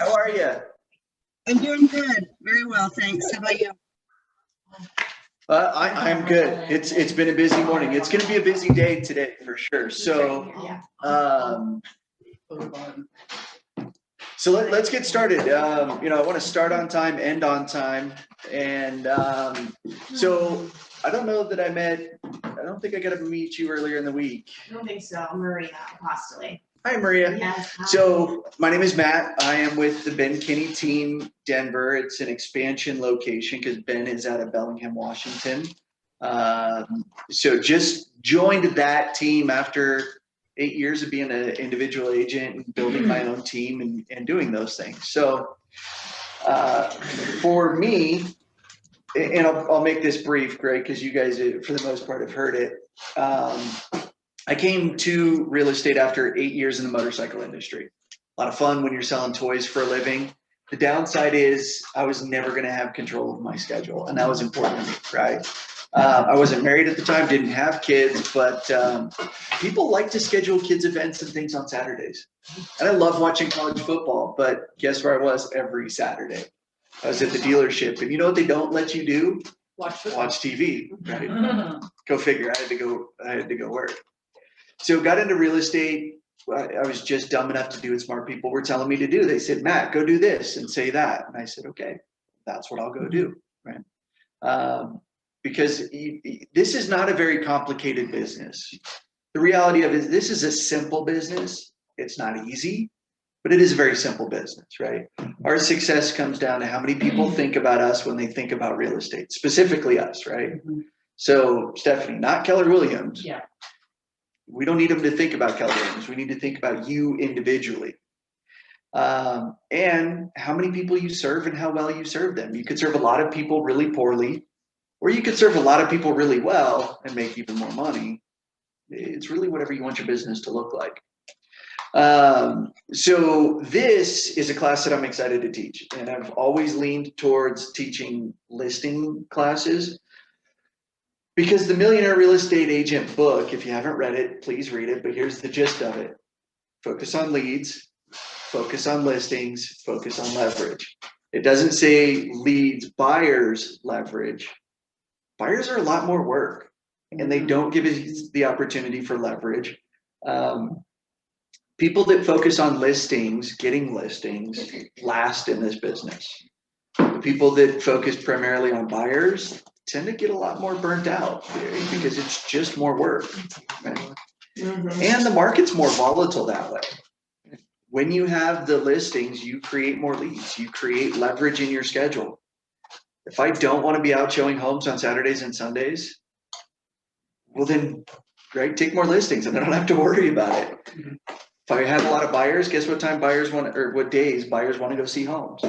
How are you? I'm doing good. Very well, thanks. How about you? I'm good. It's been a busy morning. It's going to be a busy day today for sure. So let's get started. I want to start on time, end on time, and so I don't know that I don't think I got to meet you earlier in the week. I don't think so. Maria Apostoli. Hi, Maria. Yes. Hi. So my name is Matt. I am with the Ben Kinney team, Denver. It's an expansion location because Ben is out of Bellingham, Washington. So just joined that team after 8 years of being an individual agent and building my own team and doing those things. So for me, and I'll make this brief, Greg, because you guys, for the most part, have heard it. I came to real estate after 8 years in the motorcycle industry. A lot of fun when you're selling toys for a living. The downside is I was never going to have control of my schedule, and that was important to me, right? I wasn't married at the time, didn't have kids, but people like to schedule kids' events and things on Saturdays. And I love watching college football, but guess where I was every Saturday? I was at the dealership, and you know what they don't let you do? Watch TV, right? Go figure. I had to go work. So got into real estate. I was just dumb enough to do what smart people were telling me to do. They said, Matt, go do this and say that. And I said, okay, that's what I'll go do, right? Because this is not a very complicated business. The reality of it is this is a simple business. It's not easy, but it is a very simple business, right? Our success comes down to how many people think about us when they think about real estate, specifically us, right? So Stephanie, not Keller Williams. Yeah. We don't need them to think about Keller Williams. We need to think about you individually. And how many people you serve and how well you serve them. You could serve a lot of people really poorly, or you could serve a lot of people really well and make even more money. It's really whatever you want your business to look like. So this is a class that I'm excited to teach. And I've always leaned towards teaching listing classes. Because the Millionaire Real Estate Agent book, if you haven't read it, please read it, but here's the gist of it. Focus on leads, focus on listings, focus on leverage. It doesn't say leads, buyers, leverage. Buyers are a lot more work, and they don't give us the opportunity for leverage. People that focus on listings, getting listings, last in this business. The people that focus primarily on buyers tend to get a lot more burnt out because it's just more work. Right? And the market's more volatile that way. When you have the listings, you create more leads, you create leverage in your schedule. If I don't want to be out showing homes on Saturdays and Sundays, well then, right, take more listings and I don't have to worry about it. If I have a lot of buyers, guess what time buyers want, or what days buyers want to go see homes?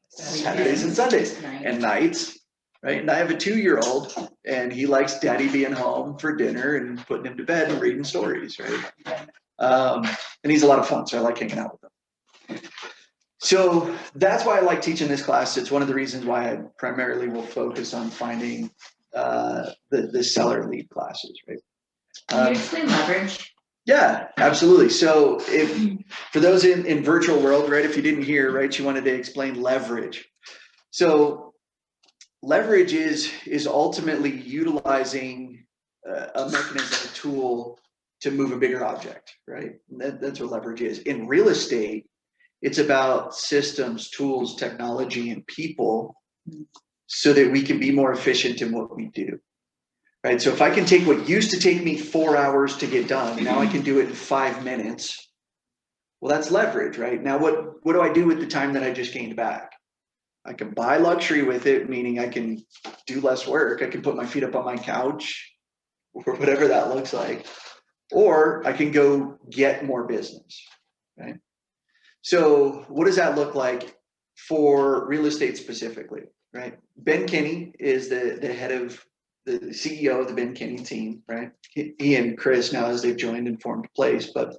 Saturdays and Sundays and nights. Right. And I have a 2-year-old and he likes daddy being home for dinner and putting him to bed and reading stories. Right. And he's a lot of fun. So I like hanging out with him. So that's why I like teaching this class. It's one of the reasons why I primarily will focus on finding the seller lead classes. Right. Can you explain leverage? Yeah, absolutely. So for those in virtual world, right, if you didn't hear, right, you wanted to explain leverage. So leverage is ultimately utilizing a mechanism, a tool to move a bigger object, right? That's what leverage is. In real estate, it's about systems, tools, technology, and people so that we can be more efficient in what we do, right? So if I can take what used to take me 4 hours to get done, now I can do it in 5 minutes. Well, that's leverage, right? Now, what do I do with the time that I just gained back? I can buy luxury with it, meaning I can do less work. I can put my feet up on my couch or whatever that looks like. Or I can go get more business, right? So what does that look like for real estate specifically, right? Ben Kinney is the head of the CEO of the Ben Kinney team, right? He and Chris now as they've joined and formed Place. But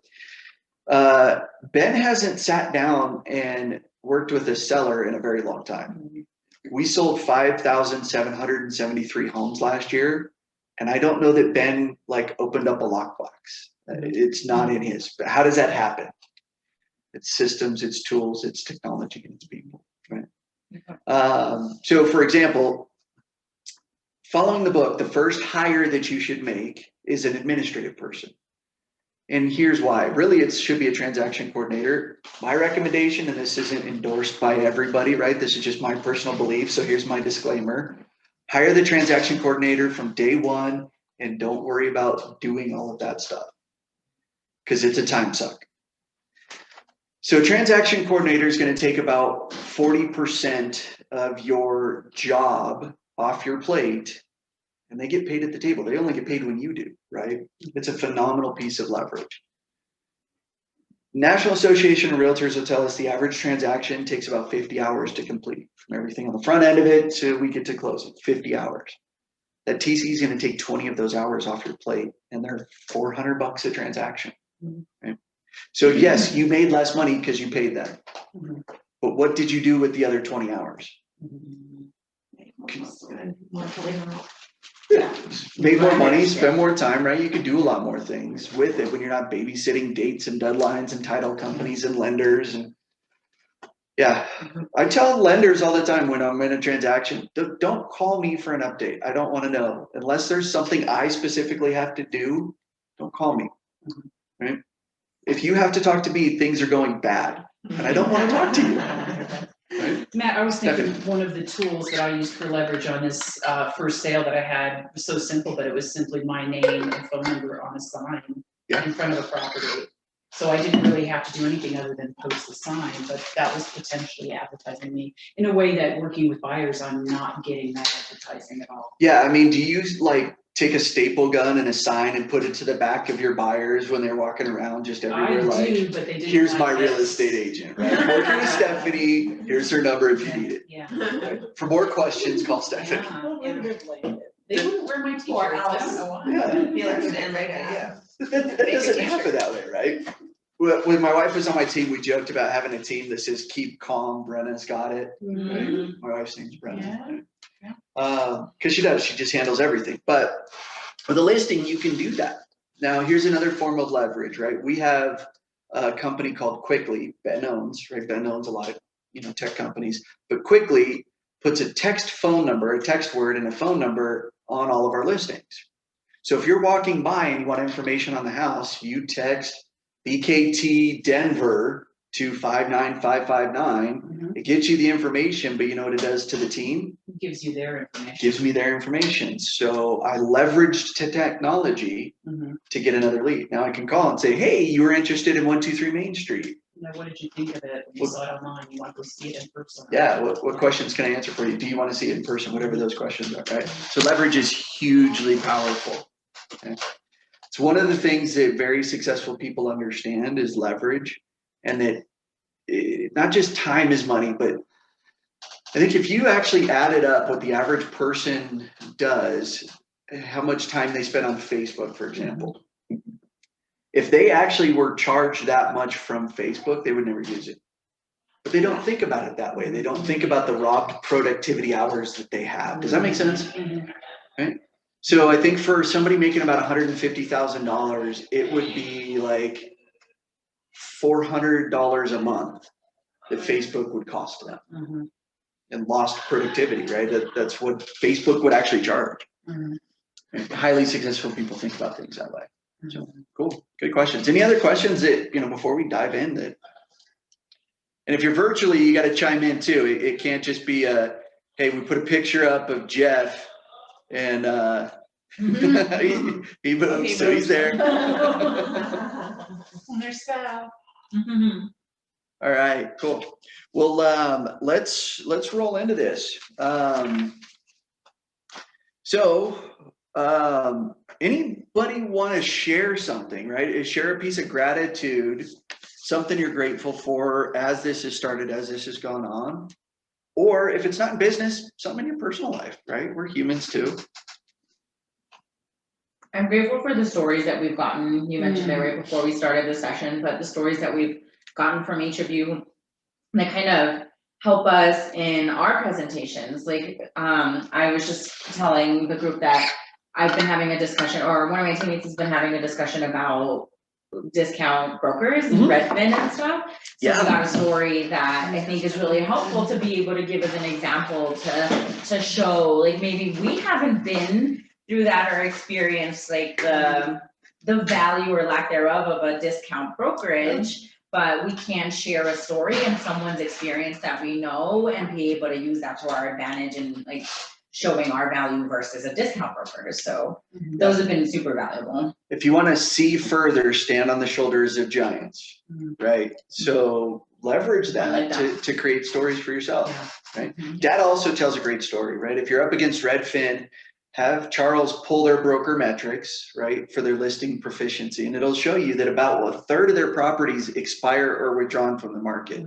Ben hasn't sat down and worked with a seller in a very long time. We sold 5,773 homes last year. And I don't know that Ben opened up a lockbox. It's not in his, but how does that happen? It's systems, it's tools, it's technology, and it's people, right? So for example, following the book, the first hire that you should make is an administrative person. And here's why. Really, it should be a transaction coordinator. My recommendation, and this isn't endorsed by everybody, right? This is just my personal belief. So here's my disclaimer. Hire the transaction coordinator from day one and don't worry about doing all of that stuff because it's a time suck. So transaction coordinator is going to take about 40% of your job off your plate, and they get paid at the table. They only get paid when you do, right? It's a phenomenal piece of leverage. National Association of Realtors will tell us the average transaction takes about 50 hours to complete, from everything on the front end of it to we get to closing, 50 hours. That TC is going to take 20 of those hours off your plate, and they're $400 a transaction. Right? So yes, you made less money because you paid them. But what did you do with the other 20 hours? Yeah, made more money, spend more time, right? You could do a lot more things with it when you're not babysitting dates and deadlines and title companies and lenders. And yeah, I tell lenders all the time when I'm in a transaction, don't call me for an update. I don't want to know. Unless there's something I specifically have to do, don't call me, right? If you have to talk to me, things are going bad and I don't want to talk to you. Right? Matt, I was thinking one of the tools that I used for leverage on this first sale that I had was so simple, but it was simply my name and phone number on a sign in front of a property. So I didn't really have to do anything other than post the sign, but that was potentially advertising me in a way that working with buyers, I'm not getting that advertising at all. Yeah, I mean, do you like take a staple gun and a sign and put it to the back of your buyers when they're walking around just everywhere? I do, like, but they didn't. Here's like my this. real estate agent, right? Working with Stephanie. Here's her number if you need it. Yeah. Right? For more questions, call Stephanie. They wouldn't wear my t-shirts. I don't know why. Yeah. I feel like you didn't write it. Yeah. That doesn't happen that way, right? When my wife was on my team, we joked about having a team that says "Keep calm, Brenna's got it." Right? My wife's name's Brenna. Because she does. She just handles everything. But with a listing, you can do that. Now, here's another form of leverage, right? We have a company called Quickly. Ben owns, right? Ben owns a lot of tech companies, but Quickly puts a text phone number, a text word, and a phone number on all of our listings. So if you're walking by and you want information on the house, you text BKT Denver to 59559. It gets you the information, but you know what it does to the team? It gives you their information. Gives me their information. So I leveraged technology to get another lead. Now I can call and say, hey, you were interested in 123 Main Street. Now, what did you think of it when you saw it online? You want to go see it in person? Yeah, what questions can I answer for you? Do you want to see it in person? Whatever those questions are, right? So leverage is hugely powerful. Okay? It's one of the things that very successful people understand is leverage, and that not just time is money, but I think if you actually added up what the average person does, how much time they spend on Facebook, for example, if they actually were charged that much from Facebook, they would never use it. But they don't think about it that way. They don't think about the robbed productivity hours that they have. Does that make sense? Right? So I think for somebody making about $150,000, it would be like $400 a month that Facebook would cost them. And lost productivity, right? That's what Facebook would actually charge. And highly successful people think about things that way. So cool, good questions. Any other questions that before we dive in? And if you're virtually, you got to chime in too. It can't just be hey, we put a picture up of Jeff and he moves, so he's there. And there's Sal. All right, cool. Well, let's roll into this. Anybody want to share something, right? Share a piece of gratitude, something you're grateful for as this has started, as this has gone on. Or if it's not in business, something in your personal life, right? We're humans too. I'm grateful for the stories that we've gotten. You mentioned it right before we started the session, but the stories that we've gotten from each of you that kind of help us in our presentations. Like I was just telling the group that I've been having a discussion, or one of my teammates has been having a discussion about discount brokers, Mhm. Redfin and stuff. So Yeah. we got a story that I think is really helpful to be able to give as an example to show, like, maybe we haven't been through that or experienced like the value or lack thereof of a discount brokerage, but we can share a story and someone's experience that we know and be able to use that to our advantage and like showing our value versus a discount broker. So those have been super valuable. If you want to see further, stand on the shoulders of giants, right? So leverage I like that to create stories for yourself, right? Mhm. Data also tells a great story, right? If you're up against Redfin, have Charles pull their broker metrics, right, for their listing proficiency, and it'll show you that about a third of their properties expire or withdrawn from the market.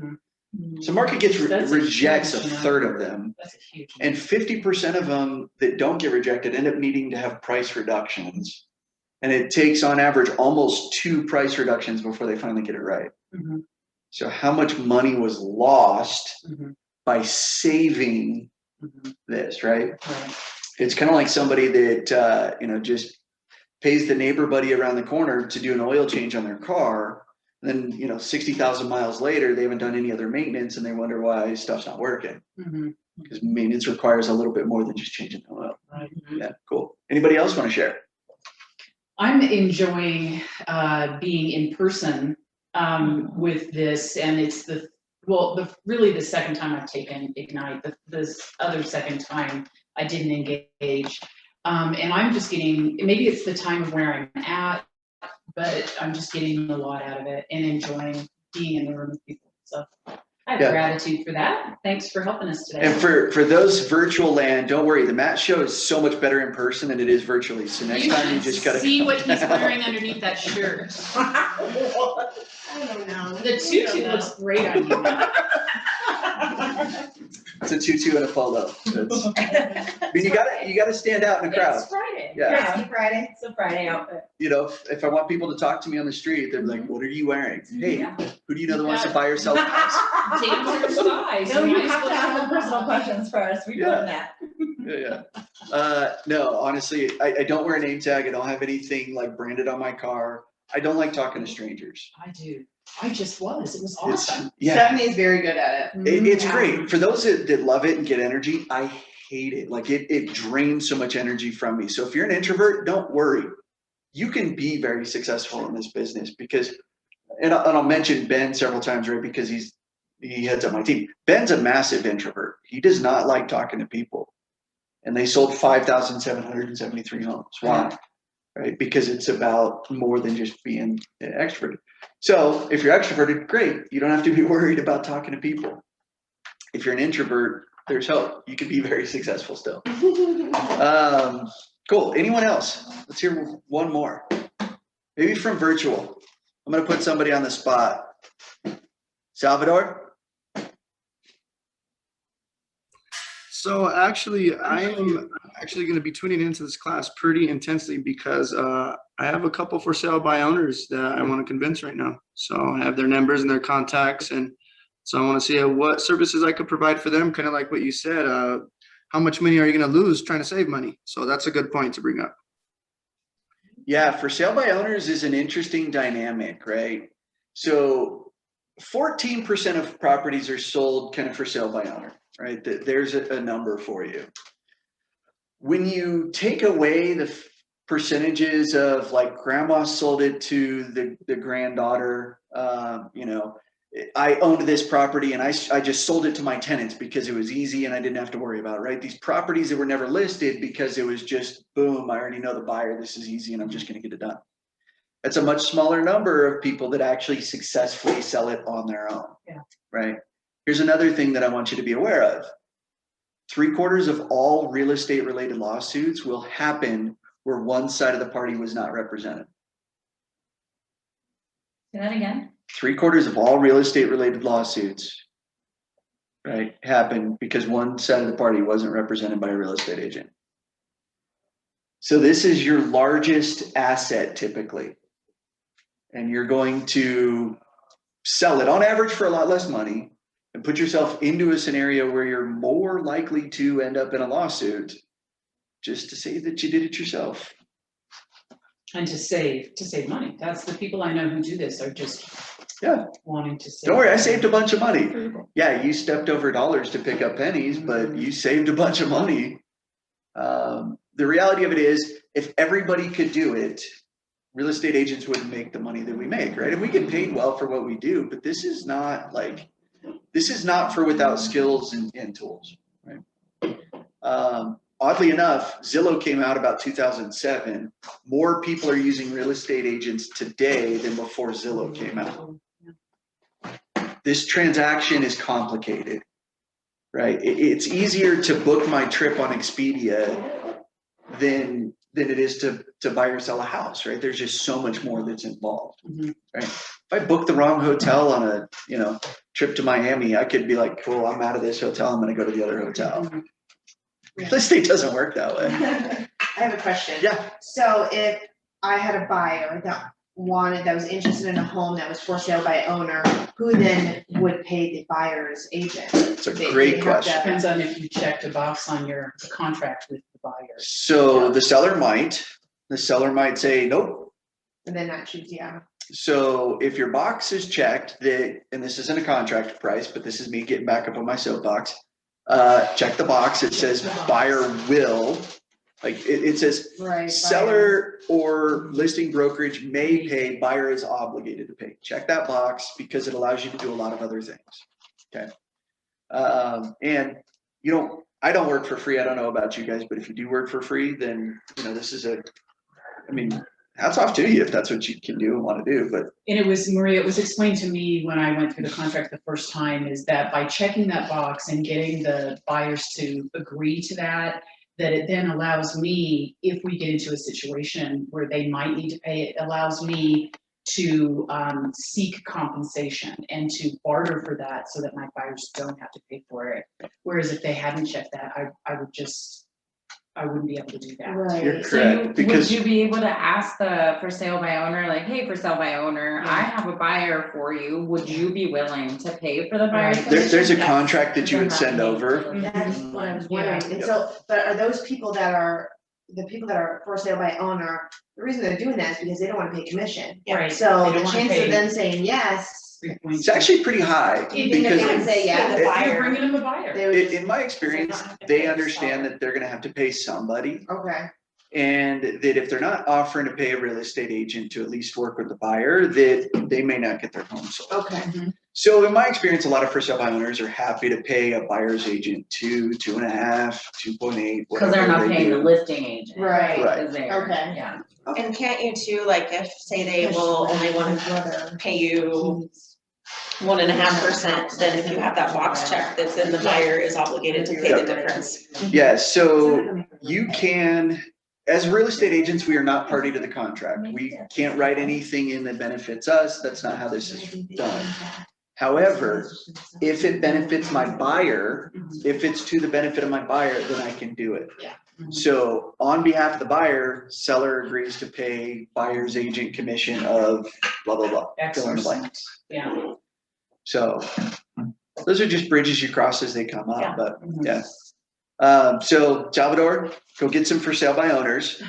So market rejects a huge third number. of them, That's a huge. and 50% of them that don't get rejected end up needing to have price reductions. And it takes on average almost 2 price reductions before they finally get it right. Mhm. So how much money was lost Mhm. by saving Mhm. this, right? Right. It's kind of like somebody that, just pays the neighbor buddy around the corner to do an oil change on their car. And then, 60,000 miles later, they haven't done any other maintenance and they wonder why stuff's not working. Mhm. Because maintenance requires a little bit more than just changing the oil. Right. Yeah, cool. Anybody else want to share? I'm enjoying being in person with this, and it's really the second time I've taken Ignite. The other second time I didn't engage, and I'm just getting, maybe it's the time of where I'm at, but I'm just getting a lot out of it and enjoying being in the room with people. So I have Yeah. gratitude for that. Thanks for helping us today. And for those virtual land, don't worry. The Matt show is so much better in person than it is virtually. So next time you just gotta see come what he's down. wearing underneath that shirt. I don't know. The tutu looks great on you. Matt. It's a tutu and a polo. I mean, you gotta stand out in a crowd. It's Friday. Yeah. Frisky Friday. It's a Friday outfit. If I want people to talk to me on the street, they're like, "What are you wearing?" Hey, Yeah. who do you know that wants to buy or sell a house? Dancer size. No, you might as have to well ask show the personal off. questions first. We've Yeah. learned that. Yeah. No, honestly, I don't wear a name tag. I don't have anything like branded on my car. I don't like talking to strangers. I do. I just was. It was It's awesome. Stephanie's very good at it. It's Yeah. great for those that love it and get energy. I hate it. Like it drains so much energy from me. So if you're an introvert, don't worry. You can be very successful in this business because, and I'll mention Ben several times, right? Because he heads up my team. Ben's a massive introvert. He does not like talking to people, and they sold 5,773 homes. Why? Right? Because it's about more than just being extroverted. So if you're extroverted, great. You don't have to be worried about talking to people. If you're an introvert, there's hope. You can be very successful still. Cool. Anyone else? Let's hear one more. Maybe from virtual. I'm going to put somebody on the spot. Salvador? So actually, I am actually going to be tuning into this class pretty intensely because I have a couple for sale by owners that I want to convince right now. So I have their numbers and their contacts, and so I want to see what services I could provide for them. Kind of like what you said. How much money are you going to lose trying to save money? So that's a good point to bring up. Yeah, for sale by owners is an interesting dynamic, right? So 14% of properties are sold kind of for sale by owner, right? There's a number for you. When you take away the percentages of like grandma sold it to the granddaughter, I owned this property and I just sold it to my tenants because it was easy and I didn't have to worry about it, right? These properties that were never listed because it was just, boom, I already know the buyer, this is easy and I'm just going to get it done. That's a much smaller number of people that actually successfully sell it on their own, right? Here's another thing that I want you to be aware of. 3/4 of all real estate related lawsuits will happen where one side of the party was not represented. Say that again. 3/4 of all real estate related lawsuits, right, happen because one side of the party wasn't represented by a real estate agent. So this is your largest asset typically, and you're going to sell it on average for a lot less money and put yourself into a scenario where you're more likely to end up in a lawsuit just to say that you did it yourself. And to save money. That's the people I know who do this are just Yeah. wanting to save. Don't worry, I saved a bunch of money. Yeah, you stepped over dollars to pick up pennies, but you saved a bunch of money. The reality of it is, if everybody could do it, real estate agents wouldn't make the money that we make, right? And we get paid well for what we do, but this is not for without skills and tools, right? Oddly enough, Zillow came out about 2007. More people are using real estate agents today than before Zillow came out. This transaction is complicated, right? It's easier to book my trip on Expedia than it is to buy or sell a house, right? There's just so much more that's involved, right? If I book the wrong hotel on a trip to Miami, I could be like, cool, I'm out of this hotel, I'm gonna go to the other hotel. Real estate doesn't work that way. I have a question. Yeah. So if I had a buyer that was interested in a home that was for sale by owner, who then would pay the buyer's agent? It's a They great have question. to- Depends on if you checked a box on your contract with the buyer. So the seller might say, nope. And then not choose, yeah. So if your box is checked, and this isn't a contract price, but this is me getting back up on my soapbox. Check the box. It says buyer will, like it says Right. seller or listing brokerage may pay, buyer is obligated to pay. Check that box because it allows you to do a lot of other things. Okay. And I don't work for free. I don't know about you guys, but if you do work for free, then this is hats off to you if that's what you can do and want to do. But And it was explained to me when I went through the contract the first time, is that by checking that box and getting the buyers to agree to that it then allows me, if we get into a situation where they might need to pay, it allows me to seek compensation and to barter for that so that my buyers don't have to pay for it. Whereas if they hadn't checked that, I wouldn't be able to do that. Right. you're So correct would because you be able to ask the for sale by owner, like, hey, for sale by owner, I have a buyer for you, would you be willing to pay for the buyer's Right. commission? there's a Yes. contract that you would send over. That's what I was wondering. And Yep. so, but are those people that are for sale by owner, the reason they're doing that is because they don't want to pay commission. Right. So They the don't wanna chance pay of them saying yes, It's actually pretty high even if they would because say yes, You're bringing them a buyer. they would just. in my experience, they understand that they're going to have to pay somebody. Okay, And that if they're not offering to pay a real estate agent to at least work with the buyer, that they may not get their home sold. okay. So in my experience, a lot of first sale by owners are happy to pay a buyer's agent 2.5, 2.8. Cause they're not whatever they paying the do. listing agent. Right. Right. 'Cause they're- Okay. Yeah. And can't you too, like if, say they will only want to pay you 1.5%, then if you have that box check, that's then the buyer is obligated to pay the difference. Yeah, so you can, as real estate agents, we are not party to the contract. We can't write anything in that benefits us. That's not how this is done. However, if it benefits my buyer, if it's to the benefit of my buyer, then I can do it. Yeah. So on behalf of the buyer, seller agrees to pay buyer's agent commission of blah, blah, blah. X Fill in the blank. percent. Yeah. So those are just bridges you cross as they come Yeah. up, but yeah. So Salvador, go get some for sale by owners.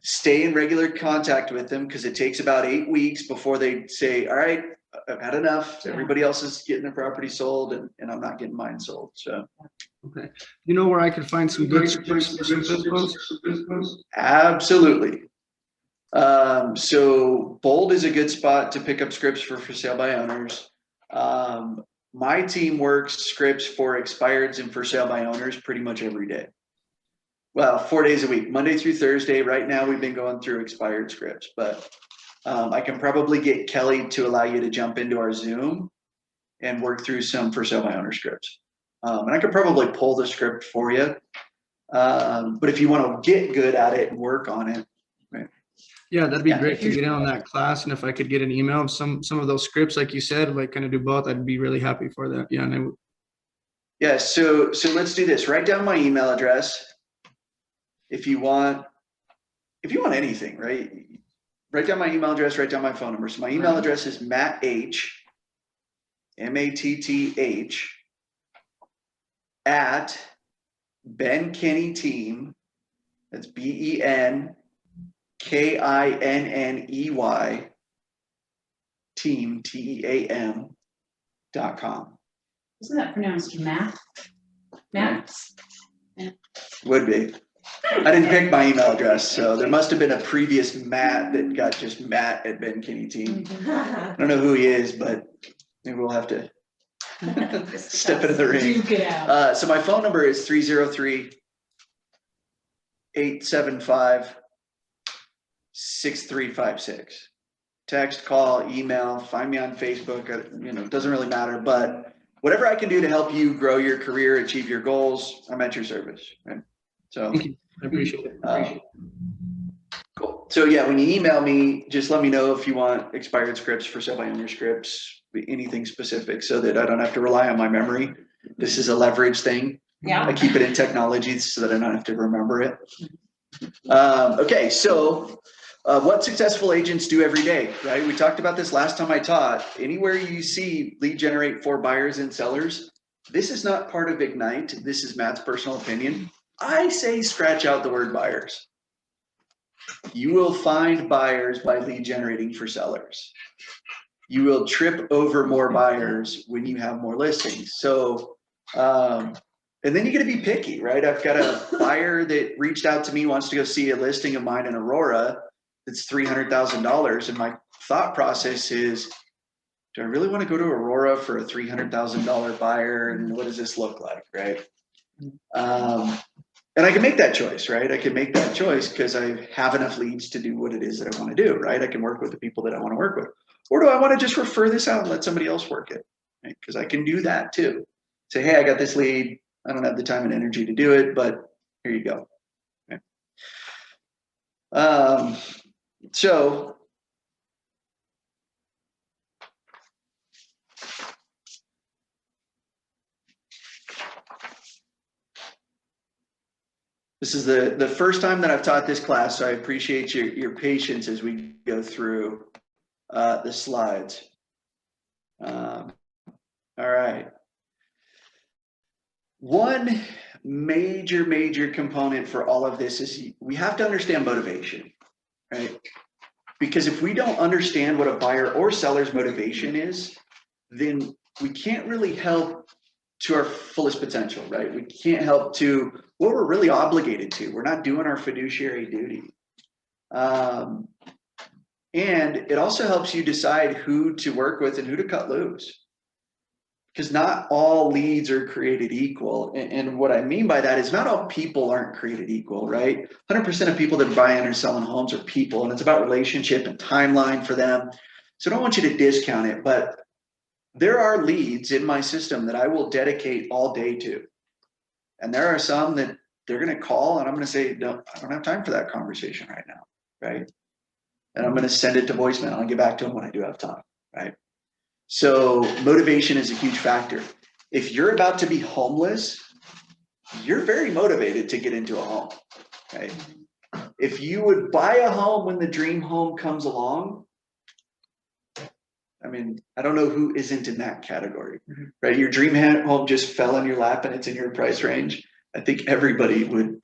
Stay in regular contact with them because it takes about 8 weeks before they say, all right, I've had enough. Everybody else is getting their property sold and I'm not getting mine sold. So Okay. You know where I could find some good scripts for some FSBOs? absolutely. So Bold is a good spot to pick up scripts for sale by owners. My team works scripts for expireds and for sale by owners pretty much every day. Well, 4 days a week, Monday through Thursday. Right now we've been going through expired scripts, but I can probably get Kelly to allow you to jump into our Zoom and work through some for sale by owner scripts. And I could probably pull the script for you. But if you want to get good at it and work on it, Yeah, that'd be Yeah. great to get in on that class. And if I could get an email of some of those scripts, like you said, like kind of do both, I'd be really happy for that. Yeah. And I would. yeah, so let's do this. Write down my email address. If you want anything, right? Write down my email address, write down my phone number. So my email address is Matt H, MATTH, at Ben Kenny Team. That's BEN KINNEY team, TEAM.com. Isn't that pronounced Matt? Matt? Would be. I didn't pick my email address, so there must have been a previous Matt that got just Matt at Ben Kinney Team. I don't know who he is, but maybe we'll have to step into the ring. Duke it out. So my phone number is 303-875-6356. Text, call, email, find me on Facebook, it doesn't really matter, but whatever I can do to help you grow your career, achieve your goals, I'm at your service, right? So Thank you. I appreciate it. cool. So yeah, when you email me, just let me know if you want expired scripts for sale by owner scripts, anything specific, so that I don't have to rely on my memory. This is a leverage thing. Yeah. I keep it in technology so that I don't have to remember it. Okay, so what successful agents do every day, right? We talked about this last time I taught. Anywhere you see lead generate for buyers and sellers, this is not part of Ignite. This is Matt's personal opinion. I say scratch out the word buyers. You will find buyers by lead generating for sellers. You will trip over more buyers when you have more listings. So, and then you got to be picky, right? I've got a buyer that reached out to me, wants to go see a listing of mine in Aurora that's $300,000. And my thought process is, do I really want to go to Aurora for a $300,000 buyer? And what does this look like, right? And I can make that choice, right? I can make that choice because I have enough leads to do what it is that I want to do, right? I can work with the people that I want to work with. Or do I want to just refer this out and let somebody else work it, right? Because I can do that too. Say, hey, I got this lead. I don't have the time and energy to do it, but here you go. Okay. So this is the first time that I've taught this class, so I appreciate your patience as we go through the slides. All right. One major component for all of this is we have to understand motivation, right? Because if we don't understand what a buyer or seller's motivation is, then we can't really help to our fullest potential, right? We can't help to what we're really obligated to. We're not doing our fiduciary duty. And it also helps you decide who to work with and who to cut loose. Because not all leads are created equal. And what I mean by that is not all people aren't created equal, right? 100% of people that buy in or selling homes are people, and it's about relationship and timeline for them. So I don't want you to discount it, but there are leads in my system that I will dedicate all day to. And there are some that they're going to call and I'm going to say, no, I don't have time for that conversation right now, right? And I'm going to send it to voicemail and get back to them when I do have time, right? So motivation is a huge factor. If you're about to be homeless, you're very motivated to get into a home, right? If you would buy a home when the dream home comes along, I mean, I don't know who isn't in that category, right? Your dream home just fell in your lap and it's in your price range. I think everybody would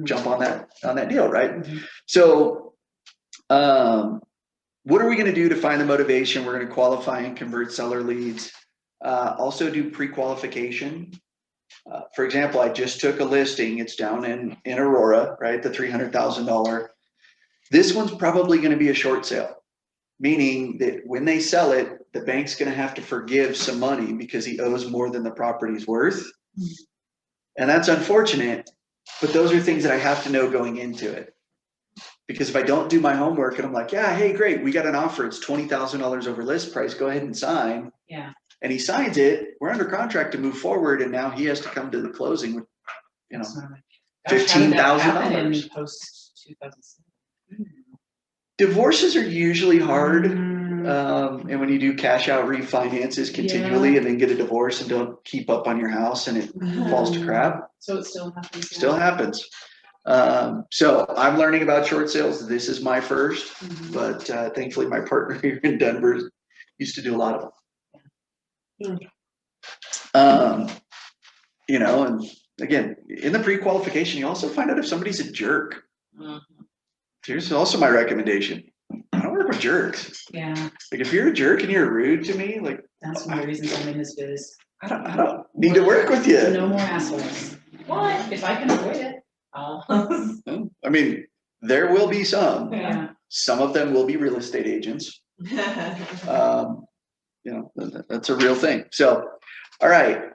jump on that deal, right? So, what are we going to do to find the motivation? We're going to qualify and convert seller leads. Also do pre-qualification. For example, I just took a listing. It's down in Aurora, right? The $300,000. This one's probably going to be a short sale, meaning that when they sell it, the bank's going to have to forgive some money because he owes more than the property's worth. And that's unfortunate, but those are things that I have to know going into it. Because if I don't do my homework and I'm like, yeah, hey, great, we got an offer. It's $20,000 over list price. Go ahead and sign. Yeah. And he signs it. We're under contract to move forward. And now he has to come to the closing with, $15,000. Post 2007. Divorces are usually hard. And when you do cash out refinances continually and then get a divorce and don't keep up on your house and it falls to crap. So it still happens. Still happens. So I'm learning about short sales. This is my first, but thankfully my partner here in Denver used to do a lot of them. And again, in the pre-qualification, you also find out if somebody's a jerk. Here's also my recommendation. I don't work with jerks. Yeah, Like if you're a jerk and you're rude to me, like that's one of the reasons I'm in this biz. I don't need to work with you. No more assholes. What? If I can avoid it. I mean, there will be some. Yeah. Some of them will be real estate agents. You know, that's a real thing. So, all right,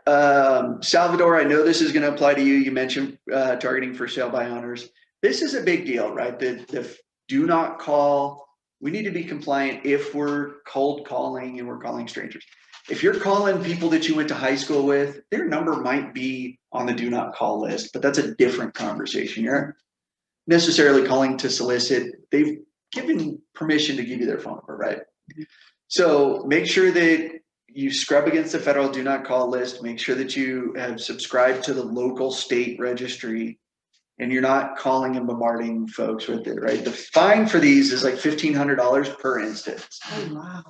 Salvador, I know this is going to apply to you. You mentioned targeting for sale by owners. This is a big deal, right? The do not call. We need to be compliant if we're cold calling and we're calling strangers. If you're calling people that you went to high school with, their number might be on the do not call list, but that's a different conversation. You're not necessarily calling to solicit. They've given permission to give you their phone number, right? So make sure that you scrub against the federal do not call list. Make sure that you have subscribed to the local state registry and you're not calling and bombarding folks with it, right? The fine for these is like $1,500 per instance. Oh, wow.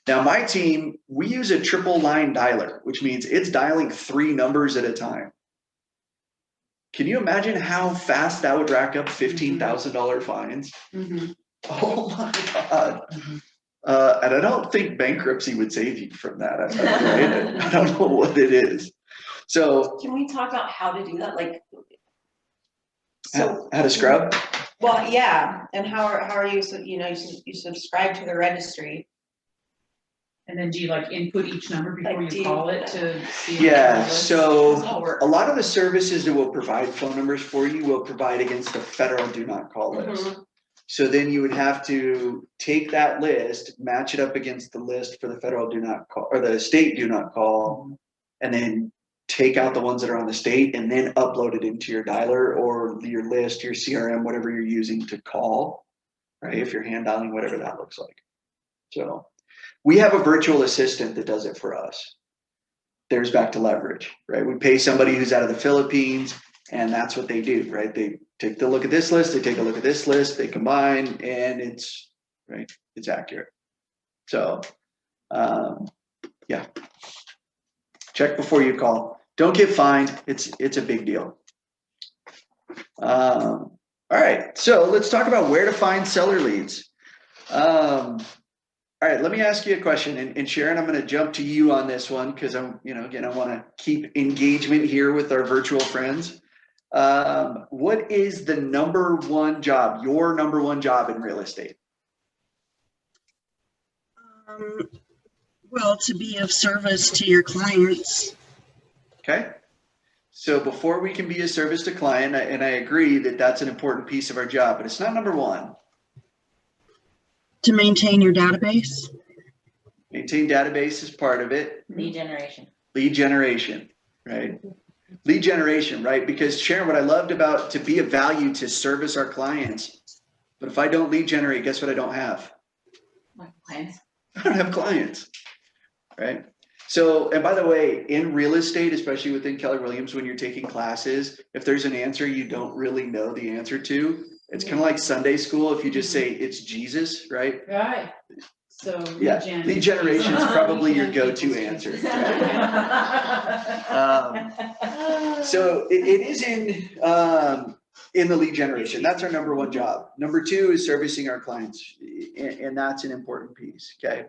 Now my team, we use a triple line dialer, which means it's dialing 3 numbers at a time. Can you imagine how fast that would rack up $15,000 fines? Mhm. Oh my God. And I don't think bankruptcy would save you from that. Right? I don't know what it is. So Can we talk about how to do that? Like, so, how to scrub? well, yeah, and how are you, so, you know, you subscribe to the registry. And then do you like input each number before Like, do you you- call it to see? if Yeah, it's- so How's it all work? a lot of the services that will provide phone numbers for you will provide against the federal do not call list. Mhm. So then you would have to take that list, match it up against the list for the federal do not call or the state do not call, and then take out the ones that are on the state and then upload it into your dialer or your list, your CRM, whatever you're using to call, right? If you're hand dialing, whatever that looks like. So we have a virtual assistant that does it for us. There's back to leverage, right? We pay somebody who's out of the Philippines and that's what they do, right? They take a look at this list, they take a look at this list, they combine and it's, right, it's accurate. So, yeah. Check before you call. Don't get fined. It's a big deal. All right, so let's talk about where to find seller leads. All right, let me ask you a question, and Sharon, I'm going to jump to you on this one because I'm, you know, again, I want to keep engagement here with our virtual friends. What is the number one job, your number one job in real estate? Well, to be of service to your clients. Okay. So before we can be a service to client, and I agree that that's an important piece of our job, but it's not number one. To maintain your database. Maintain database is part of it. Lead generation. Lead generation, right? Lead generation, right? Because Sharon, what I loved about to be of value to service our clients, but if I don't lead generate, guess what I don't have? Clients. I don't have clients, right? So, and by the way, in real estate, especially within Keller Williams, when you're taking classes, if there's an answer you don't really know the answer to, it's kind of like Sunday school. If you just say it's Jesus, right? Right, so. Yeah, lead generation is probably your go-to answer. So it is in the lead generation. That's our number one job. Number two is servicing our clients, and that's an important piece. Okay,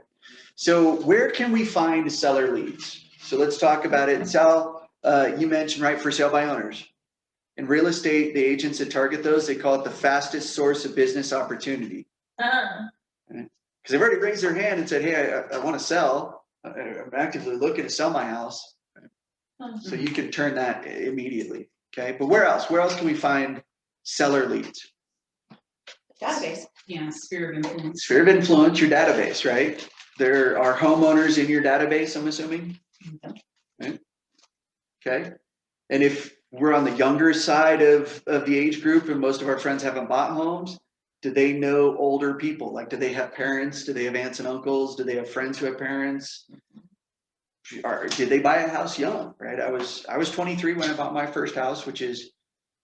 so where can we find seller leads? So let's talk about it. Sal, you mentioned right for sale by owners. In real estate, the agents that target those, they call it the fastest source of business opportunity. Because they've already raised their hand and said, hey, I want to sell. I'm actively looking to sell my house. So you can turn that immediately. Okay, but where else? Where else can we find seller leads? Database. Yeah, sphere of influence. Sphere of influence, your database, right? There are homeowners in your database, I'm assuming. Right? Okay, and if we're on the younger side of the age group and most of our friends haven't bought homes, do they know older people? Like, do they have parents? Do they have aunts and uncles? Do they have friends who have parents? Or did they buy a house young, right? I was 23 when I bought my first house, which is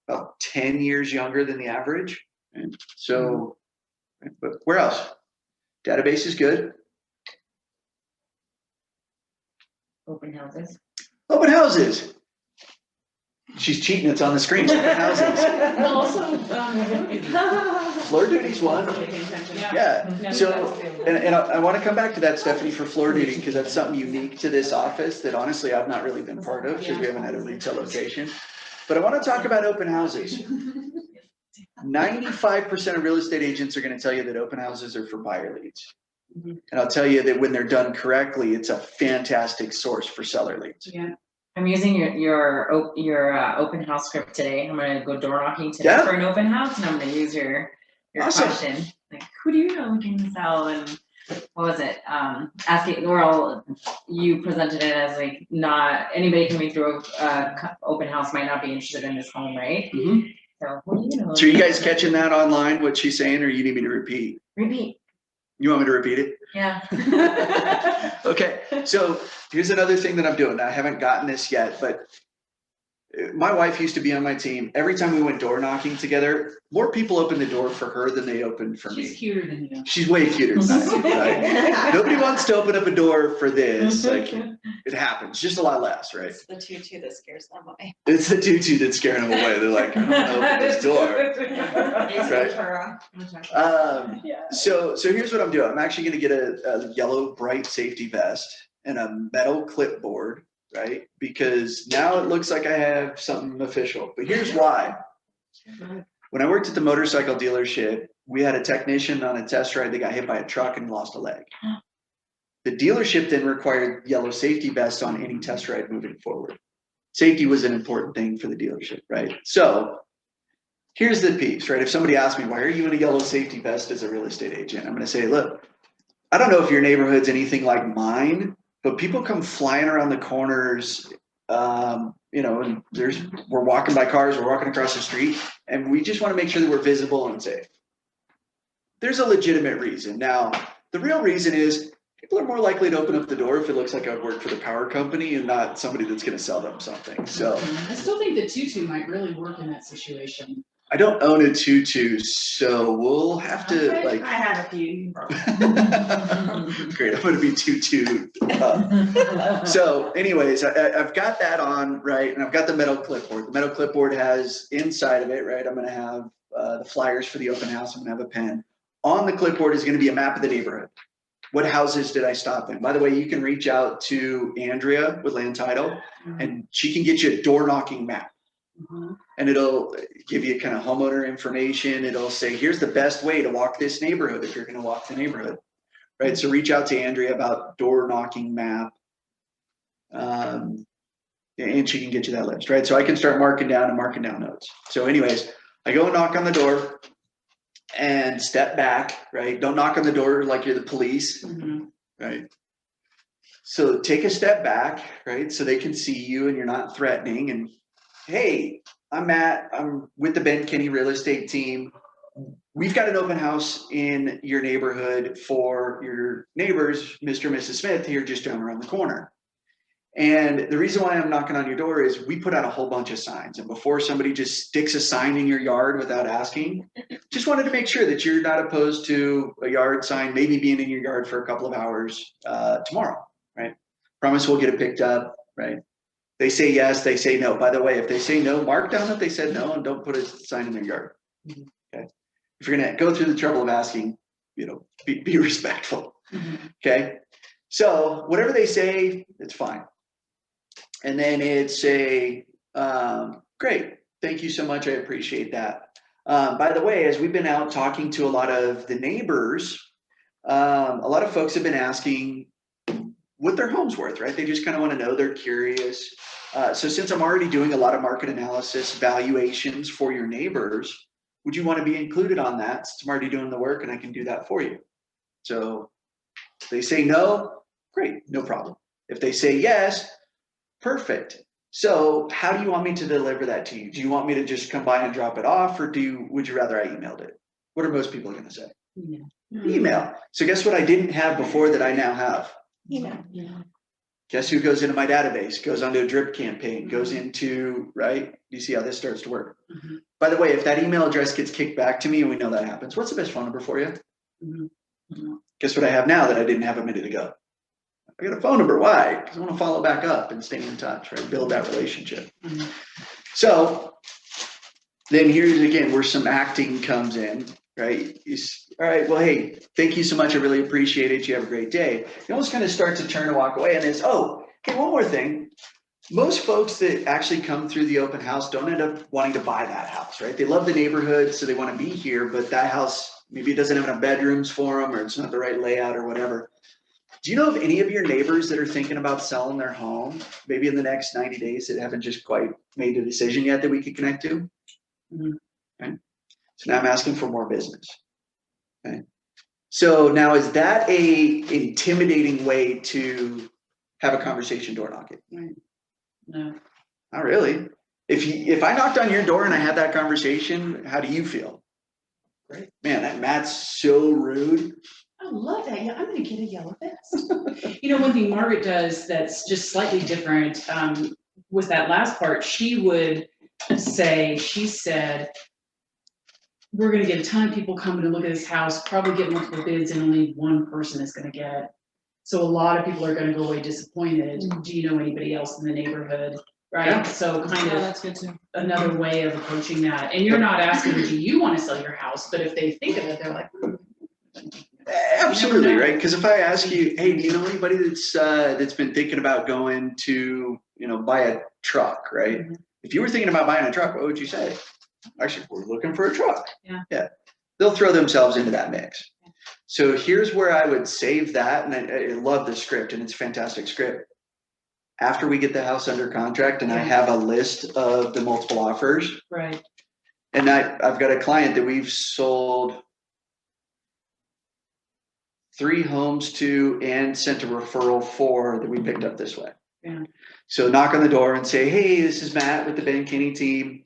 about 10 years younger than the average. And so, but where else? Database is good. Open houses. Open houses. She's cheating, it's on the screen. Open houses. And also, Floor duty's one. Yeah, so, and I want to come back to that, Stephanie, for floor duty, because that's something unique to this office that honestly I've not really been part of, because we haven't had a retail location. But I want to talk about open houses. 95% of real estate agents are going to tell you that open houses are for buyer leads. And I'll tell you that when they're done correctly, it's a fantastic source for seller leads. Yeah. I'm using your open house script today. I'm gonna go door knocking today Yeah. for an open house, and I'm gonna use your Awesome. question. Like, who do you know looking to sell? And what was it? Asking, you presented it as like, not anybody coming through a open house might not be interested in this home, right? Mhm. So who do you know? So are you guys catching that online, what she's saying, or you need me to repeat? Repeat. You want me to repeat it? Yeah. Okay, so here's another thing that I'm doing. I haven't gotten this yet, but my wife used to be on my team. Every time we went door knocking together, more people opened the door for her than they opened for She's me. cuter than you. She's way cuter than I am, right? Nobody wants to open up a door for this. Like, it happens, just a lot less, right? It's the tutu that scares them away. It's the tutu that's scaring them away. They're like, I don't want to open this door. It's Right. Ventura. So here's what I'm doing. I'm actually going to get a yellow bright safety vest and a metal clipboard, right? Because now it looks like I have something official. But here's why. When I worked at the motorcycle dealership, we had a technician on a test ride that got hit by a truck and lost a leg. The dealership then required yellow safety vests on any test ride moving forward. Safety was an important thing for the dealership, right? So here's the piece, right? If somebody asks me, why are you in a yellow safety vest as a real estate agent? I'm going to say, look, I don't know if your neighborhood's anything like mine, but people come flying around the corners, you know, and we're walking by cars, we're walking across the street, and we just want to make sure that we're visible and safe. There's a legitimate reason. Now, the real reason is people are more likely to open up the door if it looks like I work for the power company and not somebody that's going to sell them something. So I still think the tutu might really work in that situation. I don't own a tutu, so we'll have to like. I have a few. Great, I'm gonna be tutued. So anyways, I've got that on, right? And I've got the metal clipboard. The metal clipboard has inside of it, right? I'm gonna have the flyers for the open house. I'm gonna have a pen. On the clipboard is gonna be a map of the neighborhood. What houses did I stop in? By the way, you can reach out to Andrea with Land Title and she can get you a door knocking map. And it'll give you kind of homeowner information. It'll say, here's the best way to walk this neighborhood if you're going to walk the neighborhood, right? So reach out to Andrea about door knocking map. And she can get you that list, right? So I can start marking down notes. So anyways, I go and knock on the door and step back, right? Don't knock on the door like you're the police, right? So take a step back, right? So they can see you and you're not threatening. And hey, I'm Matt. I'm with the Ben Kinney real estate team. We've got an open house in your neighborhood for your neighbors, Mr. and Mrs. Smith, here just down around the corner. And the reason why I'm knocking on your door is we put out a whole bunch of signs. And before somebody just sticks a sign in your yard without asking, just wanted to make sure that you're not opposed to a yard sign maybe being in your yard for a couple of hours tomorrow, right? Promise we'll get it picked up, right? They say yes, they say no. By the way, if they say no, mark down that they said no and don't put a sign in their yard. Okay. If you're gonna go through the trouble of asking, you know, be respectful. Okay. So whatever they say, it's fine. And then it's a great. Thank you so much. I appreciate that. By the way, as we've been out talking to a lot of the neighbors, a lot of folks have been asking what their home's worth, right? They just kind of want to know, they're curious. So since I'm already doing a lot of market analysis valuations for your neighbors, would you want to be included on that? Since I'm already doing the work and I can do that for you. So if they say no, great, no problem. If they say yes, perfect. So how do you want me to deliver that to you? Do you want me to just come by and drop it off, or would you rather I emailed it? What are most people going to say? Email. So guess what I didn't have before that I now have? Email. Guess who goes into my database, goes onto a drip campaign, goes into, right? You see how this starts to work. By the way, if that email address gets kicked back to me, and we know that happens, what's the best phone number for you? Guess what I have now that I didn't have a minute ago? I got a phone number. Why? Because I want to follow back up and stay in touch, right? Build that relationship. So then here's again where some acting comes in, right? All right, well, hey, thank you so much. I really appreciate it. You have a great day. You almost kind of start to turn and walk away, and it's, oh, okay, one more thing. Most folks that actually come through the open house don't end up wanting to buy that house, right? They love the neighborhood, so they want to be here, but that house, maybe it doesn't have enough bedrooms for them, or it's not the right layout or whatever. Do you know of any of your neighbors that are thinking about selling their home, maybe in the next 90 days, that haven't just quite made a decision yet that we could connect to? Mhm. Okay. So now I'm asking for more business. Okay. So now, is that a intimidating way to have a conversation door knocking? No. Not really. If I knocked on your door and I had that conversation, how do you feel? Great. Man, that Matt's so rude. I love that. Yeah, I'm gonna get a yellow vest. You know, one thing Margaret does that's just slightly different, was that last part. She would say, she said, we're gonna get a ton of people coming to look at this house, probably get multiple bids, and only one person is gonna get it. So a lot of people are gonna go away disappointed. Do you know anybody else in the neighborhood? Right? Yeah. So kind Yeah, of that's good too. another way of approaching that. And you're not asking, do you wanna sell your house? But if they think of it, they're like, Absolutely, know. right? Because if I ask you, hey, do you know anybody that's been thinking about going to, buy a truck, right? Mhm. If you were thinking about buying a truck, what would you say? Actually, we're looking for a truck. Yeah. They'll throw themselves into that mix. So here's where I would save that, and I love the script, and it's a fantastic script. After we get the house under contract, and I have a list of the multiple offers, right. and I've got a client that we've sold 3 homes to and sent a referral for that we picked up this way. Yeah. So knock on the door and say, hey, this is Matt with the Ben Kinney team.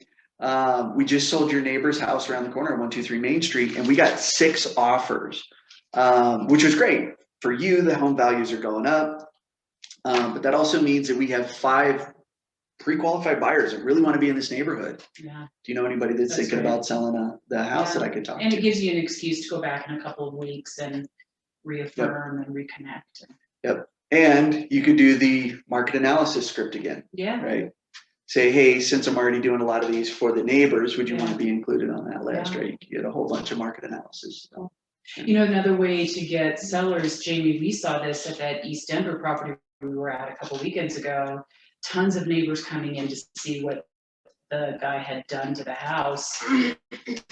We just sold your neighbor's house around the corner, 123 Main Street, and we got 6 offers, which was great. For you, the home values are going up. But that also means that we have 5 pre-qualified buyers that really want to be in this neighborhood. Yeah. Do you know anybody that's thinking great. about selling the house that I could talk And to? it gives you an excuse to go back in a couple of weeks and reaffirm and reconnect. Yep. And you could do the market analysis script again, Yeah. right? Say, hey, since I'm already doing a lot of these for the neighbors, would you want to be included on that list, Yeah. right? You can get a whole bunch of market analysis. So, You know, another way to get sellers, Jamie, we saw this at that East Denver property we were at a couple weekends ago. Tons of neighbors coming in to see what the guy had done to the house.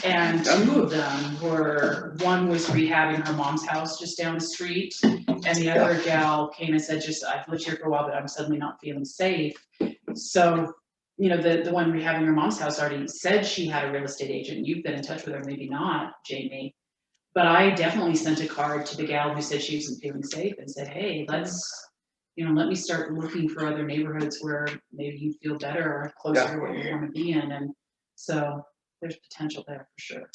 And 2 of them were, one was rehabbing her mom's house just down the street. And the other gal came and said, I've lived here for a while, but I'm suddenly not feeling safe. So, the one rehabbing her mom's house already said she had a real estate agent. You've been in touch with her, maybe not, Jamie. But I definitely sent a card to the gal who said she wasn't feeling safe and said, hey, let me start looking for other neighborhoods where maybe you feel better or closer to what you want to be in. And so there's potential there for sure.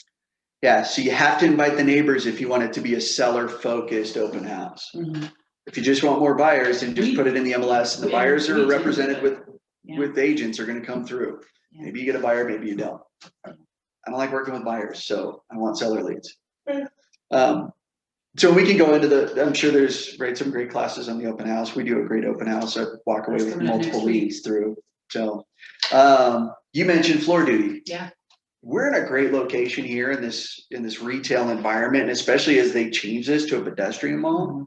Yeah, so you have to invite the neighbors if you want it to be a seller-focused open house. Mm-hmm. If you just want more buyers, then just put it in the MLS, and the buyers are represented with agents are going to come through. Yeah. Maybe you get a buyer, maybe you don't. I don't like working with buyers, so I want seller leads. So we can go into I'm sure there's some great classes on the open house. We do a great open house. I walk away with multiple leads through. So you mentioned floor duty. Yeah. We're in a great location here in this retail environment, and especially as they change this to a pedestrian mall,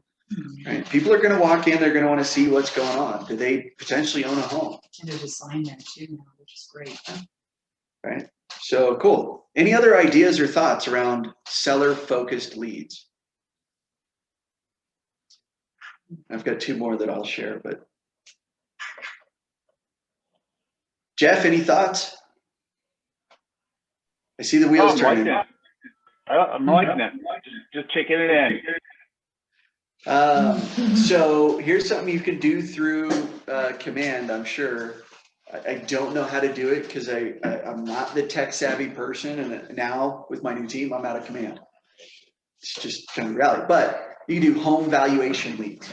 right? People are going to walk in, they're going to want to see what's going on. Do they potentially own a home? And there's a sign there too now, which is great. Right. So cool. Any other ideas or thoughts around seller-focused leads? I've got 2 more that I'll share, but Jeff, any thoughts? I see the wheels turning. I'm liking it. Just checking it in. So here's something you can do through Command, I'm sure. I don't know how to do it because I'm not the tech savvy person, and now with my new team, I'm out of Command. It's just kind of reality. But you can do home valuation leads.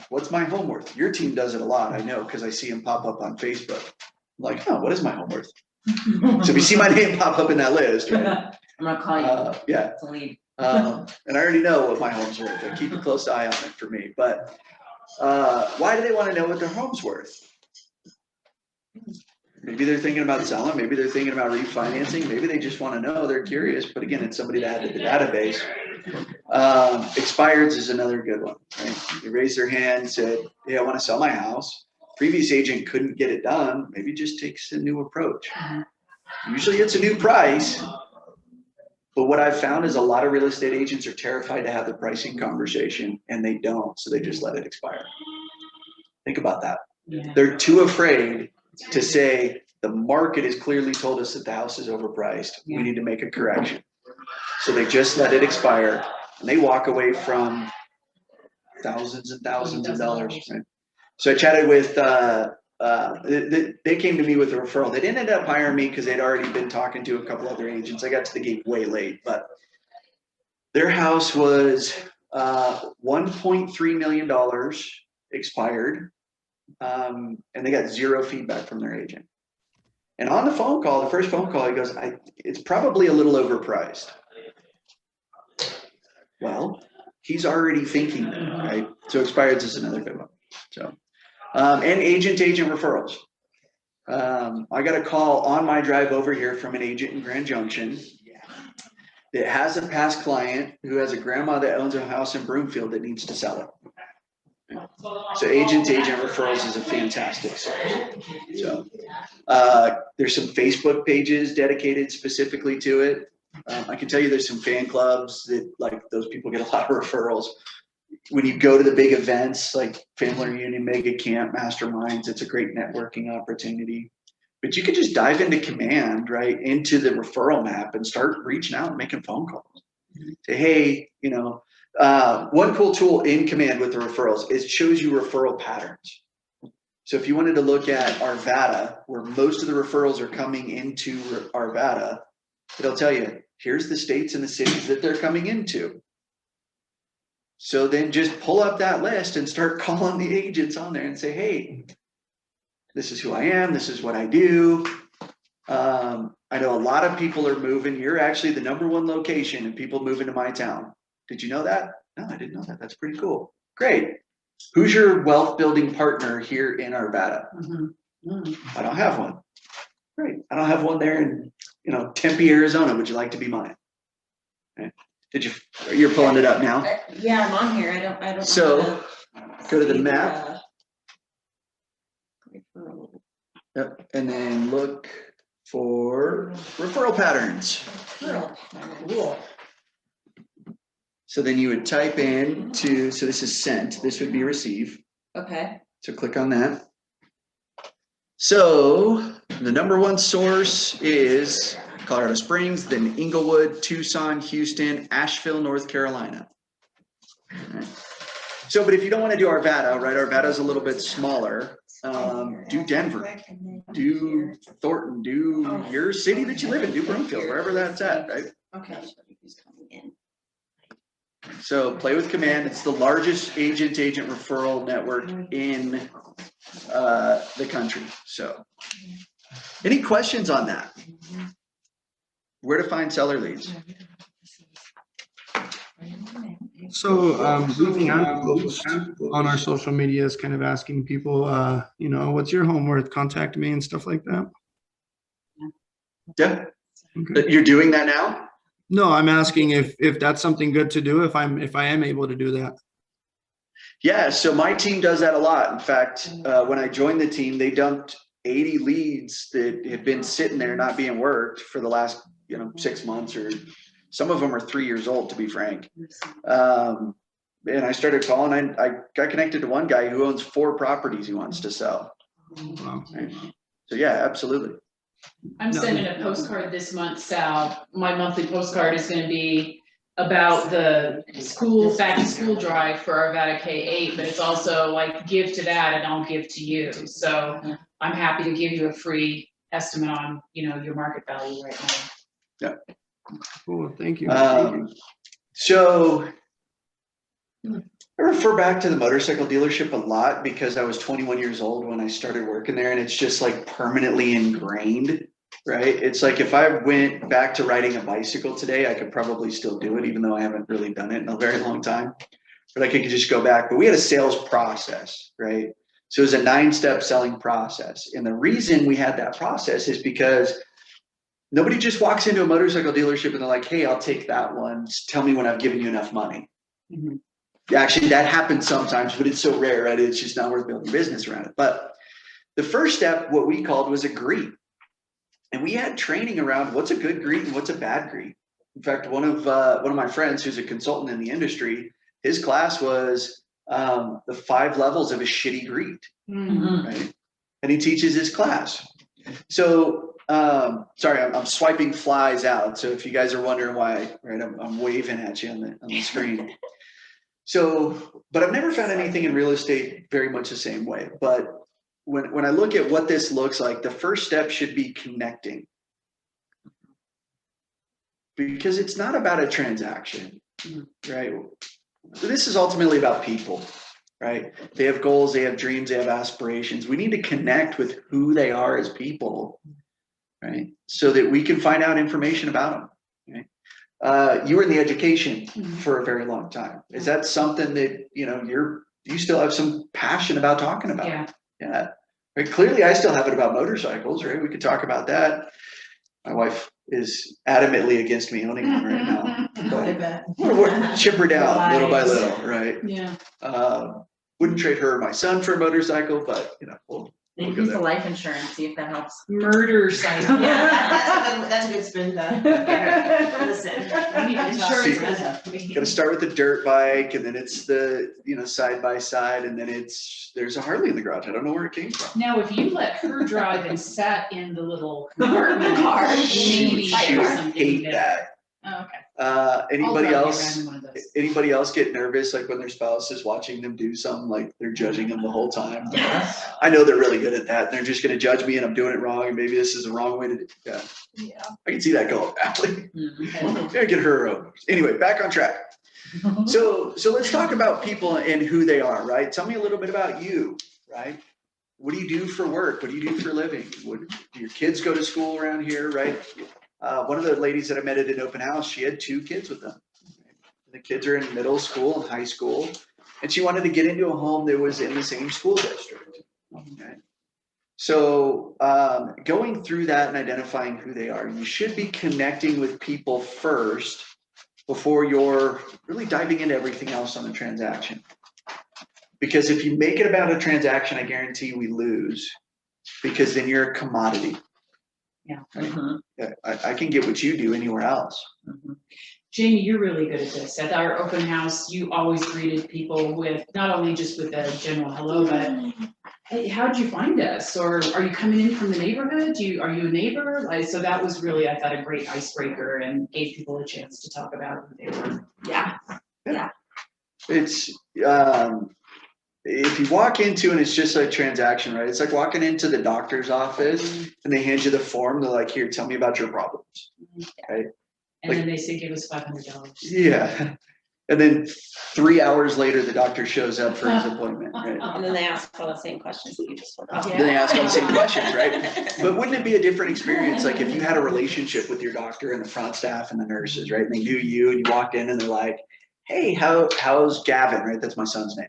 What's my home worth? Your team does it a lot, I know, because I see them pop up on Facebook. I'm like, what is my home worth? So if you see my name pop up in that list, right? I'm gonna call you. Yeah. It's a lead. And I already know what my home's worth. I keep a close eye on it for me. But why do they want to know what their home's worth? Maybe they're thinking about selling, maybe they're thinking about refinancing, maybe they just want to know, they're curious, but again, it's somebody that added the database. Expireds is another good one, right? They raised their hand, said, hey, I want to sell my house. Previous agent couldn't get it done, maybe just takes a new approach. Usually it's a new price, but what I've found is a lot of real estate agents are terrified to have the pricing conversation and they don't, so they just let it expire. Think about that. Yeah. They're too afraid to say, the market has clearly told us that the house is overpriced. We need to make a correction. So they just let it expire and they walk away from thousands and thousands of dollars. Right? So I chatted with, they came to me with a referral. They didn't end up hiring me because they'd already been talking to a couple other agents. I got to the gate way late, but their house was $1.3 million expired. And they got zero feedback from their agent. And on the phone call, the first phone call, he goes, it's probably a little overpriced. Well, he's already thinking that, right? So expireds is another good one. So, and agent-to-agent referrals. I got a call on my drive over here from an agent in Grand Junction that has a past client who has a grandma that owns a house in Broomfield that needs to sell it. So agent-to-agent referrals is a fantastic source. So there's some Facebook pages dedicated specifically to it. I can tell you there's some fan clubs that, like, those people get a lot of referrals. When you go to the big events like Family Reunion, Mega Camp, Masterminds, it's a great networking opportunity. But you could just dive into Command, right, into the referral map and start reaching out and making phone calls. Say, hey, you know, one cool tool in Command with the referrals is it shows you referral patterns. So if you wanted to look at Arvada, where most of the referrals are coming into Arvada, it'll tell you, here's the states and the cities that they're coming into. So then just pull up that list and start calling the agents on there and say, hey, this is who I am, this is what I do. I know a lot of people are moving. You're actually the #1 location and people moving to my town. Did you know that? No, I didn't know that. That's pretty cool. Great. Who's your wealth building partner here in Arvada? I don't have one. Great. I don't have one there in, you know, Tempe, Arizona. Would you like to be mine? Okay. You're pulling it up now? Yeah, I'm on here. I don't know So, how go to the see map. referral. Yep. And then look for referral patterns. Referral. Cool. So then you would type in to, so this is sent, this would be receive. Okay. So click on that. So the #1 source is Colorado Springs, then Inglewood, Tucson, Houston, Asheville, North Carolina. Right. So, but if you don't want to do Arvada, right? Arvada is a little bit smaller. Do Denver, do Thornton, do your city that you live in, do Broomfield, wherever that's at, right? Okay. Who's coming in? So play with Command. It's the largest agent-to-agent referral network in the country. So any questions on that? Where to find seller leads? So we've had posts on our social medias kind of asking people, you know, what's your home worth? Contact me and stuff like that. Yeah, Okay. you're doing that now? No, I'm asking if that's something good to do, if I am able to do that. Yeah, so my team does that a lot. In fact, when I joined the team, they dumped 80 leads that had been sitting there not being worked for the last, 6 months, or some of them are 3 years old, to be frank. And I started calling. I got connected to one guy who owns 4 properties he wants to sell. Wow. Right? So yeah, absolutely. I'm sending a postcard this month, Sal. My monthly postcard is gonna be about the back to school drive for Arvada K-8, but it's also like give to that and I'll give to you. So I'm happy to give you a free estimate on, your market value right now. Yeah. Cool. Thank you. So I refer back to the motorcycle dealership a lot because I was 21 years old when I started working there, and it's just like permanently ingrained, right? It's like if I went back to riding a bicycle today, I could probably still do it, even though I haven't really done it in a very long time. But I could just go back. But we had a sales process, right? So it was a 9-step selling process. And the reason we had that process is because nobody just walks into a motorcycle dealership and they're like, hey, I'll take that one. Just tell me when I've given you enough money. Mhm. Actually, that happens sometimes, but it's so rare, right? It's just not worth building business around it. But the first step, what we called, was a greet. And we had training around what's a good greet and what's a bad greet. In fact, one of my friends who's a consultant in the industry, his class was the 5 levels of a shitty greet, right? And he teaches his class. So, sorry, I'm swiping flies out. So if you guys are wondering why, right, I'm waving at you on the screen. So, but I've never found anything in real estate very much the same way. But when I look at what this looks like, the first step should be connecting. Because it's not about a transaction, right? This is ultimately about people, right? They have goals, they have dreams, they have aspirations. We need to connect with who they are as people, right? So that we can find out information about them, right? You were in the education for a very long time. Is that something that, you still have some passion about talking about? Yeah. Right? Clearly, I still have it about motorcycles, right? We could talk about that. My wife is adamantly against me owning one right now. I bet. We're chip her down little by little, right? Yeah. Wouldn't trade her or my son for a motorcycle, but we'll go Increase the there. life insurance, see if that helps. Murder cycle. That's a good spin, listen. We need to talk See, about that. Got to start with the dirt bike, and then it's the side by side, and then there's a Harley in the garage. I don't know where it came from. Now, if you let her drive and sat in the little compartment, Car. maybe She there's would something hate there. that. Oh, okay. Anybody I'll drive you else? around in one of those. Anybody else get nervous like when their spouse is watching them do something, like they're judging them the whole time? Yes. I know they're really good at that. They're just going to judge me and I'm doing it wrong, and maybe this is the wrong way to do it. Yeah. I can see that going badly. Gotta get her over. Anyway, back on track. So let's talk about people and who they are, right? Tell me a little bit about you, right? What do you do for work? What do you do for a living? Do your kids go to school around here, right? One of the ladies that I met at an open house, she had 2 kids with them. The kids are in middle school and high school, and she wanted to get into a home that was in the same school district. Okay. So going through that and identifying who they are, you should be connecting with people first before you're really diving into everything else on the transaction. Because if you make it about a transaction, I guarantee we lose, because then you're a commodity. Yeah. Right? Yeah, I can get what you do anywhere else. Jamie, you're really good at this. At our open house, you always greeted people with, not only just with a general hello, but hey, how'd you find us? Or are you coming in from the neighborhood? Are you a neighbor? So that was really, I thought, a great icebreaker and gave people a chance to talk about who they were. Yeah. It's if you walk into and it's just a transaction, right? It's like walking into the doctor's office and they hand you the form. They're like, here, tell me about your problems. Right? And then they say, give us $500. Yeah. And then 3 hours later, the doctor shows up for his appointment, right? And then they ask all the same questions that you just forgot. Then they ask all the same questions, right? But wouldn't it be a different experience? Like if you had a relationship with your doctor and the front staff and the nurses, right? And they knew you and you walked in and they're like, hey, how's Gavin, right? That's my son's name.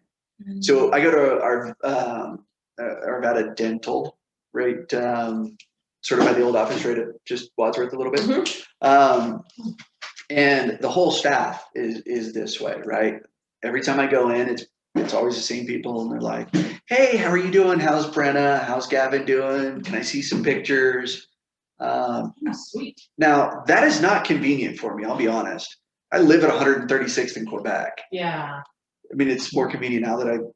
So I go to Arvada Dental, right? Sort of by the old office, right? At just Wadsworth a little bit. And the whole staff is this way, right? Every time I go in, it's always the same people, and they're like, hey, how are you doing? How's Brenna? How's Gavin doing? Can I see some pictures? Oh, sweet. Now, that is not convenient for me, I'll be honest. I live at 136th in Quebec. Yeah. I mean, it's more convenient now that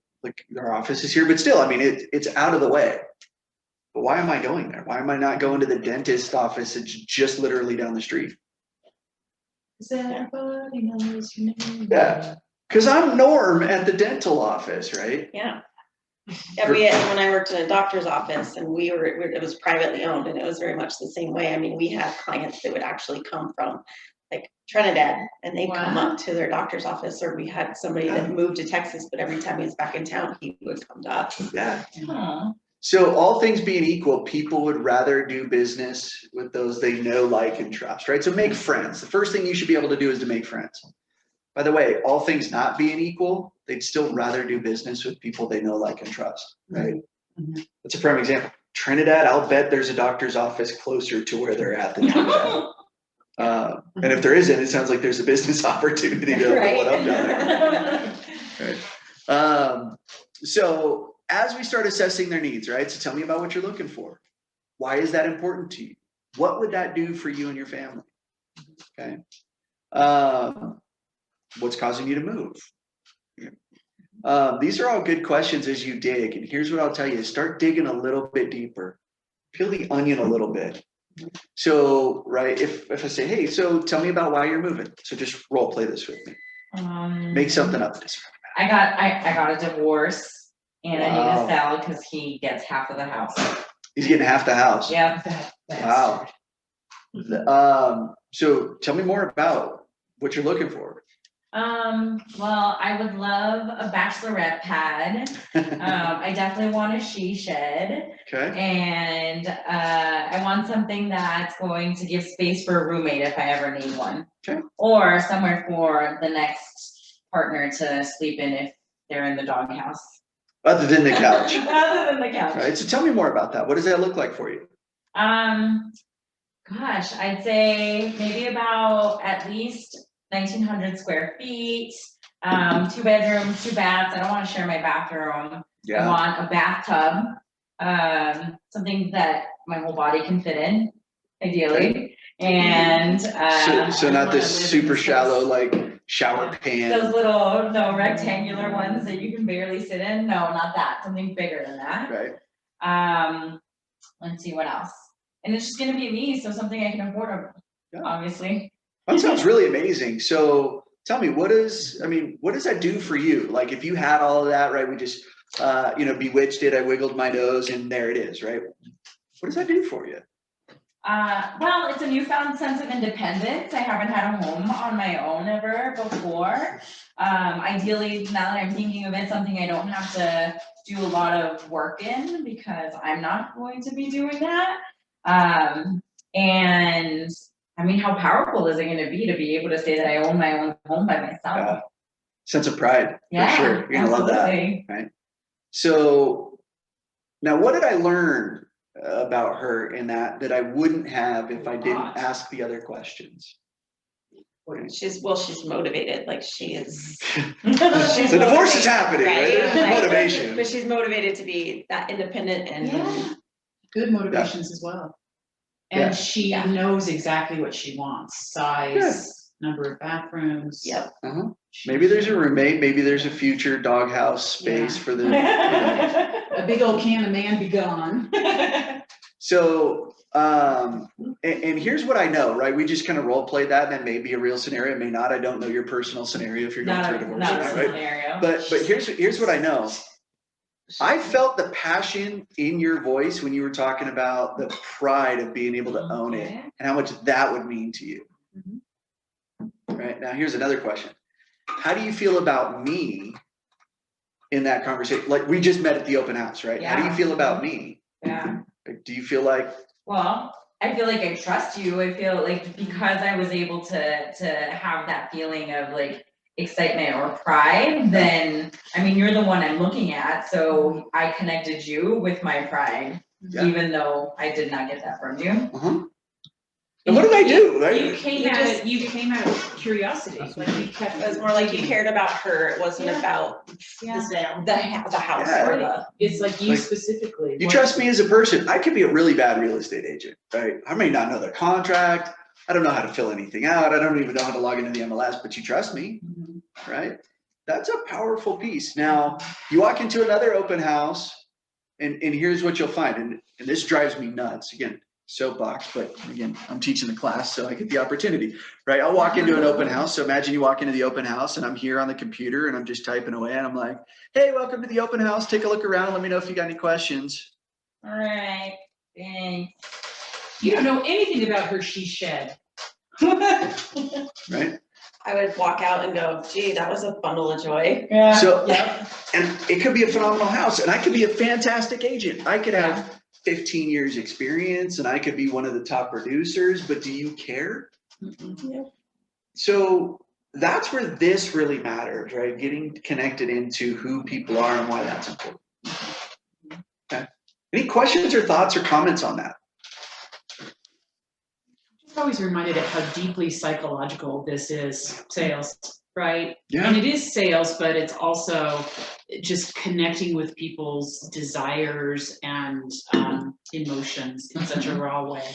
our office is here, but still, I mean, it's out of the way. But why am I going there? Why am I not going to the dentist office? It's just literally down the street. Everybody knows your name. Yeah, because I'm Norm at the dental office, right? Yeah. Yeah, when I worked in a doctor's office and it was privately owned, and it was very much the same way. I mean, we had clients that would actually come from like Trinidad, and they'd come up to their doctor's office, or we had somebody that moved to Texas, but every time he was back in town, he would come to us. Yeah. So all things being equal, people would rather do business with those they know, like, and trust, right? So make friends. The first thing you should be able to do is to make friends. By the way, all things not being equal, they'd still rather do business with people they know, like, and trust, right? Mhm. That's a prime example. Trinidad, I'll bet there's a doctor's office closer to where they're at than Trinidad. And if there isn't, it sounds like there's a business opportunity to open one up down there. Right. So as we start assessing their needs, right? So tell me about what you're looking for. Why is that important to you? What would that do for you and your family? Okay. What's causing you to move? These are all good questions as you dig. And here's what I'll tell you, start digging a little bit deeper. Peel the onion a little bit. So, right, if I say, hey, so tell me about why you're moving. So just role play this with me. Make something up. I got a divorce and I need Wow. to sell because he gets half of the house. He's getting half the house. Yep. Wow. So tell me more about what you're looking for. Well, I would love a bachelorette pad. I definitely want a she shed. Okay. And I want something that's going to give space for a roommate if I ever need one. Okay. Or somewhere for the next partner to sleep in if they're in the doghouse. Other than the couch. Other than the couch. Right. So tell me more about that. What does that look like for you? Gosh, I'd say maybe about at least 1,900 square feet, 2 bedrooms, 2 baths. I don't want to share my bathroom. I want a bathtub, something that my whole body can fit in, ideally. And so not this super shallow, like shower pan. those little rectangular ones that you can barely sit in. No, not that. Something bigger than that. Right. Let's see what else. And it's just gonna be me, so something I can afford, obviously. That sounds really amazing. So tell me, what does that do for you? Like if you had all of that, right? We just, bewitched it. I wiggled my nose and there it is, right? What does that do for you? Well, it's a newfound sense of independence. I haven't had a home on my own ever before. Ideally, now that I'm thinking of it, something I don't have to do a lot of work in because I'm not going to be doing that. And I mean, how powerful is it going to be able to say that I own my own home by myself? Sense of pride, Yeah, for sure. You're gonna love that, right? So now, what did I learn about her in that I wouldn't have if I didn't ask the other questions? She's motivated, like she is. The divorce is happening, right? There's Like, motivation. But she's motivated to be that independent and. Yeah. Good motivations as well. And she knows exactly what she wants, size, number of bathrooms. Yep. Maybe there's a roommate, maybe there's a future doghouse space for the. A big old can of man be gone. So, and here's what I know, right? We just kind of role play that, and that may be a real scenario, it may not. I don't know your personal scenario if you're going through a divorce, Not a right? scenario. But here's what I know. I felt the passion in your voice when you were talking about the pride of being able to own it and how much that would mean to you. Right now, here's another question. How do you feel about me in that conversation? Like we just met at the open house, right? How do you feel about me? Yeah. Do you feel like? Well, I feel like I trust you. I feel like because I was able to have that feeling of like excitement or pride, then I mean you're the one I'm looking at, so I connected you with my pride, even though I did not get that from you. And what did I do? Right? You came out of curiosity. Like you kept. It was more like you cared about her. It wasn't about the sale, the house or the. It's like you specifically. You trust me as a person. I could be a really bad real estate agent, right? I may not know the contract. I don't know how to fill anything out. I don't even know how to log into the MLS, but you trust me, right? That's a powerful piece. Now, you walk into another open house, and here's what you'll find. And this drives me nuts. Again, soapbox, but again, I'm teaching the class, so I get the opportunity, right? I'll walk into an open house. So imagine you walk into the open house, and I'm here on the computer, and I'm just typing away, and I'm like, hey, welcome to the open house. Take a look around. Let me know if you got any questions. All right, thanks. You don't know anything about her she shed. Right? I would walk out and go, gee, that was a bundle of joy. Yeah. So, and it could be a phenomenal house, and I could be a fantastic agent. I could have 15 years experience, and I could be one of the top producers, but do you care? Yeah. So that's where this really matters, right? Getting connected into who people are and why that's important. Okay. Any questions or thoughts or comments on that? Just always reminded of how deeply psychological this is, sales, right? Yeah. And it is sales, but it's also just connecting with people's desires and emotions in such a raw way.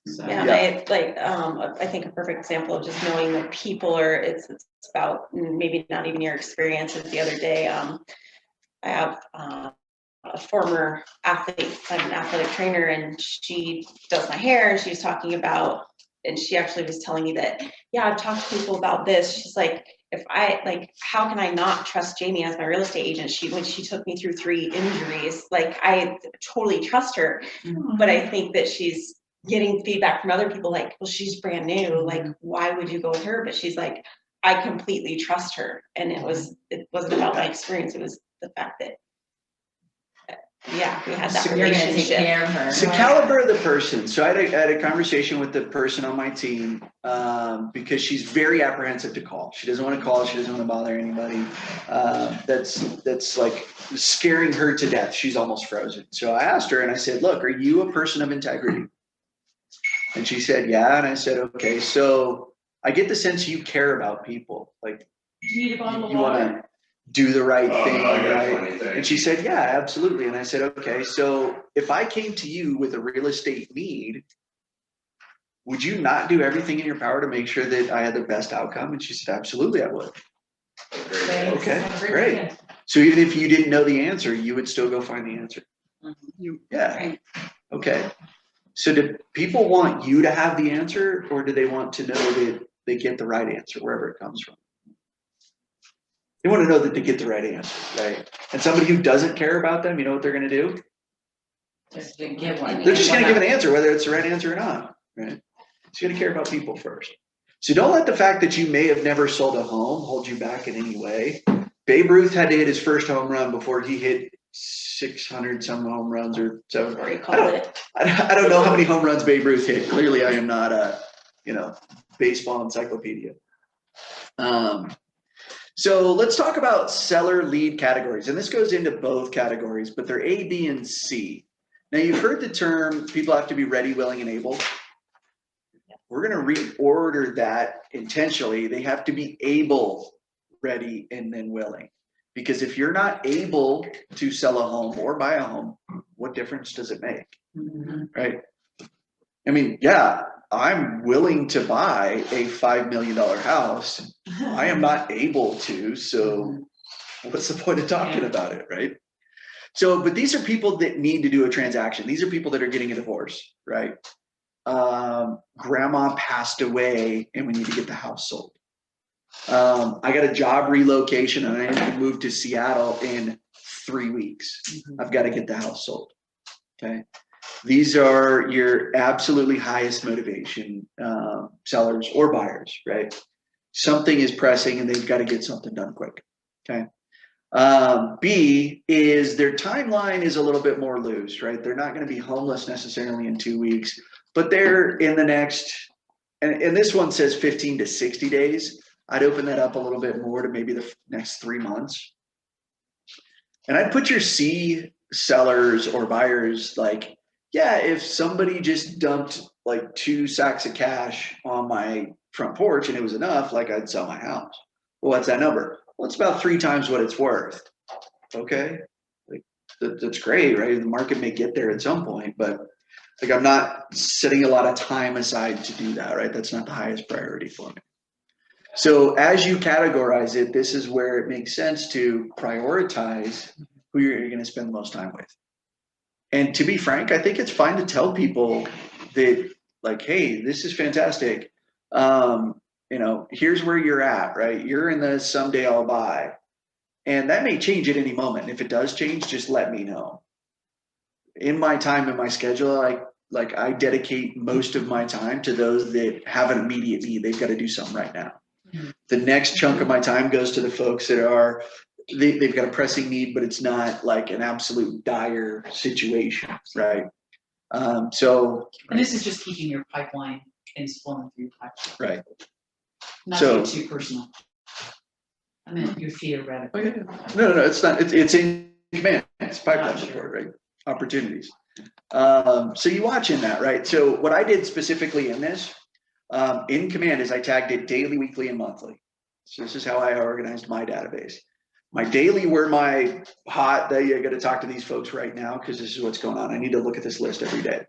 So, Yeah, and I think a perfect example of just knowing that people are, it's about maybe not even your experiences. The other day, I have a former athlete, I'm an athletic trainer, and she does my hair, and she was talking about, and she actually was telling me that, yeah, I've talked to people about this. She's like, how can I not trust Jamie as my real estate agent? When she took me through 3 injuries, like, I totally trust her, but I think that she's getting feedback from other people like, well, she's brand new, like, why would you go with her? But she's like, I completely trust her. And it wasn't about my experience, it was the fact that, yeah, we had that So you're gonna take relationship. care of her. It's the caliber of the person. So I had a conversation with the person on my team because she's very apprehensive to call. She doesn't want to call. She doesn't want to bother anybody. That's like scaring her to death. She's almost frozen. So I asked her and I said, look, are you a person of integrity? And she said, yeah. And I said, okay, so I get the sense you care about people. Like, you need a bottle of you want water? to do the right thing, right? And she said, yeah, absolutely. And I said, okay, so if I came to you with a real estate need, would you not do everything in your power to make sure that I had the best outcome? And she said, absolutely, I would. Okay, great. So even if you didn't know the answer, you would still go find the answer. Yeah. Right. Okay. So do people want you to have the answer, or do they want to know that they get the right answer wherever it comes from? They want to know that they get the right answer, right? And somebody who doesn't care about them, you know what they're going to do? Just to give one. They're just going to give an answer, whether it's the right answer or not, right? So you got to care about people first. So don't let the fact that you may have never sold a home hold you back in any way. Babe Ruth had to hit his first home run before he hit 600 some home runs or so. Or you call it. I don't know how many home runs Babe Ruth hit. Clearly, I am not a, baseball encyclopedia. So let's talk about seller lead categories. And this goes into both categories, but they're A, B, and C. Now you've heard the term, people have to be ready, willing, and able. We're going to reorder that intentionally. They have to be able, ready, and then willing. Because if you're not able to sell a home or buy a home, what difference does it make? Right? I mean, yeah, I'm willing to buy a $5 million house. I am not able to, so what's the point of talking about it, right? So, but these are people that need to do a transaction. These are people that are getting a divorce, right? Grandma passed away and we need to get the house sold. I got a job relocation and I need to move to Seattle in 3 weeks. I've got to get the house sold, okay? These are your absolutely highest motivation sellers or buyers, right? Something is pressing and they've got to get something done quick, okay? B is their timeline is a little bit more loose, right? They're not going to be homeless necessarily in 2 weeks, but they're in the next, and this one says 15 to 60 days. I'd open that up a little bit more to maybe the next 3 months. And I'd put your C sellers or buyers like, yeah, if somebody just dumped like 2 sacks of cash on my front porch and it was enough, like I'd sell my house. Well, what's that number? Well, it's about 3 times what it's worth. Okay. Like that's great, right? The market may get there at some point, but like I'm not setting a lot of time aside to do that, right? That's not the highest priority for me. So as you categorize it, this is where it makes sense to prioritize who you're going to spend the most time with. And to be frank, I think it's fine to tell people that like, hey, this is fantastic. Here's where you're at, right? You're in the someday I'll buy. And that may change at any moment. If it does change, just let me know. In my time, in my schedule, I dedicate most of my time to those that have an immediate need. They've got to do something right now. The next chunk of my time goes to the folks that are, they've got a pressing need, but it's not like an absolute dire situation, right? And this is just keeping your pipeline and flowing through your pipeline. Right. Not So- to get too personal. I meant your theoretical. No, it's not, it's in command, it's pipeline Gotcha. support, right? Opportunities. So you watch in that, right? So what I did specifically in this, in command is I tagged it daily, weekly, and monthly. So this is how I organized my database. My daily were my hot, I gotta talk to these folks right now because this is what's going on. I need to look at this list every day.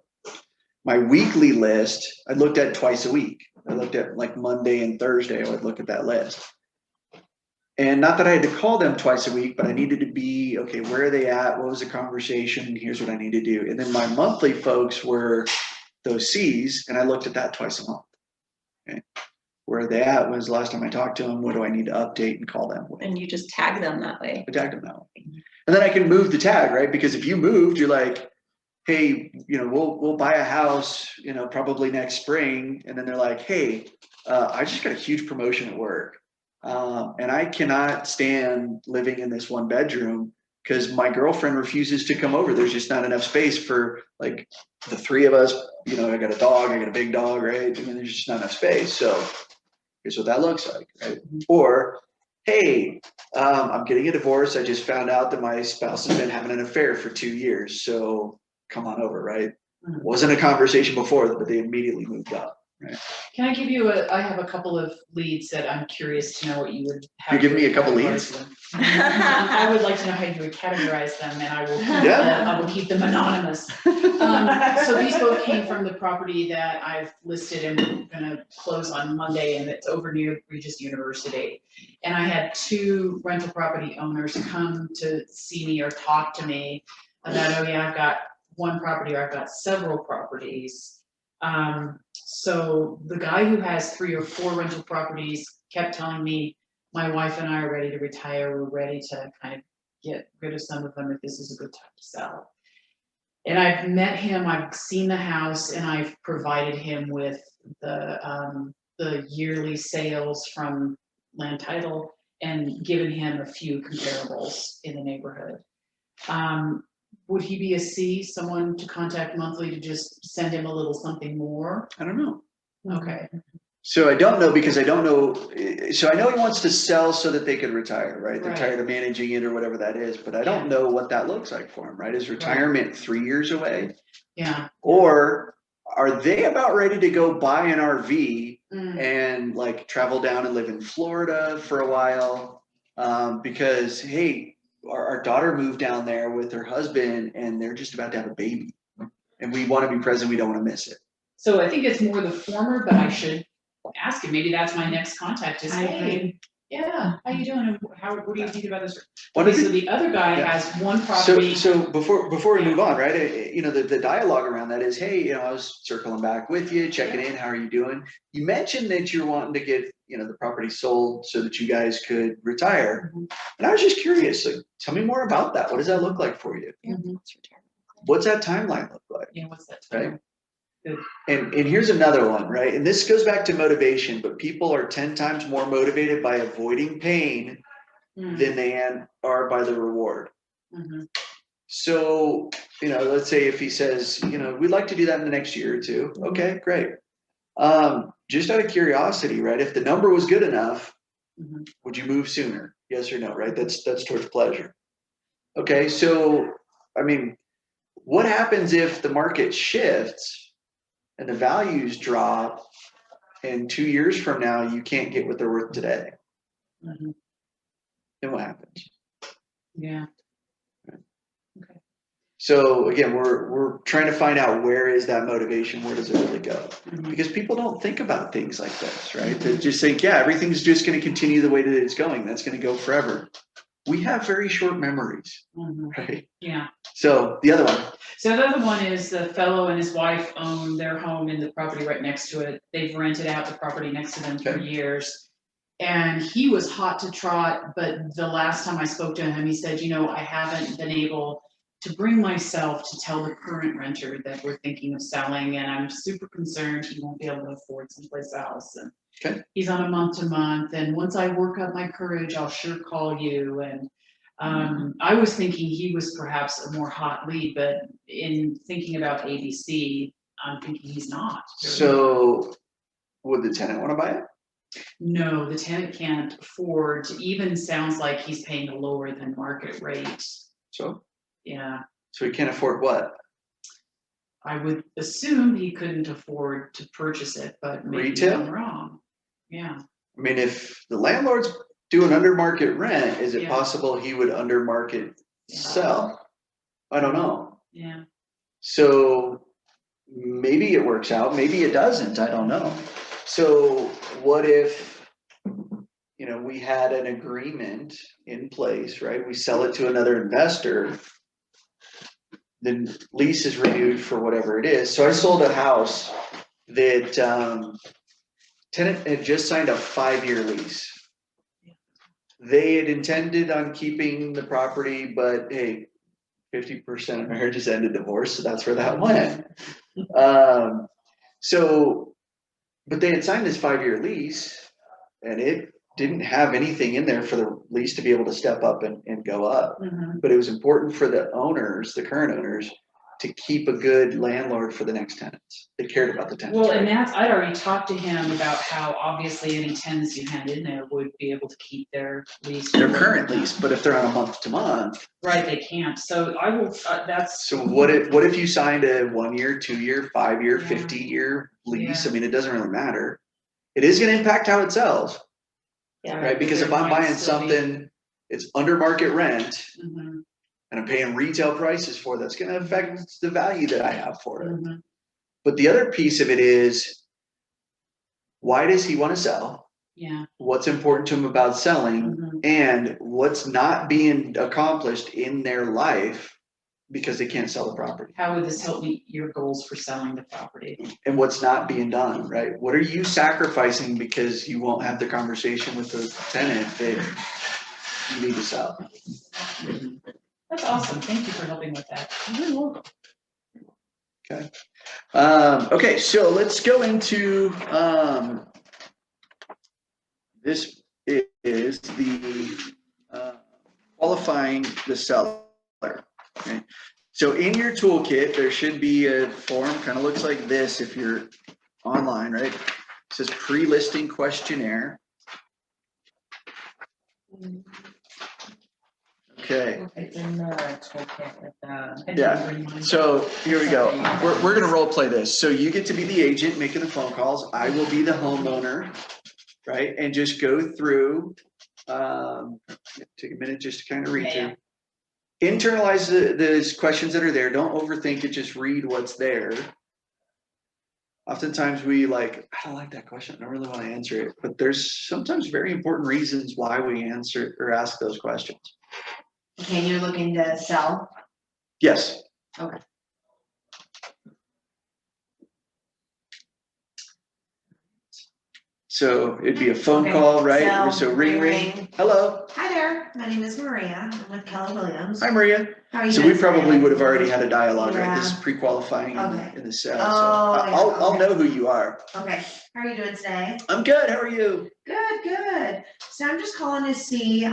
My weekly list, I looked at twice a week. I looked at like Monday and Thursday, I would look at that list. And not that I had to call them twice a week, but I needed to be, okay, where are they at? What was the conversation? Here's what I need to do. And then my monthly folks were those Cs, and I looked at that twice a month. Okay. Where are they at? When's the last time I talked to them? What do I need to update and call them with? And you just tag them that way. I tagged them that way. And then I can move the tag, right? Because if you moved, you're like, hey, we'll buy a house, probably next spring. And then they're like, hey, I just got a huge promotion at work. And I cannot stand living in this one bedroom because my girlfriend refuses to come over. There's just not enough space for like the three of us. I got a dog, I got a big dog, right? I mean, there's just not enough space. So here's what that looks like, right? Or, hey, I'm getting a divorce. I just found out that my spouse has been having an affair for 2 years. So come on over, right? Wasn't a conversation before, but they immediately moved up. Right. Can I give you I have a couple of leads that I'm curious to know what you would have. You're giving me a couple categorize leads? them. I would like to know how you would categorize them, and Yeah. I will keep them anonymous. So these both came from the property that I've listed and we're gonna close on Monday, and it's over near Regis University. And I had 2 rental property owners come to see me or talk to me about, oh yeah, I've got one property or I've got several properties. So the guy who has 3 or 4 rental properties kept telling me, my wife and I are ready to retire. We're ready to kind of get rid of some of them if this is a good time to sell. And I've met him, I've seen the house, and I've provided him with the yearly sales from land title and given him a few comparables in the neighborhood. Would he be a C, someone to contact monthly to just send him a little something more? I don't know. Okay, So I don't know because I don't know. So I know he wants to sell so that they could retire, right? They're Right. tired of managing it or whatever that is, but I don't know what that looks like for him, right? Is retirement 3 years away? yeah. Or are they about ready to go buy an RV Mm, and like travel down and live in Florida for a while? Because, hey, our daughter moved down there with her husband and they're just about to have a baby. And we want to be present. We don't want to miss it. So I think it's more the former, but I should ask him, maybe that's my next contact is, I hey, yeah, how you doing? And what do you think about this? One Okay, of so the- the other guy Yeah. has one property. So before we move on, right? The dialogue around that is, hey, I was circling back with you, checking in. How are you doing? You mentioned that you're wanting to get, the property sold so that you guys could retire. Mhm. And I was just curious, like, tell me more about that. What does that look like for you? Mhm. What's that timeline look like? Yeah, what's that? Right. And here's another one, right? And this goes back to motivation, but people are 10 times more motivated by avoiding pain Mm, than they are by the reward. mhm. So, let's say if he says, we'd like to do that in the next year or two. Okay, great. Just out of curiosity, right? If the number was good enough, Mhm. would you move sooner? Yes or no, right? That's towards pleasure. Okay, so, I mean, what happens if the market shifts and the values drop and 2 years from now, you can't get what they're worth today? Mhm. Then what happens? Yeah, So again, we're trying to find out where is that motivation? Where does it really go? Mhm. Because people don't think about things like this, right? They just think, yeah, everything's just going to continue the way that it's going. That's going to go forever. We have very short memories, mhm. right? Yeah. So the other one, So the other one is the fellow and his wife own their home in the property right next to it. They've rented out the property next to them for Okay. years. And he was hot to trot, but the last time I spoke to him, he said, I haven't been able to bring myself to tell the current renter that we're thinking of selling, and I'm super concerned he won't be able to afford someplace else. And Okay. he's on a month to month, and once I work up my courage, I'll sure call you. And I was thinking he was perhaps a more hot lead, but in thinking about ABC, I'm thinking he's not. so would the tenant want to buy it? No, the tenant can't afford, even sounds like he's paying a lower than market rate. So Yeah, he can't afford what? I would assume he couldn't afford to purchase it, but maybe Retail? I'm wrong. Yeah, I mean, if the landlord's doing under market rent, is it Yeah. possible he would under market sell? I don't know. yeah. So maybe it works out, maybe it doesn't, I don't know. So what if, you know, we had an agreement in place, right? We sell it to another investor. The lease is renewed for whatever it is. So I sold a house that tenant had just signed a 5-year lease. They had intended on keeping the property, but hey, 50% of marriages end in divorce, so that's where that went. But they had signed this 5-year lease, and it didn't have anything in there for the lease to be able to step up and go up. Mhm. But it was important for the owners, the current owners, to keep a good landlord for the next tenants. They cared about the tenants. Well, and right? that's, I'd already talked to him about how obviously any tenants you had in there would be able to keep their lease. Their current lease, but if they're on a month to month, Right, they can't, so I will, that's. so what if you signed a 1-year, 2-year, 5-year, Yeah. 50-year lease? Yeah. I mean, it doesn't really matter. It is gonna impact how it sells, Yeah. right? Because if There I'm might buying still be- something, it's under market rent, Mhm, and I'm paying retail prices for it, that's gonna affect the value that I have for it. mhm. But the other piece of it is, why does he wanna sell? Yeah. What's important to him about selling? Mhm. And what's not being accomplished in their life because they can't sell the property? How would this help meet your goals for selling the property? And what's not being done, right? What are you sacrificing because you won't have the conversation with the tenant that you need to sell? That's awesome, thank you for helping with that. Okay, so let's go into, this is the qualifying the seller. Okay, so in your toolkit, there should be a form, kind of looks like this if you're online, right? It says pre-listing questionnaire. Okay. It's in the toolkit with the. Yeah, so here we go. We're gonna role play this. So you get to be the agent making the phone calls. I will be the homeowner, right? And just go through, take a minute just to kind of read Okay, through. Internalize the questions that are there. Don't overthink it, just read what's there. Oftentimes we like, I don't like that question, I don't really want to answer it, but there's sometimes very important reasons why we answer or ask those questions. Okay, you're looking to sell? Yes. Okay. So it'd be a phone Okay, call, right? so So ring, ring. ring. Hello. Hi there, my name is Maria. I'm with Kelly Williams. Hi, Maria. How are you So doing we probably today? would have already had a dialogue, right? This is Yeah. pre-qualifying Okay. in the sale. So Oh, yeah, I'll okay. know who you are. Okay, how are you doing today? I'm good. How are you? Good, good. So I'm just calling to see,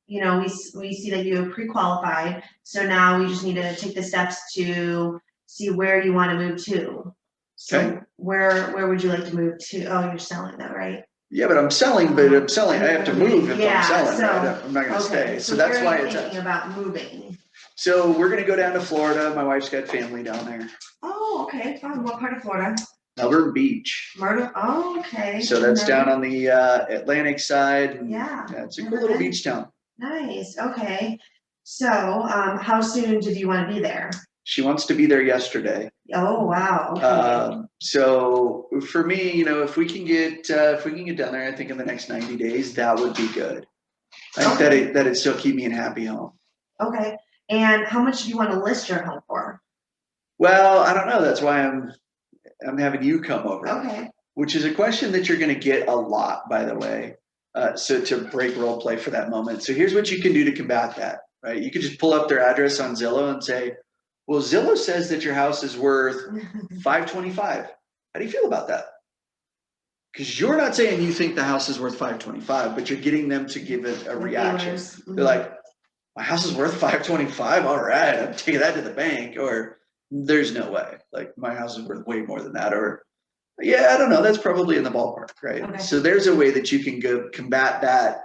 you know, we see that you have pre-qualified. So now we just need to take the steps to see where you want to move to. So Okay. where would you like to move to? Oh, you're selling though, right? Yeah, but I'm selling, I have to move if Yeah, I'm selling, so- right? I'm not gonna stay. So that's where why are you it's, thinking about moving? so we're gonna go down to Florida. My wife's got family down there. Oh, okay, fun. What part of Florida? Melbourne Beach. Myrtle, oh, okay. So that's Never- down on the Atlantic side. And, Yeah. it's a never cool little been. beach town. Nice, okay. So, how soon did you want to be there? She wants to be there yesterday. Oh, wow, okay. So for me, you know, if we can get down there, I think in the next 90 days, that would be good. I think Okay. that'd still keep me in happy home. Okay, and how much do you want to list your home for? Well, I don't know. That's why I'm having you come over. Okay, Which is a question that you're gonna get a lot, by the way. So to break role play for that moment. So here's what you can do to combat that, right? You could just pull up their address on Zillow and say, well, Zillow says that your house is worth $525. How do you feel about that? Because you're not saying you think the house is worth $525, but you're getting them to give it a reaction. viewers, They're like, my house is worth $525. All right, I'm taking that to the bank. Or there's no way. Like my house is worth way more than that. Or Yeah, I don't know. That's probably in the ballpark, right? Okay. So there's a way that you can go combat that.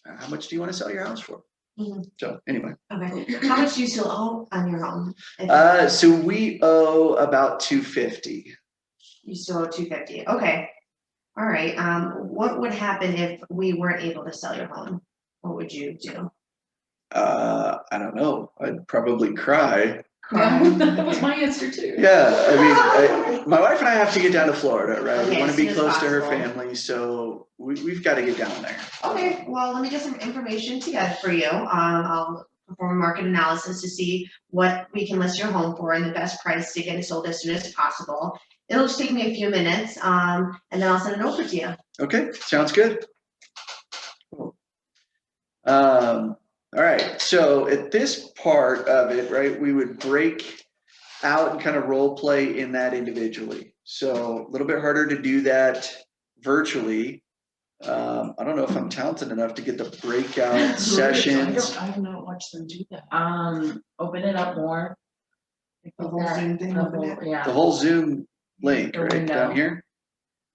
How much do you want to sell your house for? Mhm. So anyway, Okay, how much do you still owe on your home? so we owe about 250. You still owe 250, okay. All right, what would happen if we weren't able to sell your home? What would you do? I don't know. I'd probably cry. That was my answer too. Yeah, I mean, my wife and I have to get down to Florida, right? We Okay, want as to be soon as close to her possible. family, so we've got to get down there. Okay, well, let me get some information together for you. I'll perform a market analysis to see what we can list your home for and the best price to get it sold as soon as possible. It'll just take me a few minutes, and then I'll send it over to you. Okay, sounds good. Cool. All right, so at this part of it, right, we would break out and kind of role play in that individually. So a little bit harder to do that virtually. I don't know if I'm talented enough to get the breakout sessions. I have not watched them do that. Open it up more. The whole Zoom thing, The open whole- it. Yeah. The whole Zoom link, The right window. down here?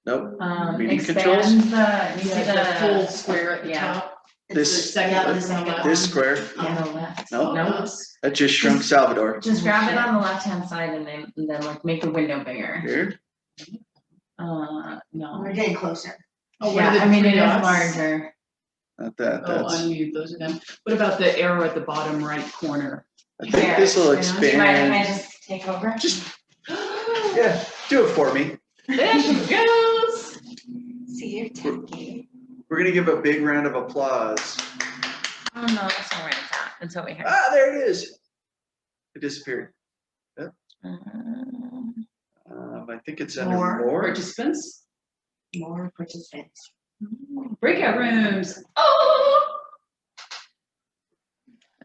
Nope. Meeting Expand controls? you see The full square at the yeah. top. It's This- the second one, the second one. This square, on the left. No. No, that just shrunk Salvador. just grab it on the left-hand side and then like make the window bigger. Here, No. We're getting closer. Oh, what are Yeah, the I mean, it three is dots? larger. not that, Oh, that's, unmute, those are them. What about the arrow at the bottom right corner? I think this will Here, do you mind if I expand. just take over? Just, yeah, do it for me. There she goes. See, you're techy. We're gonna give a big round of applause. Oh, no, that's not where it's at. It's over here. Ah, there it is. It disappeared. I think it's under More. more. Participants, More participants. breakout rooms. Oh.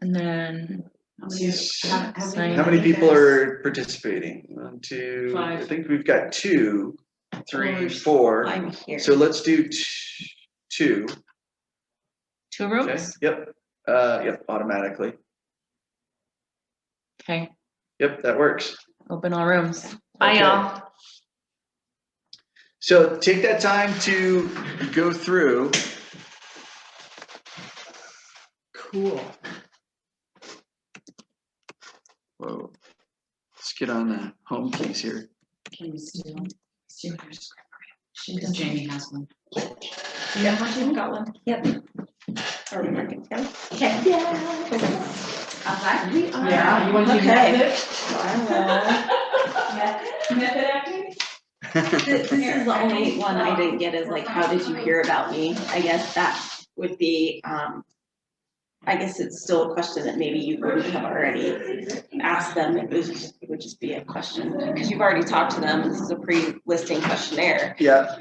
And then, How many- How many people are participating? 1, 2, I Five. think we've got 2, 3, Fours. 4. I'm here. So let's do 2. 2 Okay, rooms? yep, yep, automatically. Okay, Yep, that works. open all rooms. Bye, Okay. y'all. So take that time to go through. Cool. Whoa. Let's get on the home keys here. Can we steal? Because Jamie has one. Yeah, I've got one. Yep. Are we marking together? Okay. Outside? Yeah, you want to do Okay. method? Method acting? This is the only one I didn't get is like, how did you hear about me? I guess that would be, I guess it's still a question that maybe you wouldn't have already asked them. It would just be a question, because you've already talked to them. This is a pre-listing questionnaire. Yeah,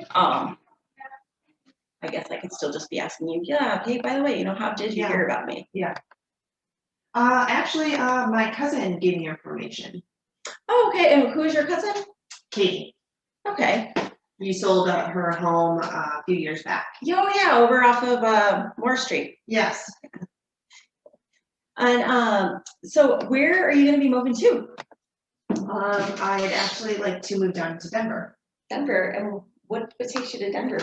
I guess I could still just be asking you, yeah, hey, by the way, how did you hear about me? Actually, my cousin gave me your information. Oh, okay, and who is your cousin? Katie, Okay. you sold her home a few years back. Oh, yeah, over off of Moore Street. Yes. And so where are you gonna be moving to? I'd actually like to move down to Denver, Denver, and what takes you to Denver?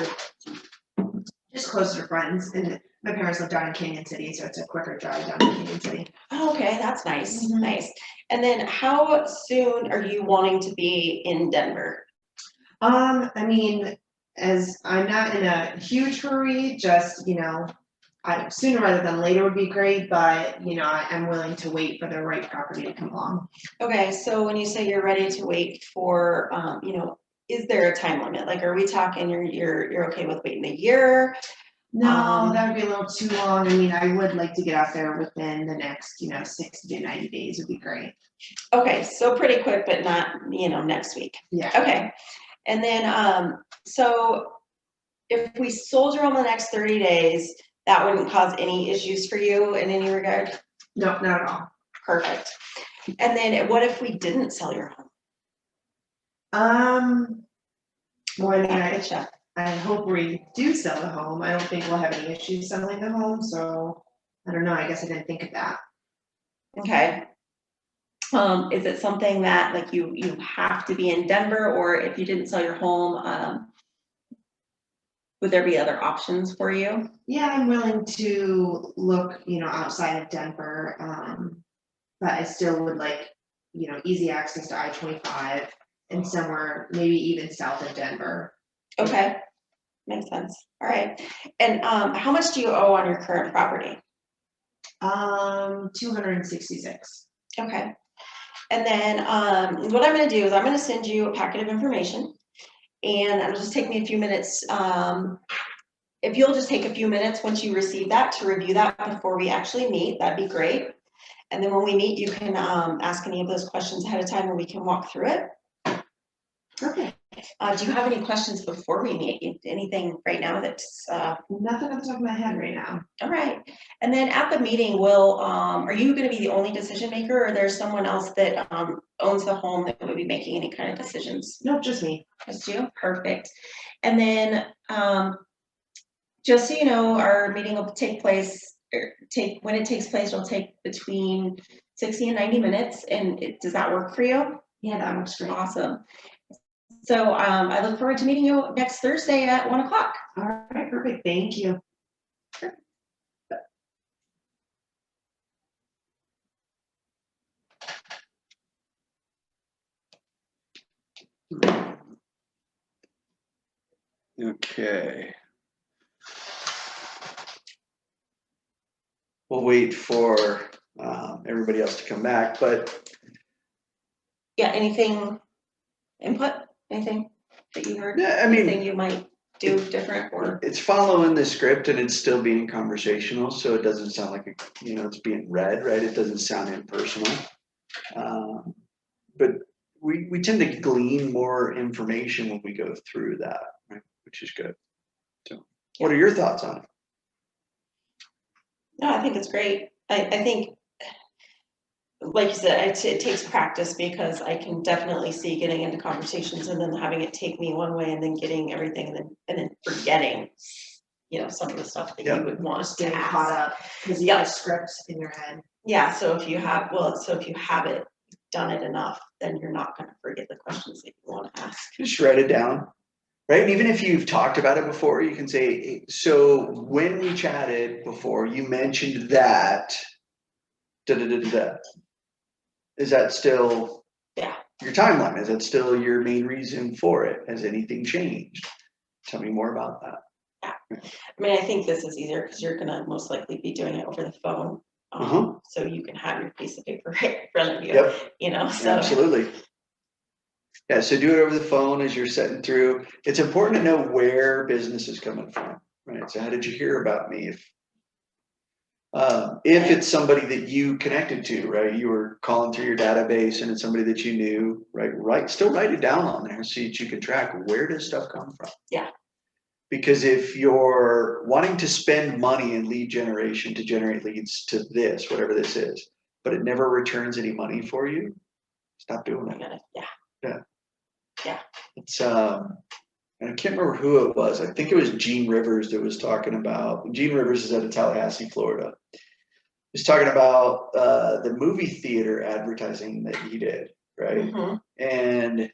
just closer to friends, and my parents live down in Canyon City, so it's a quicker drive down to Canyon City. Oh, okay, that's nice, Mhm. nice. And then how soon are you wanting to be in Denver? I mean, as I'm not in a huge hurry, just, sooner rather than later would be great, but, I'm willing to wait for the right property to come along. Okay, so when you say you're ready to wait for, is there a time limit? Like, are we talking you're okay with waiting a year? No, that would be a little too long. I mean, I would like to get out there within the next, 60 to 90 days would be great. Okay, so pretty quick, but not, next week. Yeah. Okay, and then, so if we sold your home in the next 30 days, that wouldn't cause any issues for you in any regard? No, not at all. Perfect. And then what if we didn't sell your home? Well, I mean, Gotcha. I hope we do sell the home. I don't think we'll have any issues selling the home, so I don't know. I guess I didn't think of that. Okay. Is it something that like you have to be in Denver, or if you didn't sell your home, would there be other options for you? Yeah, I'm willing to look, outside of Denver, but I still would like, easy access to I-25 and somewhere maybe even south of Denver. Okay, makes sense. All right. And how much do you owe on your current property? 266. Okay. And then what I'm gonna do is I'm gonna send you a packet of information, and it'll just take me a few minutes. If you'll just take a few minutes once you receive that to review that before we actually meet, that'd be great. And then when we meet, you can ask any of those questions ahead of time and we can walk through it. Okay. Do you have any questions before we meet? Anything right now that's Nothing at the top of my head right now. all right? And then at the meeting, will are you going to be the only decision maker, or there's someone else that owns the home that would be making any kind of decisions? No, just me. Just you? Perfect. And then just so you know, our meeting will take place, when it takes place, it'll take between 60 and 90 minutes. And does that work for you? Yeah, that works great. Awesome. So I look forward to meeting you next Thursday at 1 o'clock. All right, perfect. Thank you. Okay. We'll wait for everybody else to come back, but Yeah, anything input, anything that you heard? yeah, I mean, Anything you might do different or? it's following the script and it's still being conversational, so it doesn't sound like it's being read, right? It doesn't sound impersonal. But we tend to glean more information when we go through that, right? Which is good. So, what are your thoughts on it? No, I think it's great. I think, like you said, it takes practice, because I can definitely see getting into conversations and then having it take me one way and then getting everything and then forgetting, some of the stuff that you would want Just to getting ask. caught up because you have scripts in your head. Yeah, so if you have it, done it enough, then you're not gonna forget the questions that you wanna ask. Just write it down, right? And even if you've talked about it before, you can say, hey, so when we chatted before, you mentioned that, da da da da da. Is that still your timeline? Is that still your main reason for it? Has anything changed? Tell me more about that. I mean, I think this is easier because you're gonna most likely be doing it over the phone. So you can have your piece of paper right in front of you, Yep. so. Absolutely. Yeah, so do it over the phone as you're setting through. It's important to know where business is coming from, right? So how did you hear about me? If it's somebody that you connected to, right? You were calling through your database and it's somebody that you knew, right? Still write it down on there so that you can track where does stuff come from. Yeah. Because if you're wanting to spend money in lead generation to generate leads to this, whatever this is, but it never returns any money for you, stop doing it. Yeah. It's and I can't remember who it was. I think it was Gene Rivers that was talking about. Gene Rivers is out of Tallahassee, Florida. He's talking about the movie theater advertising that he did, right? Mhm. And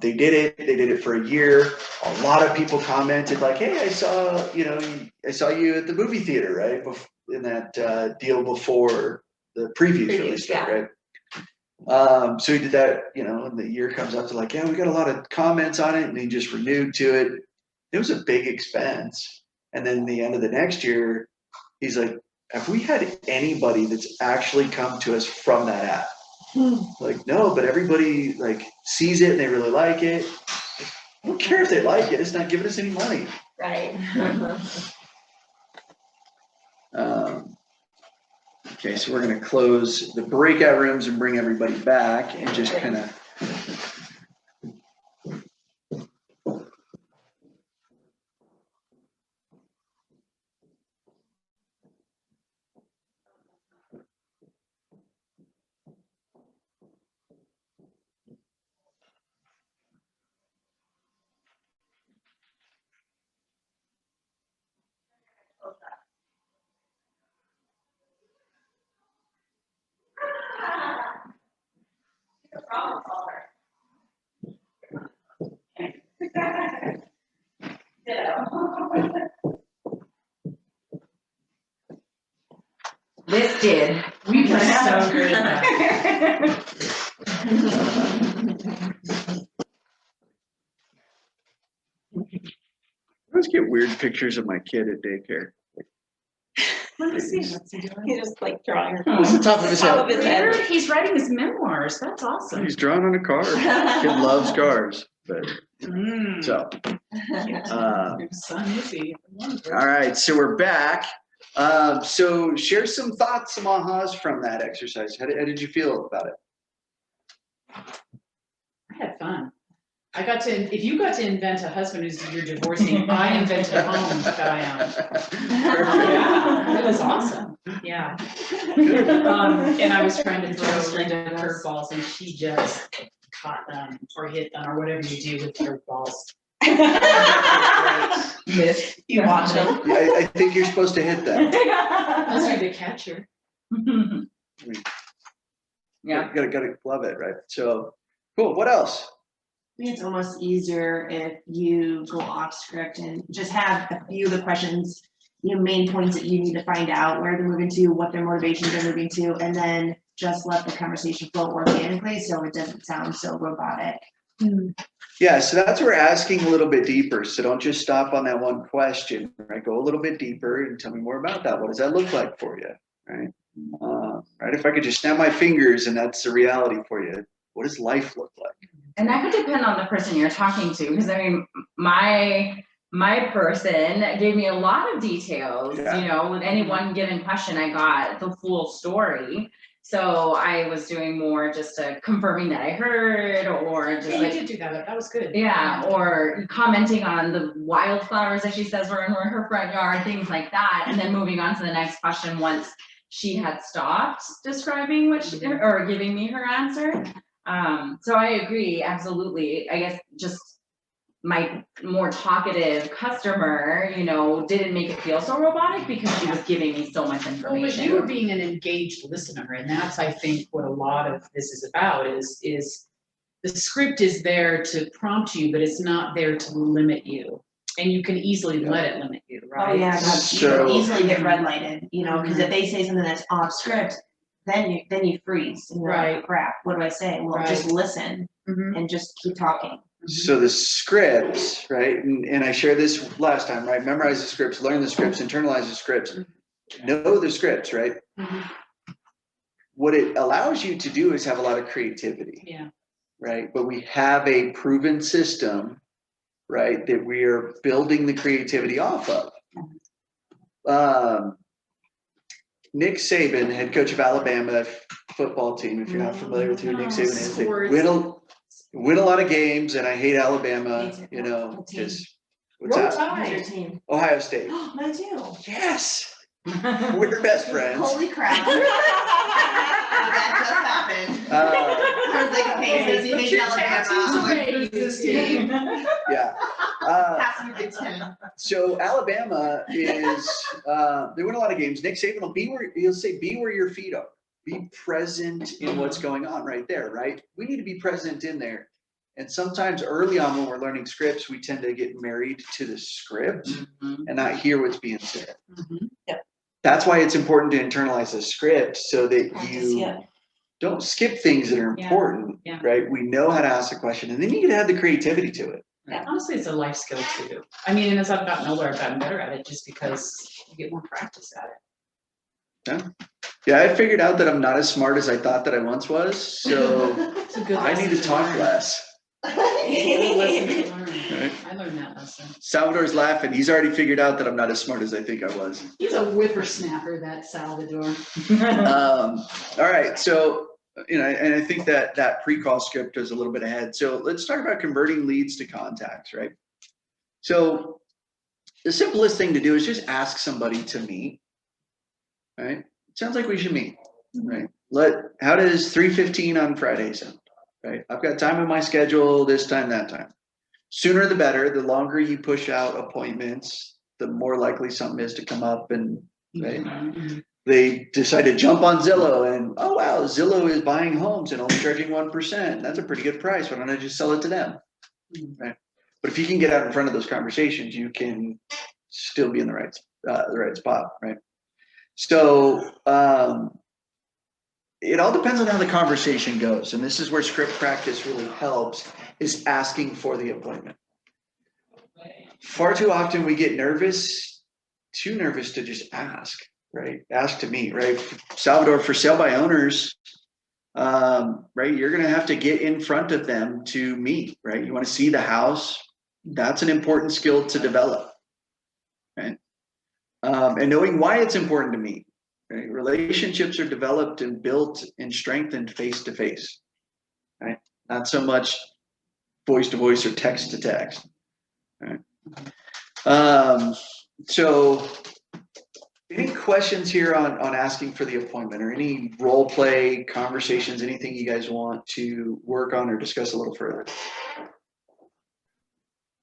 they did it for a year. A lot of people commented like, hey, I saw you at the movie theater, right? In that deal before the previews released, right? So he did that, and the year comes up to like, yeah, we got a lot of comments on it, and he just renewed to it. It was a big expense. And then the end of the next year, he's like, have we had anybody that's actually come to us from that app? Like, no, but everybody like sees it and they really like it. I don't care if they like it, it's not giving us any money. Right. Okay, so we're gonna close the breakout rooms and bring everybody back and just kind of. get weird pictures of my kid at daycare. Let me see, what's he doing? He just like drawing. What's the top of his Top of head? his head. Weird, he's writing his memoirs, that's awesome. He's drawn on a car. Kid loves cars, but so. Your son is he? All right, so we're back. So share some thoughts, some ahas from that exercise. How did you feel about it? I had fun. I got to, if you got to invent a husband who's you're divorcing, I invented a home that I own. Yeah, it was awesome. Yeah. And I was trying to throw Linda curveballs and she just caught them or hit them or whatever you do with curveballs. Miss. You watch them. Yeah, I think you're supposed to hit that. Unless you're the catcher. Yeah. Gotta love it, right? So, cool. What else? I think it's almost easier if you go off script and just have a few of the questions, main points that you need to find out, where they're moving to, what their motivations are moving to, and then just let the conversation flow organically so it doesn't sound so robotic. Yeah, so that's where we're asking a little bit deeper. So don't just stop on that one question, right? Go a little bit deeper and tell me more about that. What does that look like for you, right? Right. If I could just snap my fingers and that's the reality for you, what does life look like? And that could depend on the person you're talking to, because I mean, my person gave me a lot of details, Yeah. With any one given question, I got the full story. So I was doing more just confirming that I heard, or just Yeah, you did do that, that was good. yeah, or commenting on the wildflowers that she says were in her front yard, things like that. And then moving on to the next question once she had stopped describing what she, or giving me her answer. So I agree, absolutely. I guess just my more talkative customer, didn't make it feel so robotic because she was giving me so much Well, but information. you were being an engaged listener, and that's, I think, what a lot of this is about, is the script is there to prompt you, but it's not there to limit you. And you can easily let it limit you, right? Oh, yeah, you So- can easily get red lighted, because if they say something that's off script, then you freeze and you're like, Right. crap, what do I say? Well, just Right. listen and just keep talking. So the scripts, right? And I shared this last time, right? Memorize the scripts, learn the scripts, internalize the scripts, know the scripts, right? Mhm. What it allows you to do is have a lot of creativity. Yeah. Right? But we have a proven system, right, that we are building the creativity off of. Nick Saban, head coach of Alabama football team, if you're not familiar with who Nick Saban is, they Sports. win a lot of games, and I hate Alabama, Me too. because what's Roll that? Who's your Tide. team? Ohio State. Mine too. Yes, we're best friends. Holy crap. That just happened. I was like, okay, so Put it's your Alabama. tattoos I'm like, away, who's this team? Yeah. Passing Big Ten. So Alabama is they win a lot of games. Nick Saban will he'll say, be where your feet are. Be present in what's going on right there, right? We need to be present in there. And sometimes early on when we're learning scripts, we tend to get married to the script and not hear what's being said. That's why it's important to internalize the script so that you don't skip things that are Yeah. important, Yeah. right? We know how to ask a question, and then you can add the creativity to it. Honestly, it's a life skill too. I mean, and as I've gotten older, I've gotten better at it just because you get more practice at it. Yeah, I figured out that I'm not as smart as I thought that I once was, so It's a good I need to lesson talk learn. less. Good lesson to learn. Right. I learned that lesson. Salvador's laughing. He's already figured out that I'm not as smart as I think I was. He's a whippersnapper, that Salvador. All right, so and I think that pre-call script is a little bit ahead. So let's talk about converting leads to contacts, right? So the simplest thing to do is just ask somebody to meet, right? It sounds like we should meet, right? How does 3:15 on Friday sound, right? I've got time in my schedule, this time, that time. Sooner the better. The longer you push out appointments, the more likely something is to come up, and right? They decide to jump on Zillow and, oh wow, Zillow is buying homes and only charging 1%. That's a pretty good price. Why don't I just sell it to them? Right. But if you can get out in front of those conversations, you can still be in the right spot, right? So it all depends on how the conversation goes. And this is where script practice really helps, is asking for the appointment. far too often we get nervous, too nervous to just ask, right? Ask to meet, right? Salvador, for sale by owners, right? You're going to have to get in front of them to meet, right? You want to see the house. That's an important skill to develop, right? And knowing why it's important to meet, right? Relationships are developed and built and strengthened face to face, right? Not so much voice to voice or text to text, right? So any questions here on asking for the appointment, or any role play conversations, anything you guys want to work on or discuss a little further?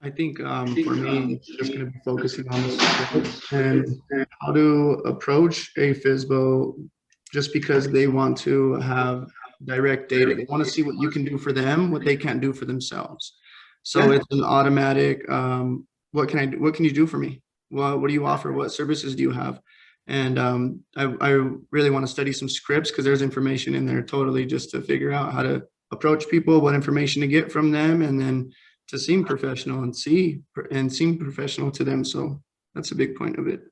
I think for me, it's just going to be focusing on the scripts and how to approach a FSBO, just because they want to have direct data. They want to see what you can do for them, what they can't do for themselves. So it's an automatic, what can I do? What can you do for me? What do you offer? What services do you have? And I really want to study some scripts, because there's information in there totally just to figure out how to approach people, what information to get from them, and then to seem professional and seem professional to them. So that's a big point of it.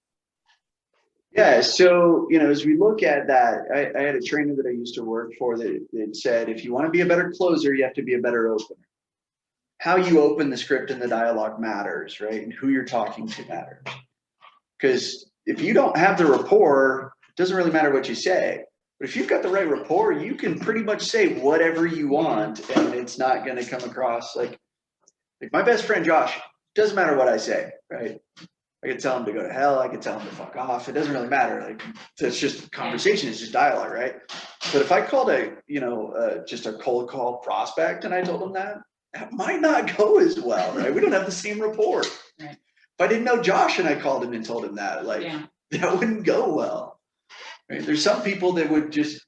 Yeah, so, you know, as we look at that, I had a trainer that I used to work for that said, if you want to be a better closer, you have to be a better opener. How you open the script and the dialogue matters, right? And who you're talking to matters. Because if you don't have the rapport, it doesn't really matter what you say. But if you've got the right rapport, you can pretty much say whatever you want, and it's not going to come across like my best friend Josh. Doesn't matter what I say, right? I could tell him to go to hell. I could tell him to fuck off. It doesn't really matter. Like, it's just conversation. It's just dialogue, right? But if I called just a cold call prospect and I told him that might not go as well, right? We don't have the same rapport. Right. If I didn't know Josh and I called him and told him that, that wouldn't go well, right? There's some people that would just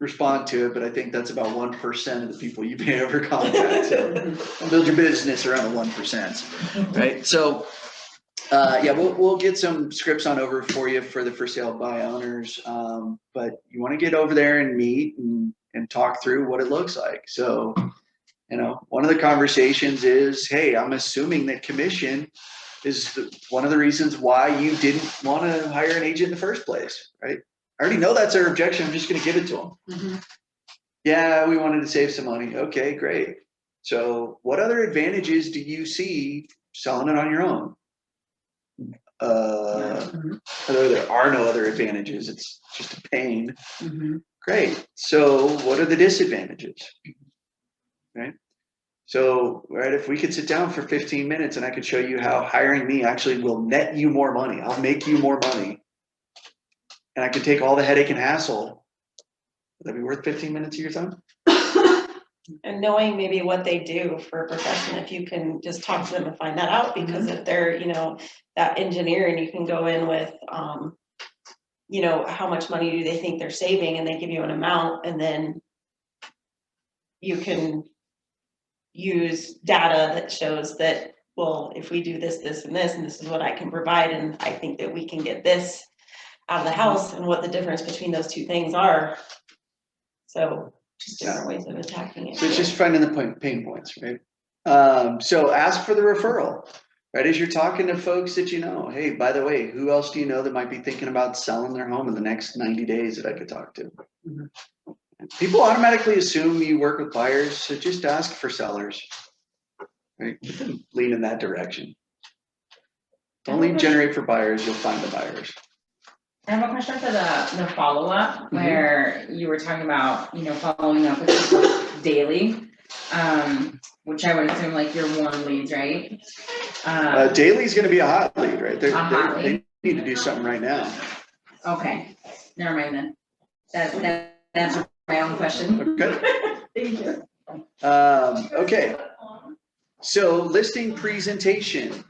respond to it, but I think that's about 1% of the people you may ever contact. So don't build your business around the 1%, right? So we'll get some scripts on over for you for the for sale by owners, but you want to get over there and meet and talk through what it looks like. So, you know, one of the conversations is, hey, I'm assuming that commission is one of the reasons why you didn't want to hire an agent in the first place, right? I already know that's their objection. I'm just going to give it to them. Mhm. Yeah, we wanted to save some money. Okay, great. So what other advantages do you see selling it on your own? There are no other advantages. It's just a pain. Mhm. Great. So what are the disadvantages? Right. So, right, if we could sit down for 15 minutes and I could show you how hiring me actually will net you more money. I'll make you more money. And I could take all the headache and hassle. Would that be worth 15 minutes of your time? And knowing maybe what they do for a profession, if you can just talk to them and find that out, because if they're, that engineer, and you can go in with, how much money do they think they're saving, and they give you an amount, and then you can use data that shows that, well, if we do this, this, and this, and this is what I can provide, and I think that we can get this out of the house, and what the difference between those two things are. So just different ways of attacking it. So it's just finding the pain points, right? So ask for the referral, right? As you're talking to folks that you know, hey, by the way, who else do you know that might be thinking about selling their home in the next 90 days that I could talk to? Mm-hmm. People automatically assume you work with buyers, so just ask for sellers, right? Lean in that direction. Don't lead generate for buyers, you'll find the buyers. I have a question for the follow-up, where you were talking about, following up with people daily, which I would assume like your warm leads, right? Daily is going to be a hot lead, right? They need to do something right now. Okay, never mind then. That answers my own question. Okay. Thank you. Okay. So listing presentation.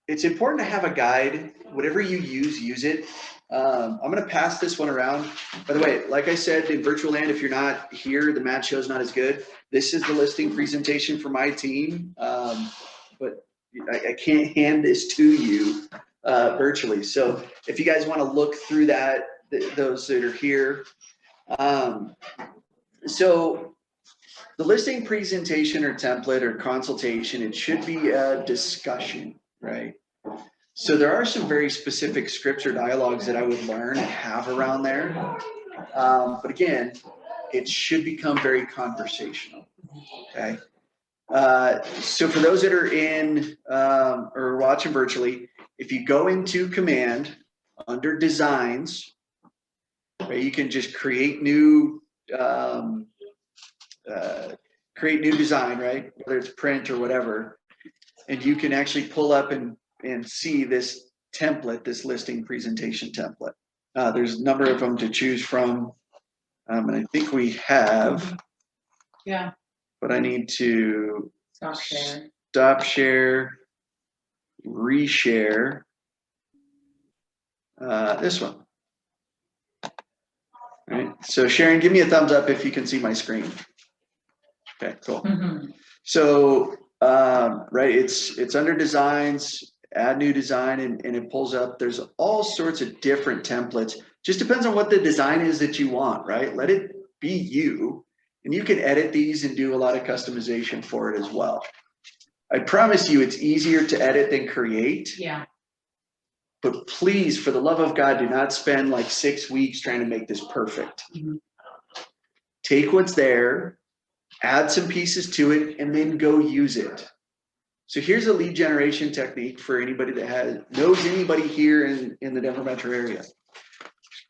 It's important to have a guide. Whatever you use it. I'm going to pass this one around. By the way, like I said, in virtual land, if you're not here, the mat show is not as good. This is the listing presentation for my team. But I can't hand this to you virtually. So if you guys want to look through that, those that are here. So the listing presentation or template or consultation, it should be a discussion, right? So there are some very specific scripts or dialogues that I would learn and have around there. But again, it should become very conversational, okay? So for those that are in or watching virtually, if you go into command under designs, right, you can just create new design, right? Whether it's print or whatever, and you can actually pull up and see this template, this listing presentation template. There's a number of them to choose from, and I think we have. Yeah. But I need to Stop share. reshare this one. All right. So Sharon, give me a thumbs up if you can see my screen. Okay, cool. So right, it's under designs, add new design, and it pulls up. There's all sorts of different templates. Just depends on what the design is that you want, right? Let it be you. And you can edit these and do a lot of customization for it as well. I promise you it's easier to edit than create. Yeah. But please, for the love of God, do not spend like 6 weeks trying to make this perfect. Take what's there, add some pieces to it, and then go use it. So here's a lead generation technique for anybody that knows anybody here in the Denver metro area.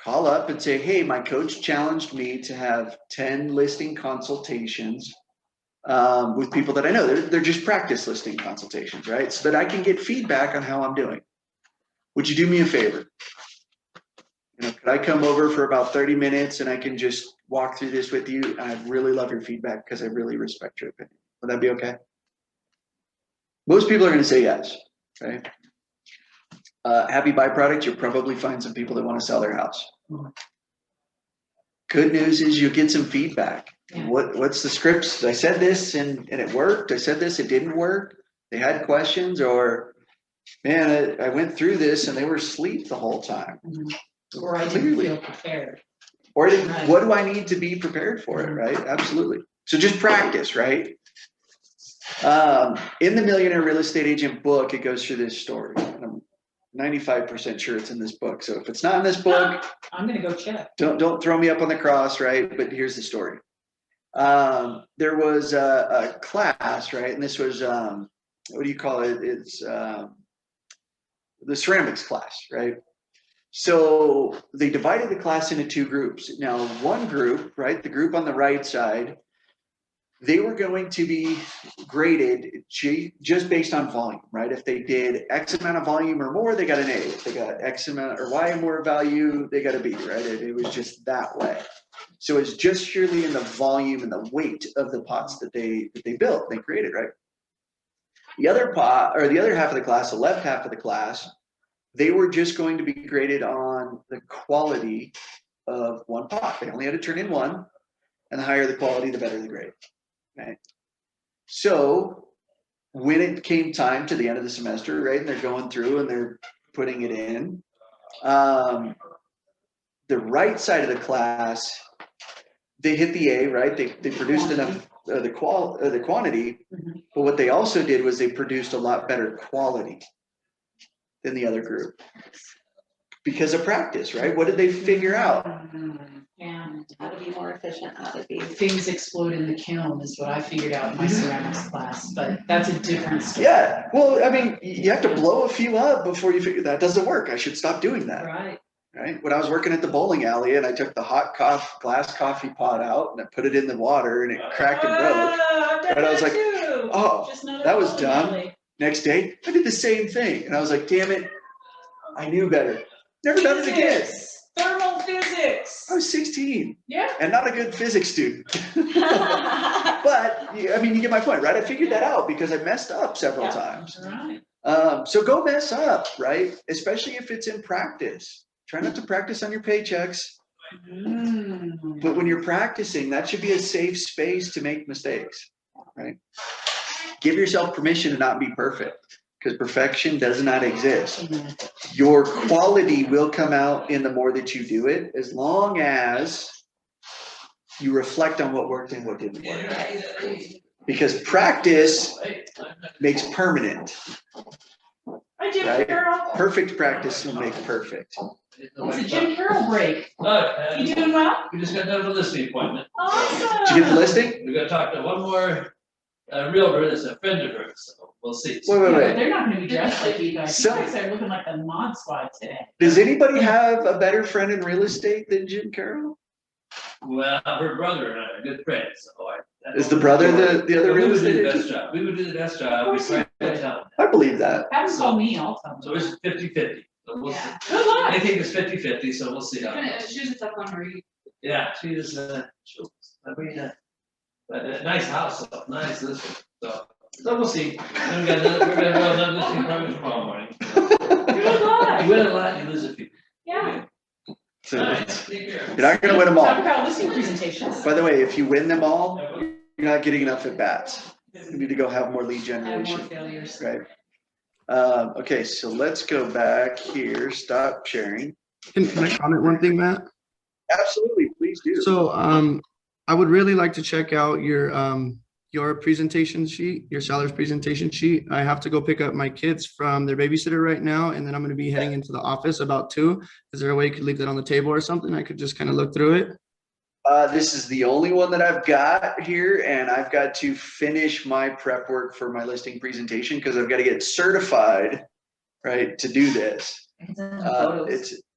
Call up and say, hey, my coach challenged me to have 10 listing consultations with people that I know. They're just practice listing consultations, right? So that I can get feedback on how I'm doing. Would you do me a favor? Could I come over for about 30 minutes and I can just walk through this with you? And I'd really love your feedback because I really respect your opinion. Would that be okay? Most people are going to say yes, right? Happy byproduct, you'll probably find some people that want to sell their house. Good news is you'll get some feedback. Yeah. What's the scripts? I said this and it worked. I said this, it didn't work. They had questions, or man, I went through this and they were asleep the whole time. Or I didn't feel prepared. Or what do I need to be prepared for it, right? Absolutely. So just practice, right? In the Millionaire Real Estate Agent book, it goes through this story. And I'm 95% sure it's in this book. So if it's not in this book, I'm gonna go check. don't throw me up on the cross, right? But here's the story. There was a class, right? And this was, what do you call it? It's the ceramics class, right? So they divided the class into two groups. Now, one group, right, the group on the right side, they were going to be graded just based on volume, right? If they did X amount of volume or more, they got an A. If they got X amount or Y more value, they got a B, right? It was just that way. So it's just purely in the volume and the weight of the pots that they built, they created, right? The other pot, or the other half of the class, the left half of the class, they were just going to be graded on the quality of one pot. They only had to turn in one, and the higher the quality, the better the grade. Right. So when it came time to the end of the semester, right, and they're going through and they're putting it in, the right side of the class, they hit the A, right? They produced enough the quantity, but what they also did was they produced a lot better quality than the other group because of practice, right? What did they figure out? Yeah, how to be more efficient, how to be. Things explode in the kiln is what I figured out in my ceramics class, but that's a different story. Yeah, well, I mean, you have to blow a few up before you figure that doesn't work. I should stop doing that. Right. When I was working at the bowling alley and I took the hot glass coffee pot out and I put it in the water and it cracked and broke. And I was like, oh, that was dumb. Next day, I did the same thing. And I was like, damn it, I knew better. Never done it again. Thermal physics. I was 16. Yeah. And not a good physics student. But, I mean, you get my point, right? I figured that out because I messed up several times. Right. So go mess up, right? Especially if it's in practice. Try not to practice on your paychecks. But when you're practicing, that should be a safe space to make mistakes, right? Give yourself permission to not be perfect because perfection does not exist. Your quality will come out in the more that you do it, as long as you reflect on what worked and what didn't work. Because practice makes permanent, Hi, Jim right? Carroll. Perfect practice will make perfect. It's a Jim Carroll break. Look, You doing well? we just got done with a listing appointment. Awesome. Did you get the listing? We gotta talk to one more realtor that's a friend of hers, so we'll see. Wait, Yeah, wait, but wait. they're not gonna be dressed like you guys. You So- guys are looking like the mod squad today. Does anybody have a better friend in real estate than Jim Carroll? Well, her brother and I are good friends, so I. Is the brother the other We real would do estate the best agent? job. We would do the best Of job. We course try you to would. tell them. I believe that. Have them call me, I'll tell them. So it's 50-50. So we'll see. Yeah. Good luck. Anything is 50-50, so we'll see how. it goes. She was a tough one, Marie. Yeah, she is, I mean, a nice house, so nice listing, so we'll see. Then we're gonna go another listing probably tomorrow morning. Good luck. You win a lot, you lose a few. Yeah. So All right, it's- take care. you're not gonna win them Talk all. about listing presentations. By the way, if you win them all, you're not getting enough at bats. You need to go have more lead I have more generation, failures. right? Okay, so let's go back here, stop sharing. Can I comment one thing, Matt? Absolutely, please do. So, I would really like to check out your presentation sheet, your sellers presentation sheet. I have to go pick up my kids from their babysitter right now, and then I'm gonna be heading into the office about 2. Is there a way you could leave that on the table or something? I could just kind of look through it. This is the only one that I've got here, and I've got to finish my prep work for my listing presentation because I've got to get certified, right, to do this.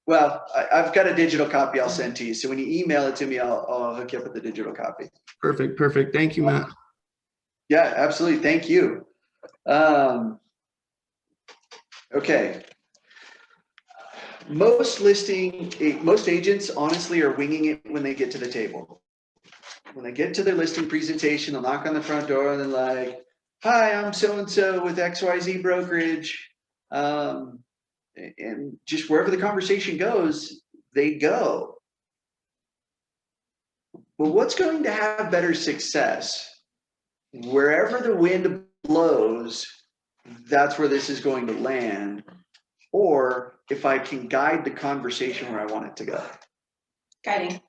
I've got a digital copy I'll send to you. So when you email it to me, I'll hook you up with the digital copy. Perfect, perfect. Thank you, Matt. Yeah, absolutely. Thank you. Okay. Most agents honestly are winging it when they get to the table. When they get to their listing presentation, they'll knock on the front door and they're like, "Hi, I'm so-and-so with XYZ brokerage." And just wherever the conversation goes, they go. But what's going to have better success? Wherever the wind blows, that's where this is going to land. Or if I can guide the conversation where I want it to go. Guiding.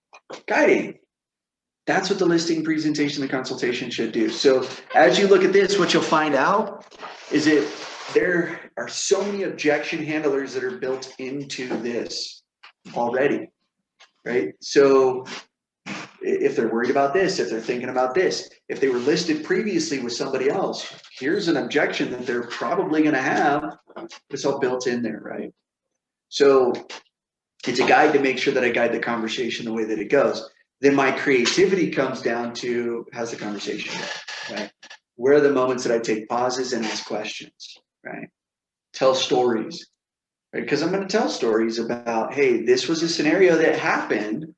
That's what the listing presentation, the consultation should do. So as you look at this, what you'll find out is that there are so many objection handlers that are built into this already, right? So if they're worried about this, if they're thinking about this, if they were listed previously with somebody else, here's an objection that they're probably going to have. It's all built in there, right? So it's a guide to make sure that I guide the conversation the way that it goes. Then my creativity comes down to how's the conversation go, right? Where are the moments that I take pauses and ask questions, right? Tell stories, right? Because I'm going to tell stories about, hey, this was a scenario that happened.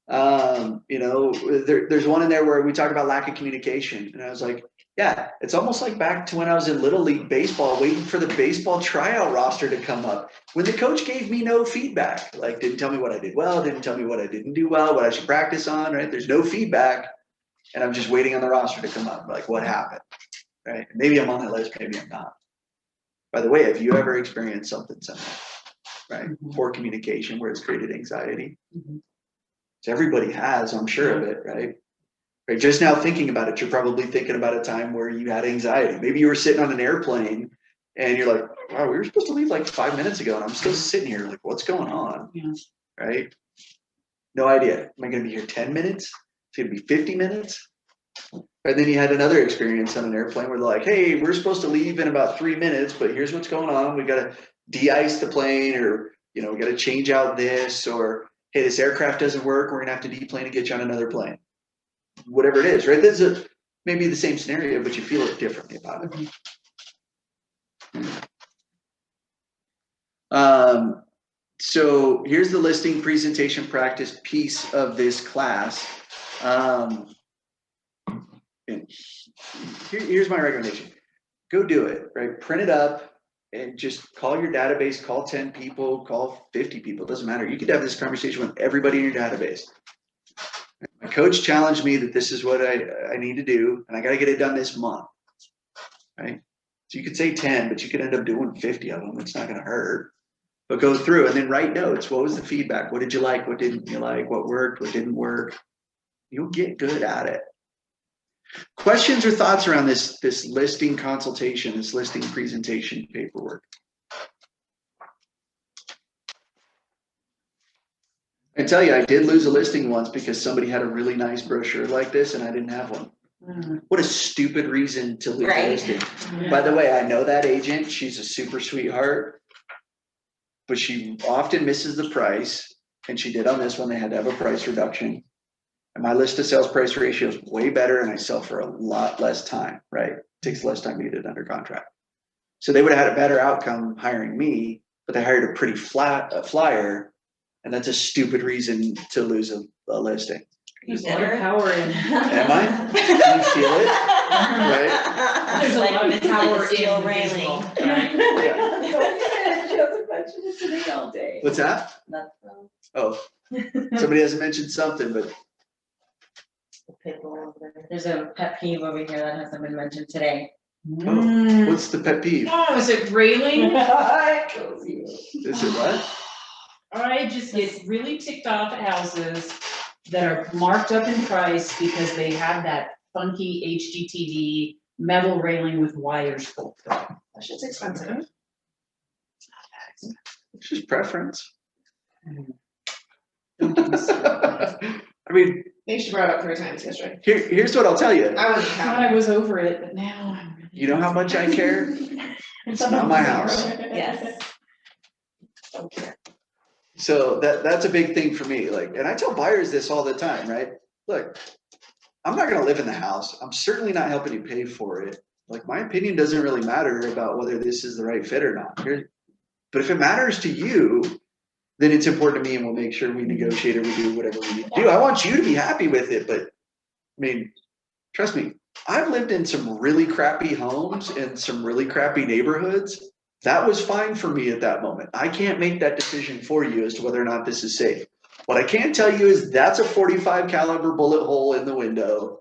There's one in there where we talk about lack of communication. And I was like, yeah, it's almost like back to when I was in Little League baseball, waiting for the baseball tryout roster to come up. When the coach gave me no feedback, like didn't tell me what I did well, didn't tell me what I didn't do well, what I should practice on, right? There's no feedback. And I'm just waiting on the roster to come up. Like, what happened, right? Maybe I'm on that list, maybe I'm not. By the way, have you ever experienced something similar, right? Poor communication where it's created anxiety. So everybody has, I'm sure of it, right? Right? Just now thinking about it, you're probably thinking about a time where you had anxiety. Maybe you were sitting on an airplane and you're like, wow, we were supposed to leave like 5 minutes ago and I'm still sitting here like, what's going on, right? No idea. Am I going to be here 10 minutes? It's going to be 50 minutes? And then you had another experience on an airplane where they're like, hey, we're supposed to leave in about 3 minutes, but here's what's going on. We got to de-ice the plane, or, we got to change out this, or, hey, this aircraft doesn't work. We're going to have to deplane and get you on another plane. Whatever it is, right? This is maybe the same scenario, but you feel it differently about it. So here's the listing presentation practice piece of this class. And here's my recommendation. Go do it, right? Print it up and just call your database, call 10 people, call 50 people. It doesn't matter. You could have this conversation with everybody in your database. My coach challenged me that this is what I need to do, and I got to get it done this month, right? So you could say 10, but you could end up doing 50 of them. It's not going to hurt. But go through and then write notes. What was the feedback? What did you like? What didn't you like? What worked? What didn't work? You'll get good at it. Questions or thoughts around this listing consultation, this listing presentation paperwork? I tell you, I did lose a listing once because somebody had a really nice brochure like this and I didn't have one. What a stupid reason to lose a Right. listing. By the way, I know that agent. She's a super sweetheart, but she often misses the price. And she did on this one. They had to have a price reduction. And my list to sales price ratio is way better and I sell for a lot less time, right? It takes less time to get it under contract. So they would have had a better outcome hiring me, but they hired a pretty flat flyer. And that's a stupid reason to lose a listing. There's a lot of power in. Am I? Can you feel it? Right? There's a lot of power Steel in the railing. visual, right? What's that? Oh, somebody hasn't mentioned something, but There's a pet peeve over here that hasn't been mentioned today. what's the pet peeve? Oh, is it railing? Is it what? I just get really ticked off at houses that are marked up in price because they have that funky HGTV metal railing with wires pulled through. That shit's expensive. It's just preference. Don't get me started. I mean, They should brought it up 3 times yesterday. here's what I'll tell you. I was I thought I was over it, but now I'm really. You know how much I care? It's not my house. Yes. So that's a big thing for me. Like, and I tell buyers this all the time, right? Look, I'm not gonna live in the house. I'm certainly not helping you pay for it. Like, my opinion doesn't really matter about whether this is the right fit or not. But if it matters to you, then it's important to me and we'll make sure we negotiate or we do whatever we need to do. I want you to be happy with it, but I mean, trust me, I've lived in some really crappy homes in some really crappy neighborhoods. That was fine for me at that moment. I can't make that decision for you as to whether or not this is safe. What I can tell you is that's a 45 caliber bullet hole in the window.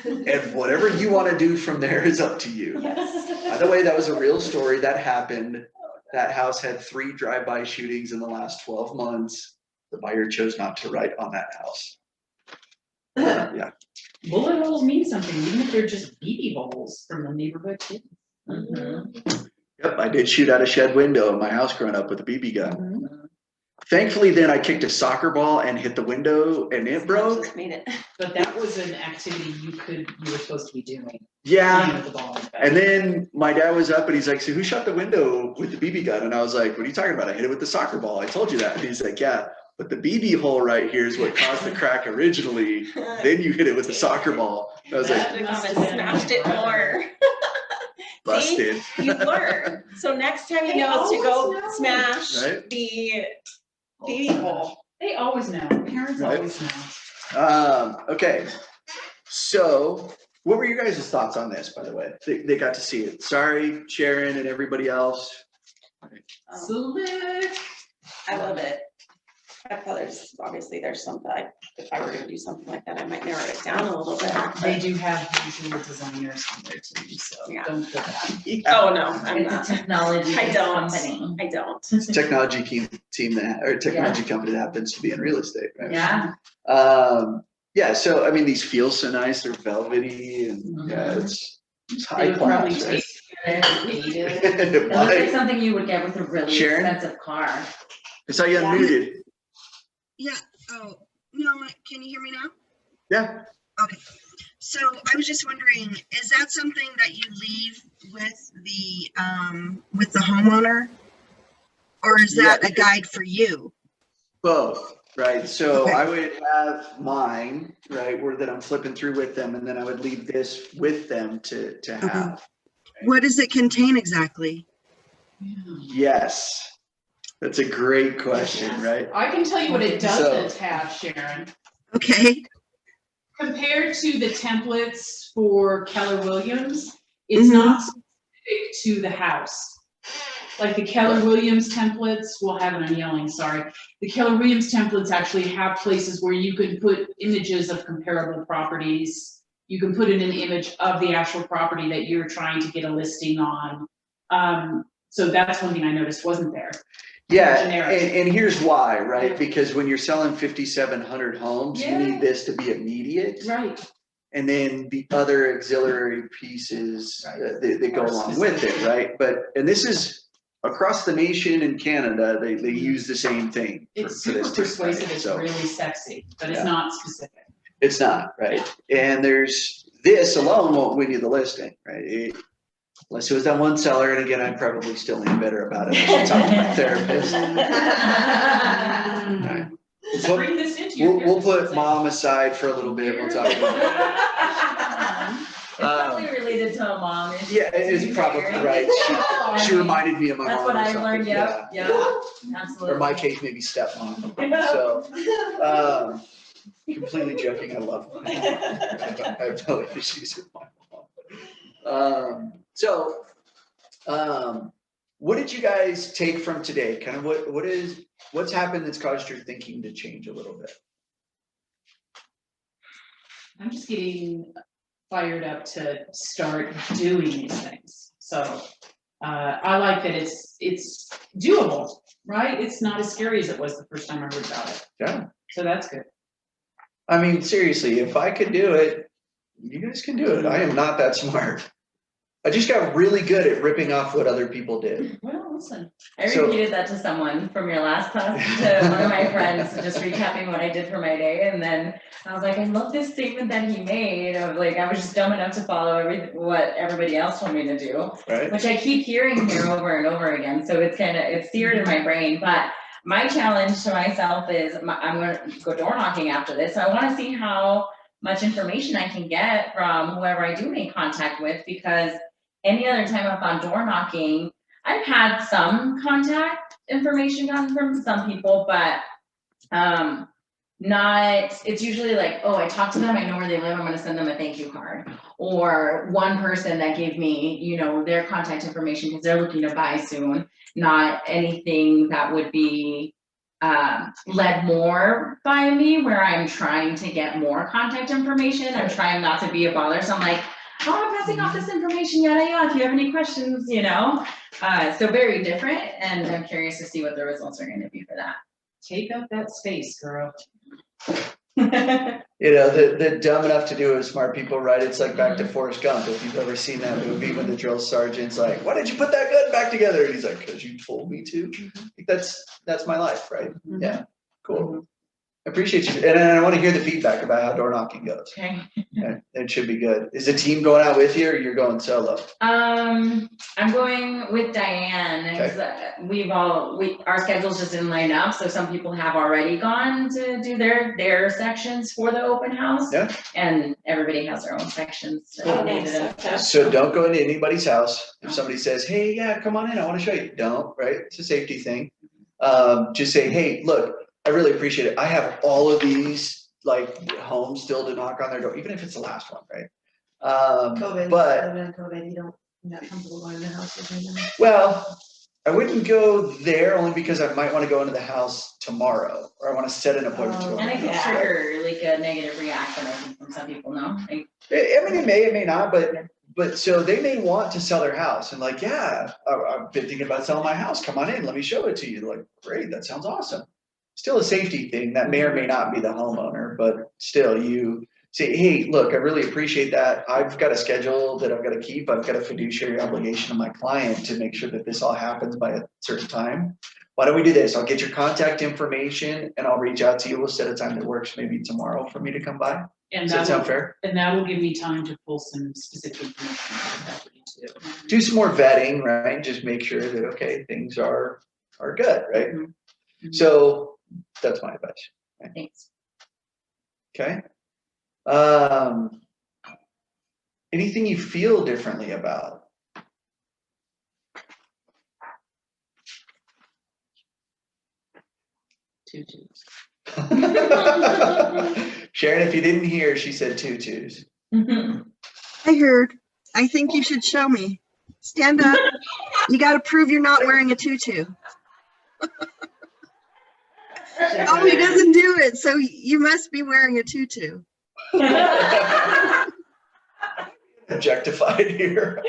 And whatever you want to do from there is up to you. By the way, that was a real story that happened. That house had 3 drive-by shootings in the last 12 months. The buyer chose not to write on that house. Yeah. Bullet holes mean something, even if they're just BB holes from the neighborhood kids. Yep, I did shoot out a shed window in my house growing up with a BB gun. Thankfully, then I kicked a soccer ball and hit the window and it broke. Just made it. But that was an activity you were supposed to be doing. Yeah. Playing with the ball like that. And then my dad was up and he's like, so who shot the window with the BB gun? And I was like, what are you talking about? I hit it with the soccer ball. I told you that. And he's like, yeah, but the BB hole right here is what caused the crack originally. Then you hit it with the soccer ball. And I was like, Smashed it more. busted. See, you learn. So next time you know to go smash Right? the BB hole. They always know, parents Right. always know. Okay. So what were your guys' thoughts on this, by the way? They got to see it. Sorry, Sharon and everybody else. Slick. I love it. I thought obviously there's something, if I were gonna do something like that, I might narrow it down a little bit. They do have visual designers on there too, so Yeah. don't feel bad. Oh, no, I'm It's a not. technology I don't. company. I don't. Technology team that, or technology company that happens to be in real estate, right? Yeah. Yeah, so I mean, these feel so nice, they're velvety and yeah, it's They high would probably class, right? take it. It looks like Why? something you would get with a really Sharon? expensive car. I saw you unmuted. Yeah, oh, no, can you hear me now? Yeah, So I was just wondering, is that something that you leave with the homeowner? Or is that a guide for you? both, right? So Okay. I would have mine, right, where that I'm flipping through with them, and then I would leave this with them to have. What does it contain exactly? Yes, that's a great question, right? I can tell you what it So- doesn't have, Sharon. Okay, Compared to the templates for Keller Williams, it's Mhm. not specific to the house. Like the Keller Williams templates, well, I'm yelling, sorry. The Keller Williams templates actually have places where you can put images of comparable properties. You can put in an image of the actual property that you're trying to get a listing on. So that's one thing I noticed wasn't there. Yeah, generic. and here's why, right? Because when you're selling 5,700 homes, you Yeah. need this to be immediate. Right. And then the other auxiliary pieces Right. that go Are along with it, specific. right? And this is across the nation in Canada, they use the same thing. It's for super this too, persuasive, right? it's So really sexy, but it's Yeah. not specific. it's not, right? And this alone won't win you the listing, right? Unless it was that one seller, and again, I'm probably still in better about it. I should talk to my therapist. Right. Let's We'll- bring this into your We'll business. put mom aside for a little bit, we'll talk about it. It's probably related to a mom. Is Yeah, it is probably right. She reminded me of my mom. That's what or I something. learned, yep, Yeah. yep, absolutely. Or in my case, maybe stepmom. So, completely joking, I love her. I have no issues with my mom. What did you guys take from today? Kind of what's happened that's caused your thinking to change a little bit? I'm just getting fired up to start doing these things. So I like that it's doable, right? It's not as scary as it was the first time I heard about it. Yeah. So that's good. I mean, seriously, if I could do it, you guys can do it. I am not that smart. I just got really good at ripping off what other people did. Well, listen. I So- repeated that to someone from your last class, to one of my friends, just recapping what I did for my day, and then I was like, I love this statement that he made of like, I was just dumb enough to follow what everybody else told me to do, Right? which I keep hearing here over and over again, so it's seared in my brain, but my challenge to myself is, I'm gonna go door knocking after this, so I wanna see how much information I can get from whoever I do make contact with, because any other time I've gone door knocking, I've had some contact information gotten from some people, but it's usually like, oh, I talked to them, I know where they live, I'm gonna send them a thank you card. Or one person that gave me, their contact information because they're looking to buy soon, not anything that would be led more by me, where I'm trying to get more contact information. I'm trying not to be a bother, so I'm like, oh, I'm passing off this information, yada yada, if you have any questions, so very different, and I'm curious to see what the results are gonna be for that. Take up that space, girl. The dumb enough to do it with smart people, right? It's like back to Forrest Gump. If you've ever seen that movie when the drill sergeant's like, why did you put that gun back together? And he's like, because you told me to. That's my life, right? Yeah, cool. I appreciate you. And I want to hear the feedback about how door knocking goes. Okay. It should be good. Is the team going out with you or you're going solo? I'm going with Diane, 'cause our schedules just didn't line up, so some people have already gone to do their sections for the open house. Yeah. And everybody has their own sections. Oh, nice. Okay. So don't go into anybody's house. If somebody says, hey, yeah, come on in, I want to show you. Don't, right? It's a safety thing. Just say, hey, look, I really appreciate it. I have all of these homes still to knock on their door, even if it's the last one, right? COVID, But COVID, you're not comfortable going in the houses right now. well, I wouldn't go there only because I might want to go into the house tomorrow, or I want to set an appointment to go. And it into the could house. trigger like a negative reaction, I think, from some people, no? Like, I mean, it may not, but so they may want to sell their house and like, yeah, I've been thinking about selling my house. Come on in, let me show it to you. They're like, great, that sounds awesome. Still a safety thing that may or may not be the homeowner, but still you say, hey, look, I really appreciate that. I've got a schedule that I've got to keep. I've got a fiduciary obligation to my client to make sure that this all happens by a certain time. Why don't we do this? I'll get your contact information and I'll reach out to you. We'll set a time that works maybe tomorrow for me to come by. And Does that sound fair? And that will give me time to pull some specific information out of that for you too. Do some more vetting, right? Just make sure that, okay, things are good, right? Mhm. So that's my advice. thanks. Okay. Anything you feel differently about? Tutus. Sharon, if you didn't hear, she said tutus. I heard. I think you should show me. Stand up. You got to prove you're not wearing a tutu. Oh, he doesn't do it, so you must be wearing a tutu. Objectified here.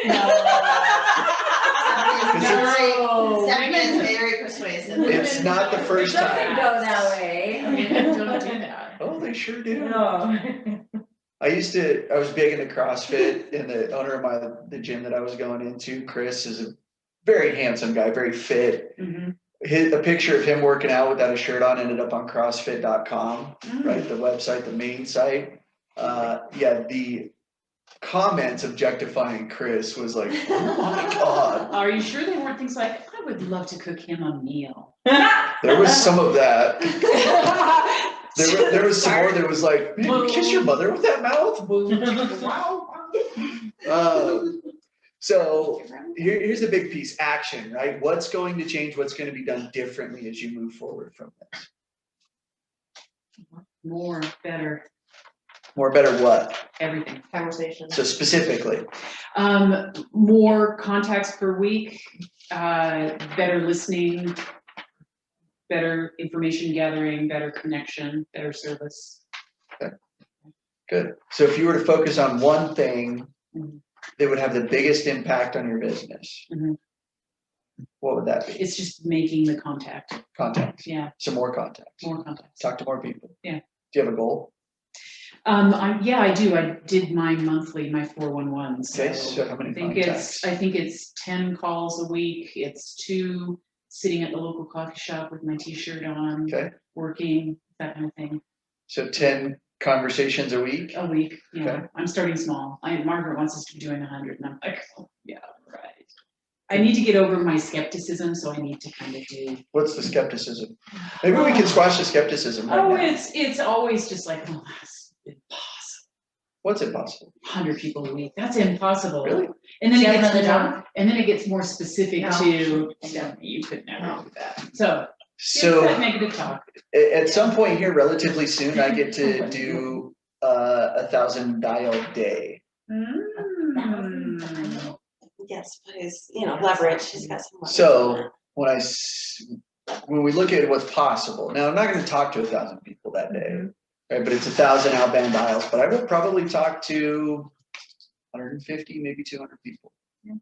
No. Stephanie is very persuasive. It's not the first It doesn't time. go that way. Women don't do that. Oh, they sure do. No. I was big into CrossFit, and the owner of the gym that I was going into, Chris, is a very handsome guy, very fit. Mhm. A picture of him working out without a shirt on ended up on CrossFit.com, right? The website, the main site. Yeah, the comments objectifying Chris was like, oh my God. Are you sure they weren't things like, I would love to cook him a meal? There was some of that. There was some more that was like, man, you kiss your mother with that mouth? Wow. So here's the big piece, action, right? What's going to change? What's going to be done differently as you move forward from this? More, better, More, better what? everything. Conversation. So specifically, More contacts per week, better listening, better information gathering, better connection, better service. good. So if you were to focus on one thing Mhm. that would have the biggest impact on your business, Mhm. what would that be? It's just making the contact. Contacts, Yeah, some more contacts, more contacts. talk to more people. Yeah. Do you have a goal? I do. I did mine monthly, my 411. Okay, so how many contacts? I think it's 10 calls a week. It's 2 sitting at the local coffee shop with my t-shirt on, Okay, working, that kind of thing. so 10 conversations a week? A week, yeah. Okay. I'm starting small. Margaret wants us to be doing 100 and I'm like, oh, yeah, right. I need to get over my skepticism, so I need to kind of do. What's the skepticism? Maybe we can squash the skepticism right Oh, now. it's always just like, oh, that's impossible. What's impossible? 100 people a week, that's impossible. Really? And then Do you it have gets another more, job? and then it gets more specific No. to, you could never do that. So, it's So that negative talk. at some point here, relatively soon, I get to do 1,000 dial day. Yes, but his, leverage, he's got some. leverage on So that. when we look at what's possible, now I'm not going to talk to 1,000 people that day, right? But it's 1,000 outbound dials. But I will probably talk to 150, maybe 200 people. Yeah.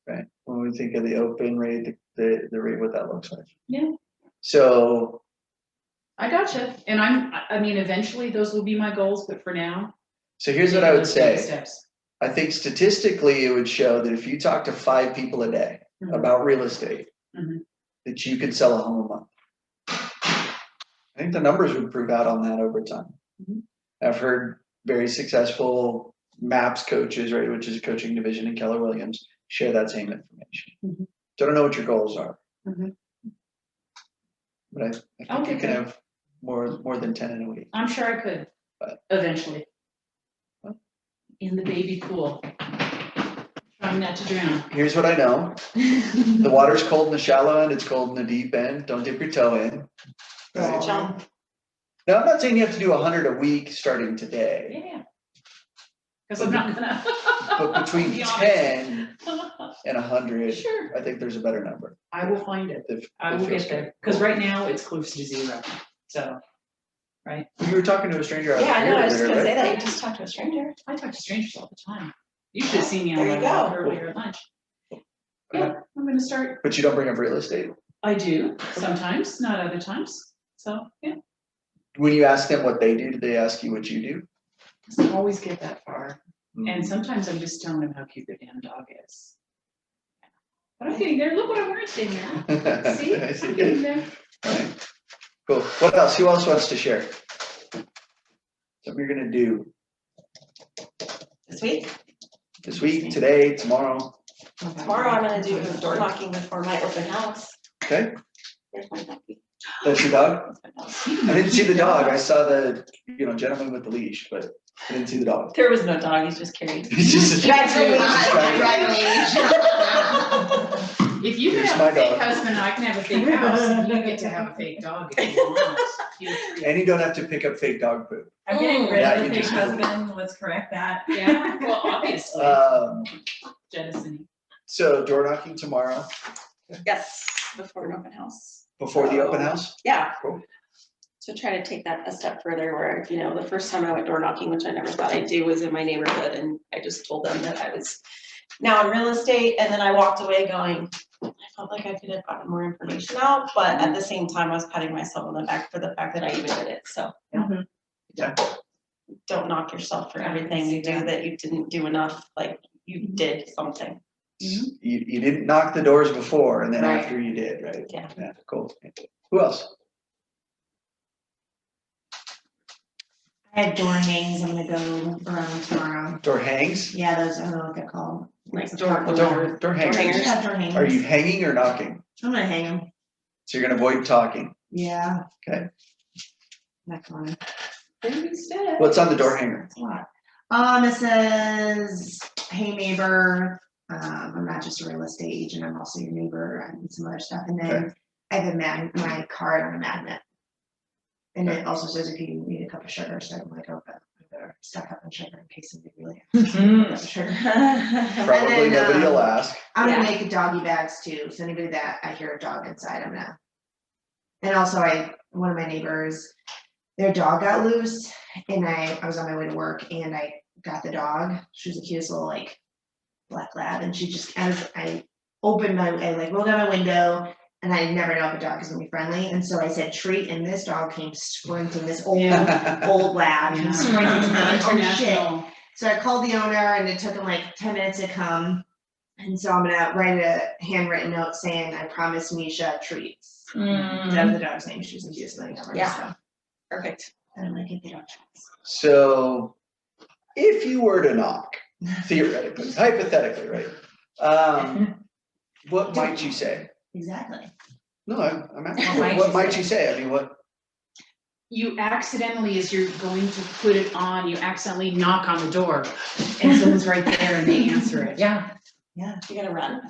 Right? When we think of the open rate, the rate, what that looks like. Yeah. So I gotcha. And I mean, eventually those will be my goals, but for now. so here's what I would those baby say. steps. I think statistically, it would show that if you talk to 5 people a day Mhm. about real estate, Mhm. that you could sell a home a month. I think the numbers would prove out on that over time. Mhm. I've heard very successful MAPS coaches, right, which is a coaching division in Keller Williams, share that same information. Mhm. So I don't know what your goals are. Mhm. But I think Okay, you can good. have more than 10 in a week. I'm sure I could, But- eventually. In the baby pool. Trying not to drown. Here's what I know. The water's cold in the shallow end, it's cold in the deep end. Don't dip your toe in. Right? Jump. Now, I'm not saying you have to do 100 a week starting today, Yeah. Because I'm not gonna. but between Be honest. 10 and 100, Sure. I think there's a better number. I will find it. If- I if will feels get there. Because right now it's close to 0. So, right? good. You were talking to a stranger out Yeah, I know, I was just here gonna say earlier, that, right? you just talked to a stranger. I talk to strangers all the time. You should have seen me on There my you walk go. earlier at lunch. Yeah, I'm gonna start. But you don't bring up real estate. I do sometimes, not other times. So, yeah, When you ask them what they do they ask you what you do? doesn't always get that far. Mm. And sometimes I'm just telling them how cute their damn dog is. But I'm getting there. Look what I'm wearing today, man. See? I see. I'm getting there. Right. Cool. What else? Who else wants to share? Something you're gonna do This week, this week, today, tomorrow. tomorrow I'm gonna do door knocking before my open house. Okay, There's my puppy. that's your dog? That's my dog. I didn't see the dog. I saw the, gentleman with the leash, but I didn't see the dog. There was no dog, he's just carried. He's just- Drag the leash. Drag Drag the leash. If you can Here's have a my fake dog. husband, I can have a fake house. You get to have a fake dog if you want. Feel free. And you don't have to pick up fake dog poop. I'm getting rid Yeah, of you the fake just- husband, let's correct that. Yeah, well, obviously, jettisoning. So door knocking tomorrow Yes, before an open house. before the open house? Yeah. Cool. So try to take that a step further where, the first time I went door knocking, which I never thought I'd do, was in my neighborhood, and I just told them that I was now in real estate, and then I walked away going, I felt like I could have gotten more information out, but at the same time, I was patting myself on the back for the fact that I even did it, so. Yeah. Don't knock yourself for everything you do that you didn't do enough, like you did something. You didn't knock the doors before and then Right. after you did, right? Yeah. Yeah, cool. Who else? I have door hangs, I'm gonna go around tomorrow. Door hangs? Yeah, those, I don't know what they're called. Like It's door- a- Door hangers. hangers. Yeah, door hangs. Are you hanging or knocking? I'm gonna hang them. So you're gonna avoid talking. Yeah. Okay. Not fun. Baby steps. What's on the door hanger? It's a lot. It says, hey neighbor, I'm not just a real estate agent, I'm also your neighbor and some other stuff. And then I have my card on a magnet. And it also says if you need a cup of sugar, so I'm like, oh, I better stock up on sugar in case somebody really has a cup of sugar. Probably then, nobody will ask. I'm gonna Yeah. make doggy bags too, so anybody that I hear a dog inside, I'm gonna. And also one of my neighbors, their dog got loose and I was on my way to work and I got the dog. She was the cutest little like black lab and she just, as I opened I like rolled down my window and I never know if a dog is gonna be friendly. And so I said treat and this dog came sprinting, this old lab came sprinting to me, like, oh shit. International. So I called the owner and it took him like 10 minutes to come. And so I'm gonna write a handwritten note saying, I promise Misha treats. That was the dog's name, she was the cutest thing ever. Yeah. So, Perfect. and I'm like, get the dog treats. So if you were to knock, theoretically, hypothetically, right? What might you say? Exactly. No, I'm asking, What might what you might say? you say? I mean, what? You accidentally, as you're going to put it on, you accidentally knock on the door and someone's right there and they answer it. Yeah. Yeah. You're gonna run?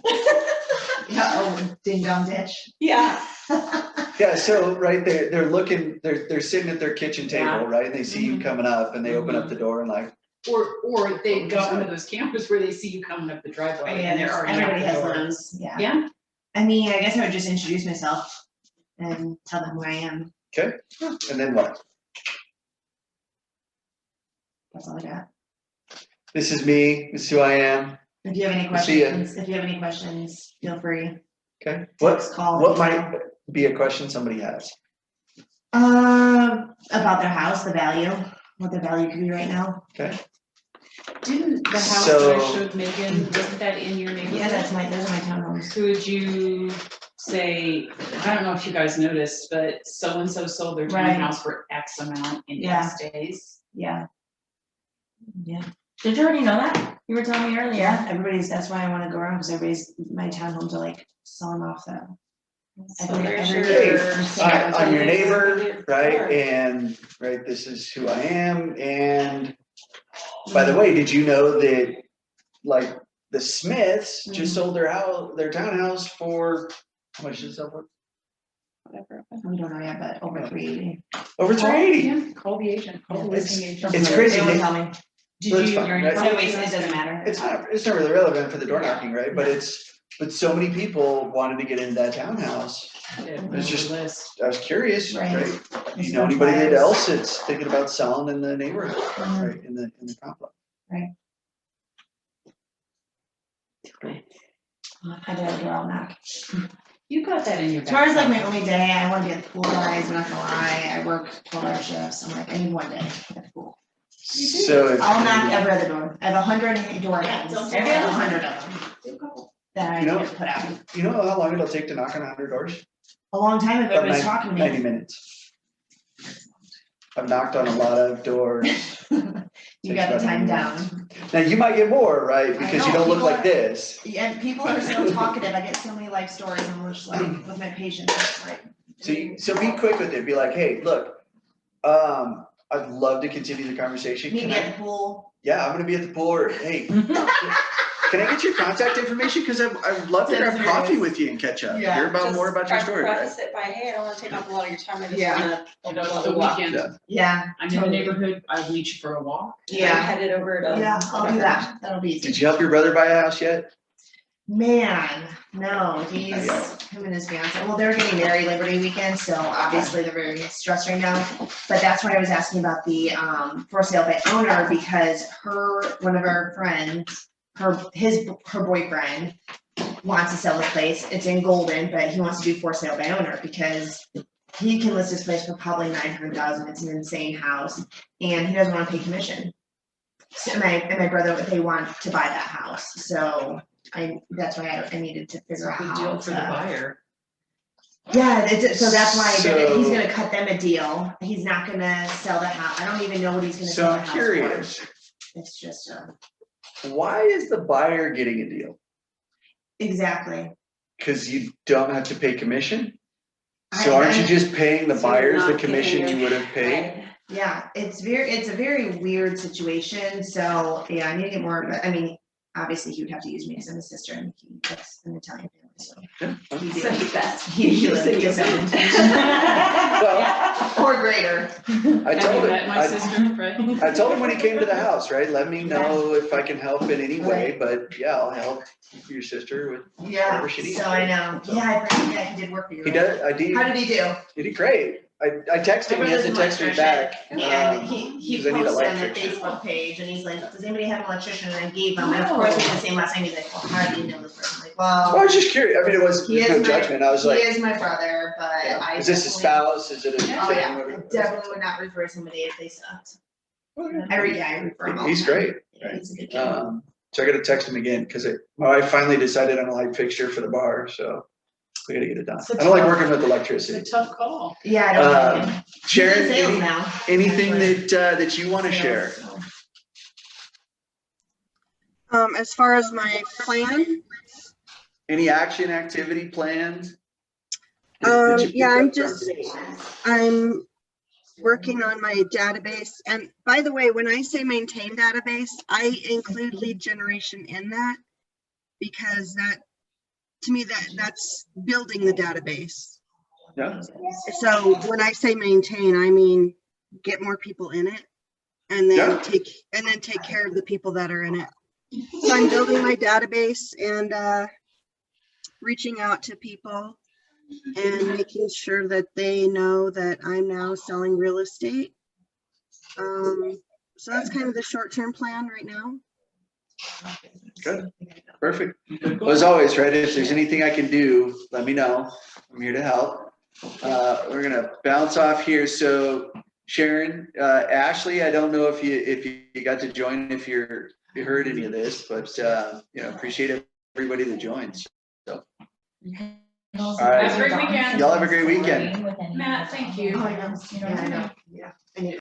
Yeah, oh, ding dong ditch. Yeah. Yeah, so right there, they're looking, they're sitting at their kitchen table, Yeah. right? And they see you coming up and they open up the door and like, Or they've got one of those cameras where they see you coming up the driveway and they're already Everybody at has the door. those, yeah. Yeah, I mean, I guess I would just introduce myself and tell them who I am. okay, and then what? That's all I got. This is me, this is who I am, If you have any See ya. questions, feel free. okay? Text, call, What email. might be a question somebody has? About their house, the value, what the value could be right now. Okay, didn't the house that I So- showed Megan, wasn't that in your neighborhood? Yeah, those are my townhomes. Could you say, I don't know if you guys noticed, but so-and-so sold their Right. townhouse for X amount in Yeah. X days? Yeah. Yeah. Did you already know that? You were telling me earlier. Yeah, that's why I wanna go around, because my townhomes are like selling off the. So every- there's every your- year, I'm so- your neighbor, Yeah. right? And, right, this is who I am, and by the way, did you know that, like, the Smiths just sold their townhouse for, how much did it sell for? Whatever. We don't know yet, but over 380. Over 380. Yeah, call the agent, call the listing agent. It's crazy. They won't They- tell me. Did That's you, fine, you're right? in. Anyways, it doesn't matter. It's not really relevant for the door knocking, right? But so many people wanted to get into that townhouse. It's just- List. I was curious, Right. right? Do you It's know no anybody flyers. else that's thinking about selling in the neighborhood, Mhm. right, in the complex? I did a door knock. You got that in your. Tomorrow's like my back only day, I wanna be at the pool, guys, I'm not gonna lie, I work 12-hour shifts, I'm like, I need one day at the pool. So. if I'll you- knock every other door, I have 100 door hangs, don't I forget. have 100 of them. That I You know- need to put out, You know how long it'll take to knock on 100 doors? a long time if About everybody's talking to 90 me. minutes. I've knocked on a lot of doors. You Takes got the about time 90 down. minutes. Now, you might get more, right, I because you know, don't look people like are- this. Yeah, and people are so talkative, I get so many life stories, and I'm just like, with my patients, it's like. So be quick with it, be like, hey, look, I'd love to continue the conversation. Meet Can me I- at the pool. Yeah, I'm gonna be at the pool, or, hey, can I get your contact information? Cause I'd love to That's grab coffee serious. with you and catch up, Yeah, hear about Just more about your story, right? Preface it by, hey, I don't wanna take up a lot of your time, I just Yeah. wanna. You know, the weekend, Yeah. Yeah. I'm in the totally. neighborhood, I'll meet you for a walk. I'm Yeah, headed over to. yeah, I'll do that, that'll be easy. Did you help your brother buy a house yet? Man, no, he's, Not yet. him and his fiance, well, they're getting married Liberty Weekend, so obviously they're very stressed right now. But that's why I was asking about the, for sale by owner, because one of our friends, her boyfriend wants to sell this place. It's in Golden, but he wants to do for sale by owner because he can list this place for probably 900,000. It's an insane house, and he doesn't want to pay commission. So my brother, they want to buy that house, so that's why I needed to figure out Good how deal for the to. buyer. Yeah, so that's why I did it. He's So- gonna cut them a deal. He's not gonna sell the house. I don't even know what he's gonna So sell the I'm house curious, for. It's just, why is the buyer getting a deal? exactly. Cause you don't have to pay commission? So I- aren't you just paying the So you're buyers the not giving commission your- you would have paid? Yeah, it's a very weird situation, so, yeah, I need to get more, but I mean, obviously, he would have to use me as his sister, and that's an Italian family, so. Yeah. So he's best. He lives in Descendant. Well, Or greater. I Have told you him, met my sister, right? I told him when he came to the house, right, let me know if I can help in any way, but yeah, I'll help your sister with Yeah, whatever she needs. so I know, yeah, I forgot, yeah, he did work for you. He right? does, How did he do? he did great. I texted him, he hasn't texted me back. And he 'cause I need posted on the electrician. Facebook page, and he's like, does anybody have an electrician? And I gave him, and of course, it's the same last name, he's like, well, how do you know this person? I'm like, I well, was just curious, I mean, it was, he there's is no my, judgment, I was he like, is my brother, but yeah, I. is this a definitely- spouse, is it a? Oh, yeah, what I it- definitely would not refer somebody if they sucked. I refer him all the He's time. great. Yeah, he's a good kid. So I gotta text him again, cause my wife finally decided on a light fixture for the bar, so we gotta get it done. It's a I don't like tough- working with It's electricity. a tough call. Yeah, I don't know. Sharon, He's in sales now. anything actually. that you wanna share? So. As far as my plan, Any action, activity planned? Did you yeah, pick up I'm working on my database. And by the way, when I say maintain database, I include lead generation in that because to me, that's building the database. Yeah, So when I say maintain, I mean, get more people in it and then Yeah. take care of the people that are in it. So I'm building my database and reaching out to people and making sure that they know that I'm now selling real estate. So that's kind of the short-term plan right now. good, perfect. Well, as always, right, if there's anything I can do, let me know. I'm here to help. We're gonna bounce off here. So Sharon, Ashley, I don't know if you got to join, if you heard any of this, but appreciate everybody that joins. So, all right. Have a great weekend. Y'all have a great weekend. Matt, thank you. Oh, I know. Yeah, I know. Yeah. I need